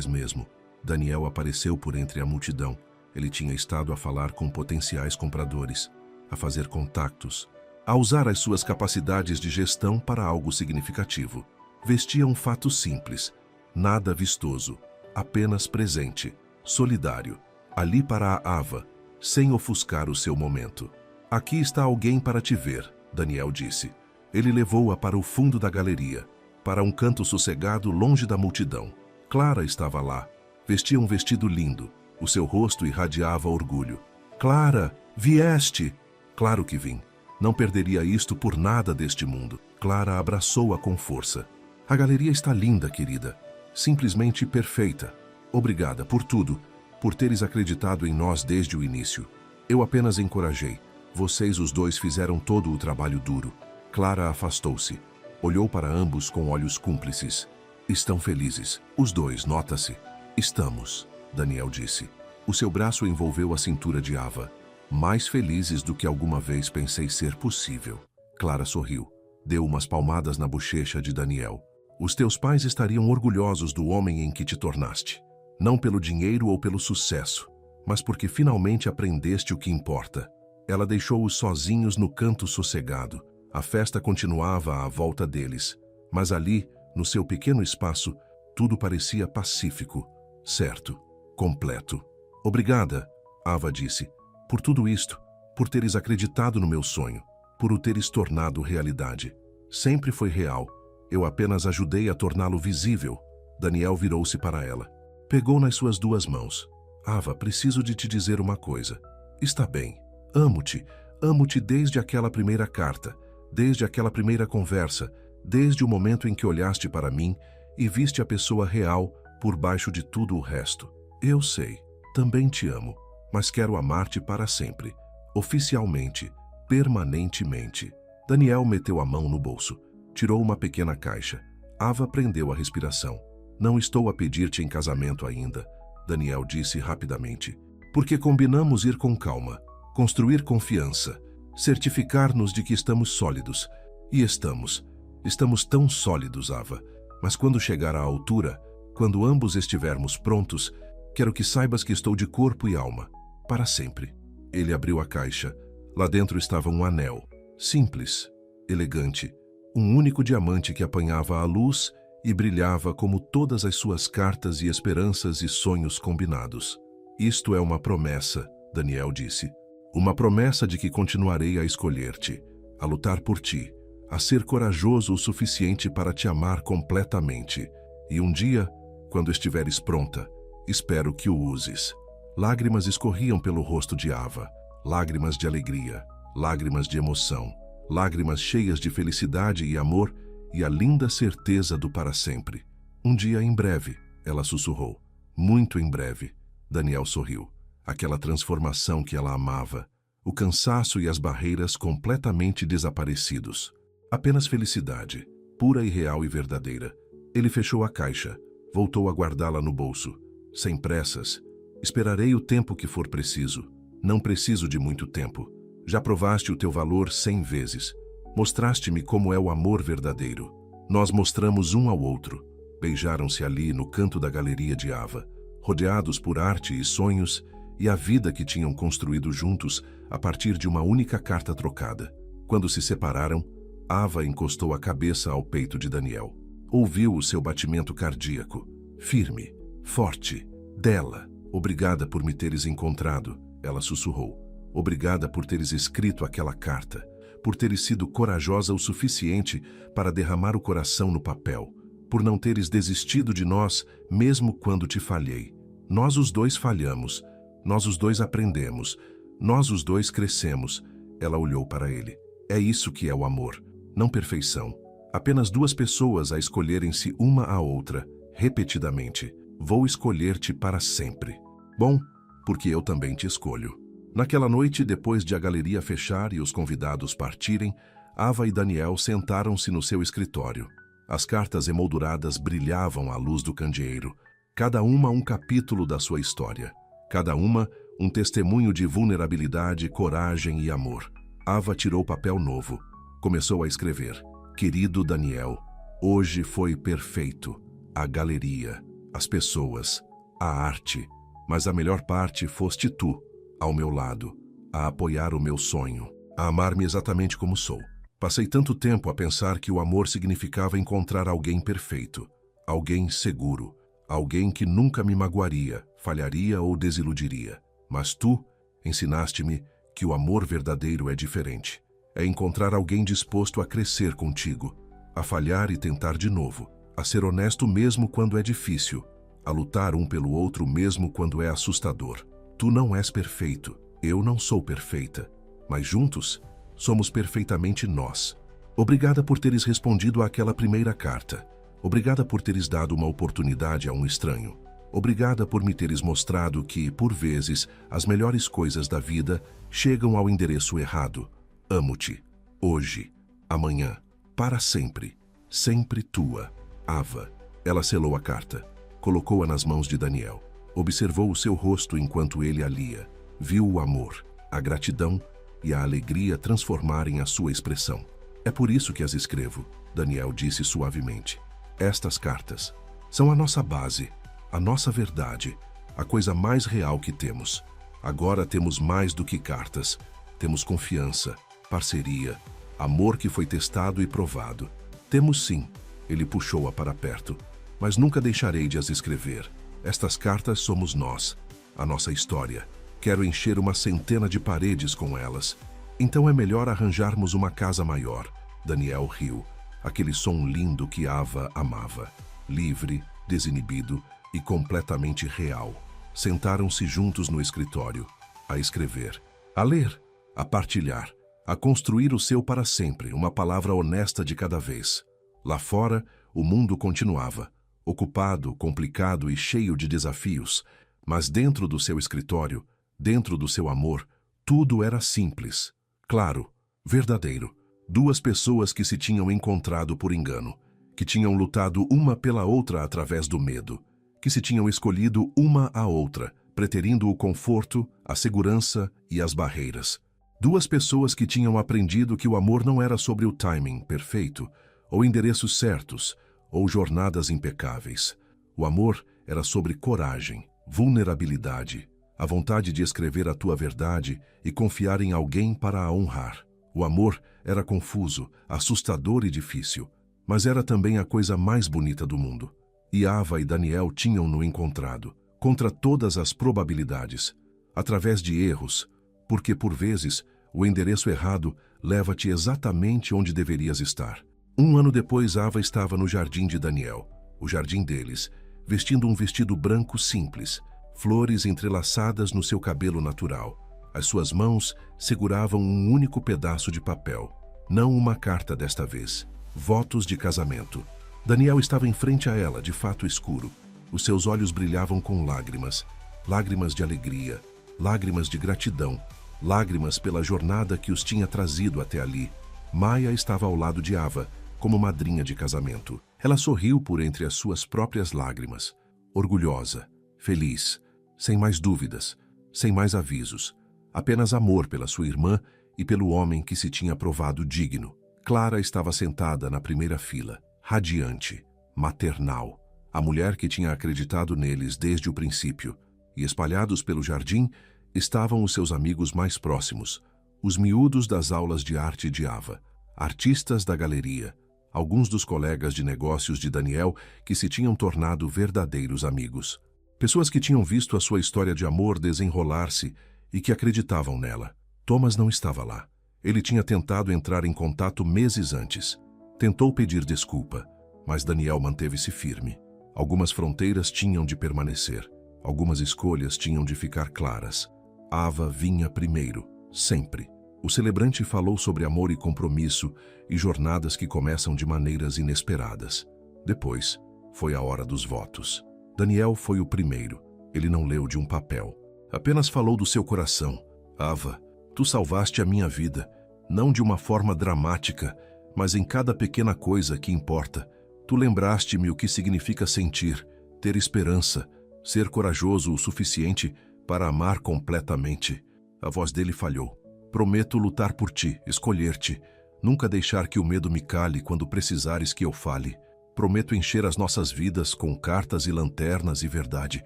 mesmo. Daniel apareceu por entre a multidão. Ele tinha estado a falar com potenciais compradores, a fazer contatos, a usar as suas capacidades de gestão para algo significativo. Vestia um fato simples, nada vistoso, apenas presente, solidário, ali para a Ava, sem ofuscar o seu momento. Aqui está alguém para te ver, Daniel disse. Ele levou-a para o fundo da galeria, para um canto sossegado longe da multidão. Clara estava lá. Vestia um vestido lindo. O seu rosto irradiava orgulho. Clara, vieste! Claro que vim. Não perderia isto por nada deste mundo. Clara abraçou-a com força. A galeria está linda, querida. Simplesmente perfeita. Obrigada por tudo, por teres acreditado em nós desde o início. Eu apenas encorajei. Vocês os dois fizeram todo o trabalho duro. Clara afastou-se. Olhou para ambos com olhos cúmplices. Estão felizes. Os dois, nota-se. Estamos, Daniel disse. O seu braço envolveu a cintura de Ava. Mais felizes do que alguma vez pensei ser possível. Clara sorriu. Deu umas palmadas na bochecha de Daniel. Os teus pais estariam orgulhosos do homem em que te tornaste. Não pelo dinheiro ou pelo sucesso, mas porque finalmente aprendeste o que importa. Ela deixou-os sozinhos no canto sossegado. A festa continuava à volta deles, mas ali, no seu pequeno espaço, tudo parecia pacífico, certo, completo. Obrigada, Ava disse, por tudo isto, por teres acreditado no meu sonho, por o teres tornado realidade. Sempre foi real. Eu apenas ajudei a torná-lo visível. Daniel virou-se para ela. Pegou nas suas 2 mãos. Ava, preciso de te dizer uma coisa. Está bem. Amo-te desde aquela primeira carta, desde aquela primeira conversa, desde o momento em que olhaste para mim e viste a pessoa real por baixo de tudo o resto. Eu sei, também te amo, mas quero amar-te para sempre, oficialmente, permanentemente. Daniel meteu a mão no bolso, tirou uma pequena caixa. Ava prendeu a respiração. Não estou a pedir-te em casamento ainda, Daniel disse rapidamente. Porque combinamos ir com calma, construir confiança, certificar-nos de que estamos sólidos. E estamos. Estamos tão sólidos, Ava. Mas quando chegar à altura, quando ambos estivermos prontos, quero que saibas que estou de corpo e alma, para sempre. Ele abriu a caixa. Lá dentro estava um anel, simples, elegante, um único diamante que apanhava a luz e brilhava como todas as suas cartas e esperanças e sonhos combinados. Isto é uma promessa, Daniel disse. Uma promessa de que continuarei a escolher-te, a lutar por ti, a ser corajoso o suficiente para te amar completamente. E um dia, quando estiveres pronta, espero que o uses. Lágrimas escorriam pelo rosto de Ava, lágrimas de alegria, lágrimas de emoção, lágrimas cheias de felicidade e amor e a linda certeza do para sempre. Um dia em breve, ela sussurrou. Muito em breve. Daniel sorriu. Aquela transformação que ela amava, o cansaço e as barreiras completamente desaparecidos. Apenas felicidade, pura e real e verdadeira. Ele fechou a caixa, voltou a guardá-la no bolso. Sem pressas. Esperarei o tempo que for preciso. Não preciso de muito tempo. Já provaste o teu valor 100 vezes. Mostraste-me como é o amor verdadeiro. Nós mostramos um ao outro. Beijaram-se ali no canto da galeria de Ava, rodeados por arte e sonhos e a vida que tinham construído juntos a partir de uma única carta trocada. Quando se separaram, Ava encostou a cabeça ao peito de Daniel. Ouviu o seu batimento cardíaco, firme, forte, dela. Obrigada por me teres encontrado, ela sussurrou. Obrigada por teres escrito aquela carta, por teres sido corajosa o suficiente para derramar o coração no papel, por não teres desistido de nós mesmo quando te falhei. Nós os dois falhamos, nós os dois aprendemos, nós os dois crescemos. Ela olhou para ele. É isso que é o amor, não perfeição. Apenas duas pessoas a escolherem-se uma à outra, repetidamente. Vou escolher-te para sempre. Bom, porque eu também te escolho. Naquela noite, depois de a galeria fechar e os convidados partirem, Ava e Daniel sentaram-se no seu escritório. As cartas emolduradas brilhavam à luz do candeeiro, cada uma um capítulo da sua história, cada uma um testemunho de vulnerabilidade, coragem e amor. Ava tirou papel novo, começou a escrever. Querido Daniel, hoje foi perfeito. A galeria, as pessoas, a arte, mas a melhor parte foste tu, ao meu lado, a apoiar o meu sonho, a amar-me exatamente como sou. Passei tanto tempo a pensar que o amor significava encontrar alguém perfeito, alguém seguro, alguém que nunca me magoaria, falharia ou desiludiria. Mas tu ensinaste-me que o amor verdadeiro é diferente. É encontrar alguém disposto a crescer contigo, a falhar e tentar de novo, a ser honesto mesmo quando é difícil, a lutar um pelo outro mesmo quando é assustador. Tu não és perfeito, eu não sou perfeita, mas juntos somos perfeitamente nós. Obrigada por teres respondido àquela primeira carta. Obrigada por teres dado uma oportunidade a um estranho. Obrigada por me teres mostrado que, por vezes, as melhores coisas da vida chegam ao endereço errado. Amo-te. Hoje, amanhã, para sempre. Sempre tua. Ava. Ela selou a carta. Colocou-a nas mãos de Daniel. Observou o seu rosto enquanto ele a lia. Viu o amor, a gratidão e a alegria transformarem a sua expressão. É por isso que as escrevo, Daniel disse suavemente. Estas cartas são a nossa base, a nossa verdade, a coisa mais real que temos. Agora temos mais do que cartas. Temos confiança, parceria, amor que foi testado e provado. Temos sim, ele puxou-a para perto, mas nunca deixarei de as escrever. Estas cartas somos nós, a nossa história. Quero encher uma centena de paredes com elas. Então é melhor arranjarmos uma casa maior. Daniel riu, aquele som lindo que Ava amava. Livre, desinibido e completamente real. Sentaram-se juntos no escritório, a escrever, a ler, a partilhar, a construir o seu para sempre, uma palavra honesta de cada vez. Lá fora, o mundo continuava, ocupado, complicado e cheio de desafios, mas dentro do seu escritório, dentro do seu amor, tudo era simples, claro, verdadeiro. Duas pessoas que se tinham encontrado por engano, que tinham lutado uma pela outra através do medo, que se tinham escolhido uma à outra, preterindo o conforto, a segurança e as barreiras. Duas pessoas que tinham aprendido que o amor não era sobre o timing perfeito, ou endereços certos, ou jornadas impecáveis. O amor era sobre coragem, vulnerabilidade, a vontade de escrever a tua verdade e confiar em alguém para a honrar. O amor era confuso, assustador e difícil, mas era também a coisa mais bonita do mundo. E Ava e Daniel tinham-no encontrado, contra todas as probabilidades, através de erros, porque por vezes o endereço errado leva-te exatamente onde deverias estar. 1 ano depois, Ava estava no jardim de Daniel, o jardim deles, vestindo um vestido branco simples, flores entrelaçadas no seu cabelo natural. As suas mãos seguravam um único pedaço de papel. Não uma carta desta vez. Votos de casamento. Daniel estava em frente a ela, de fato escuro. Os seus olhos brilhavam com lágrimas. Lágrimas de alegria, lágrimas de gratidão, lágrimas pela jornada que os tinha trazido até ali. Maia estava ao lado de Ava, como madrinha de casamento. Ela sorriu por entre as suas próprias lágrimas. Orgulhosa, feliz, sem mais dúvidas, sem mais avisos. Apenas amor pela sua irmã e pelo homem que se tinha provado digno. Clara estava sentada na primeira fila, radiante, maternal. A mulher que tinha acreditado neles desde o princípio. E espalhados pelo jardim estavam os seus amigos mais próximos, os miúdos das aulas de arte de Ava, artistas da galeria, alguns dos colegas de negócios de Daniel que se tinham tornado verdadeiros amigos. Pessoas que tinham visto a sua história de amor desenrolar-se e que acreditavam nela. Thomas não estava lá. Ele tinha tentado entrar em contato meses antes. Tentou pedir desculpa, mas Daniel manteve-se firme. Algumas fronteiras tinham de permanecer. Algumas escolhas tinham de ficar claras. Ava vinha primeiro, sempre. O celebrante falou sobre amor e compromisso e jornadas que começam de maneiras inesperadas. Depois, foi a hora dos votos. Daniel foi o primeiro. Ele não leu de um papel. Apenas falou do seu coração. Ava, tu salvaste a minha vida, não de uma forma dramática, mas em cada pequena coisa que importa. Tu lembraste-me o que significa sentir, ter esperança, ser corajoso o suficiente para amar completamente. A voz dele falhou. Prometo lutar por ti, escolher-te, nunca deixar que o medo me cale quando precisares que eu fale. Prometo encher as nossas vidas com cartas e lanternas e verdade.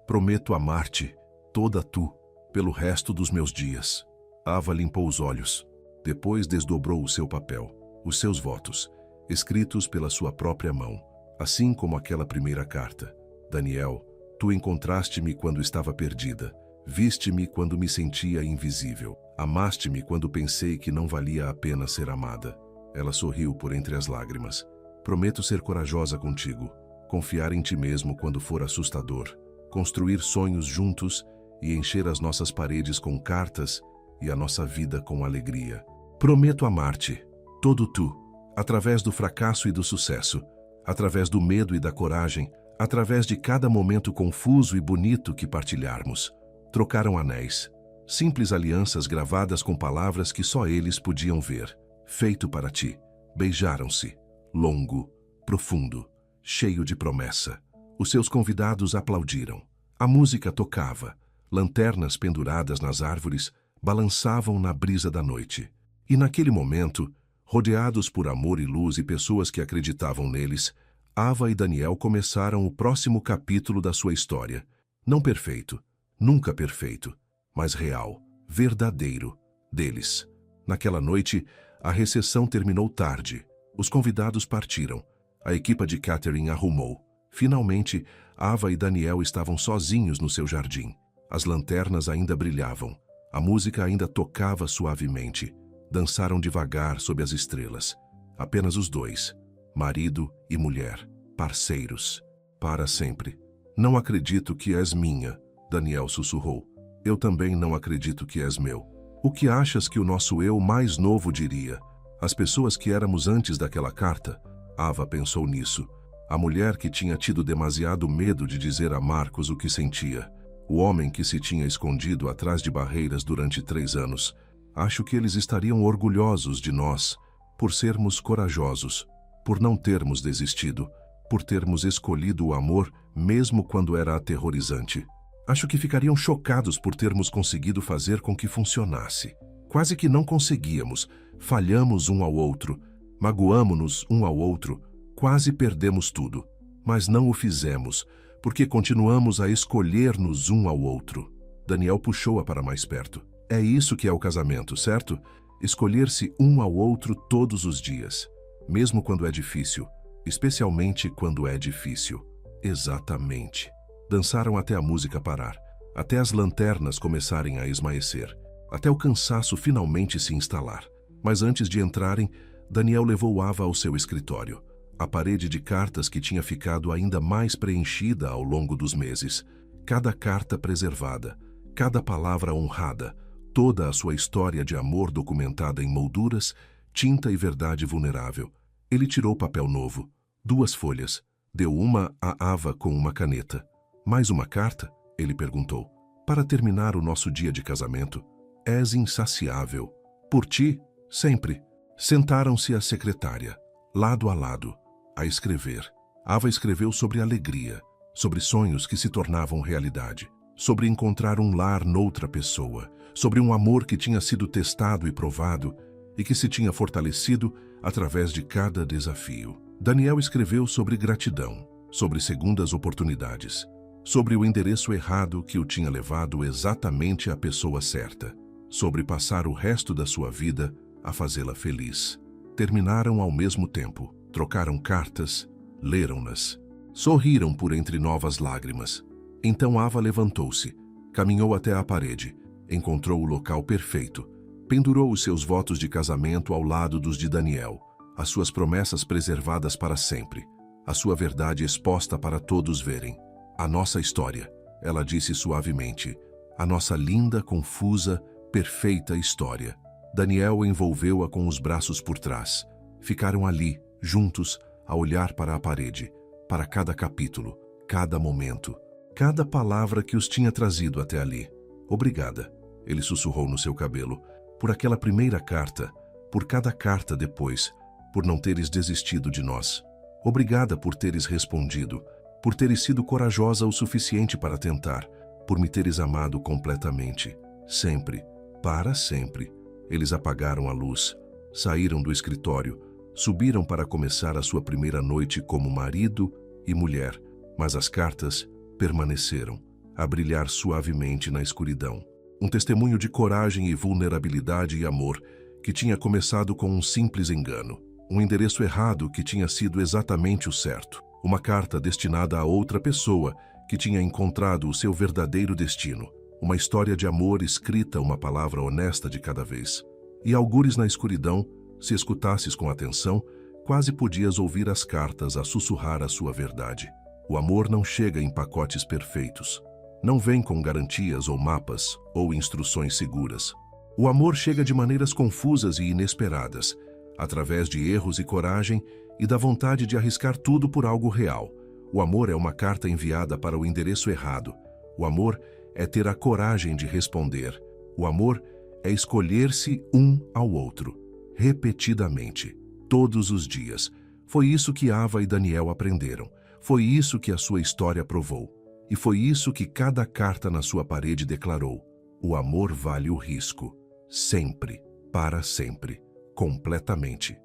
Prometo amar-te, toda tu, pelo resto dos meus dias. Ava limpou os olhos. Depois desdobrou o seu papel, os seus votos, escritos pela sua própria mão, assim como aquela primeira carta. Daniel, tu encontraste-me quando estava perdida. Viste-me quando me sentia invisível. Amaste-me quando pensei que não valia a pena ser amada. Ela sorriu por entre as lágrimas. Prometo ser corajosa contigo, confiar em ti mesmo quando for assustador, construir sonhos juntos e encher as nossas paredes com cartas e a nossa vida com alegria. Prometo amar-te, todo tu, através do fracasso e do sucesso, através do medo e da coragem, através de cada momento confuso e bonito que partilharmos. Trocaram anéis, simples alianças gravadas com palavras que só eles podiam ver. Feito para ti. Beijaram-se, longo, profundo, cheio de promessa. Os seus convidados aplaudiram. A música tocava. Lanternas penduradas nas árvores balançavam na brisa da noite. E naquele momento, rodeados por amor e luz e pessoas que acreditavam neles, Ava e Daniel começaram o próximo capítulo da sua história. Não perfeito, nunca perfeito, mas real, verdadeiro, deles. Naquela noite, a recepção terminou tarde. Os convidados partiram. A equipa de catering arrumou. Finalmente, Ava e Daniel estavam sozinhos no seu jardim. As lanternas ainda brilhavam. A música ainda tocava suavemente. Dançaram devagar sob as estrelas. Apenas os dois, marido e mulher, parceiros, para sempre. Não acredito que és minha, Daniel sussurrou. Eu também não acredito que és meu. O que achas que o nosso eu mais novo diria? As pessoas que éramos antes daquela carta? Ava pensou nisso. A mulher que tinha tido demasiado medo de dizer a Marcos o que sentia. O homem que se tinha escondido atrás de barreiras durante 3 anos. Acho que eles estariam orgulhosos de nós, por sermos corajosos. por não termos desistido, por termos escolhido o amor mesmo quando era aterrorizante. Acho que ficariam chocados por termos conseguido fazer com que funcionasse. Quase que não conseguíamos, falhamos um ao outro, magoamo-nos um ao outro, quase perdemos tudo. Mas não o fizemos, porque continuamos a escolher-nos um ao outro. Daniel puxou-a para mais perto. É isso que é o casamento, certo? Escolher-se um ao outro todos os dias, mesmo quando é difícil, especialmente quando é difícil. Exatamente. Dançaram até a música parar, até as lanternas começarem a esmaecer, até o cansaço finalmente se instalar. Mas antes de entrarem, Daniel levou Ava ao seu escritório. A parede de cartas que tinha ficado ainda mais preenchida ao longo dos meses. Cada carta preservada, cada palavra honrada, toda a sua história de amor documentada em molduras, tinta e verdade vulnerável. Ele tirou papel novo, 2 folhas, deu uma a Ava com uma caneta. Mais uma carta? Ele perguntou. Para terminar o nosso dia de casamento. És insaciável. Por ti, sempre. Sentaram-se a secretária, lado a lado, a escrever. Ava escreveu sobre alegria, sobre sonhos que se tornavam realidade, sobre encontrar um lar noutra pessoa, sobre um amor que tinha sido testado e provado e que se tinha fortalecido através de cada desafio. Daniel escreveu sobre gratidão, sobre segundas oportunidades, sobre o endereço errado que o tinha levado exatamente à pessoa certa, sobre passar o resto da sua vida a fazê-la feliz. Terminaram ao mesmo tempo, trocaram cartas, leram-nas, sorriram por entre novas lágrimas. Então Ava levantou-se, caminhou até a parede, encontrou o local perfeito, pendurou os seus votos de casamento ao lado dos de Daniel, as suas promessas preservadas para sempre, a sua verdade exposta para todos verem. A nossa história, ela disse suavemente, a nossa linda, confusa, perfeita história. Daniel envolveu-a com os braços por trás. Ficaram ali, juntos, a olhar para a parede, para cada capítulo, cada momento, cada palavra que os tinha trazido até ali. Obrigada, ele sussurrou no seu cabelo, por aquela primeira carta, por cada carta depois, por não teres desistido de nós. Obrigada por teres respondido, por teres sido corajosa o suficiente para tentar, por me teres amado completamente, sempre, para sempre. Eles apagaram a luz, saíram do escritório, subiram para começar a sua primeira noite como marido e mulher, mas as cartas permaneceram, a brilhar suavemente na escuridão. Um testemunho de coragem e vulnerabilidade e amor que tinha começado com um simples engano, um endereço errado que tinha sido exatamente o certo, uma carta destinada a outra pessoa que tinha encontrado o seu verdadeiro destino, uma história de amor escrita uma palavra honesta de cada vez. E algures na escuridão, se escutasses com atenção, quase podias ouvir as cartas a sussurrar a sua verdade. O amor não chega em pacotes perfeitos. Não vem com garantias ou mapas ou instruções seguras. O amor chega de maneiras confusas e inesperadas, através de erros e coragem e da vontade de arriscar tudo por algo real. O amor é uma carta enviada para o endereço errado. O amor é ter a coragem de responder. O amor é escolher-se um ao outro, repetidamente, todos os dias. Foi isso que Ava e Daniel aprenderam. Foi isso que a sua história provou. E foi isso que cada carta na sua parede declarou. O amor vale o risco. Sempre, para sempre, completamente.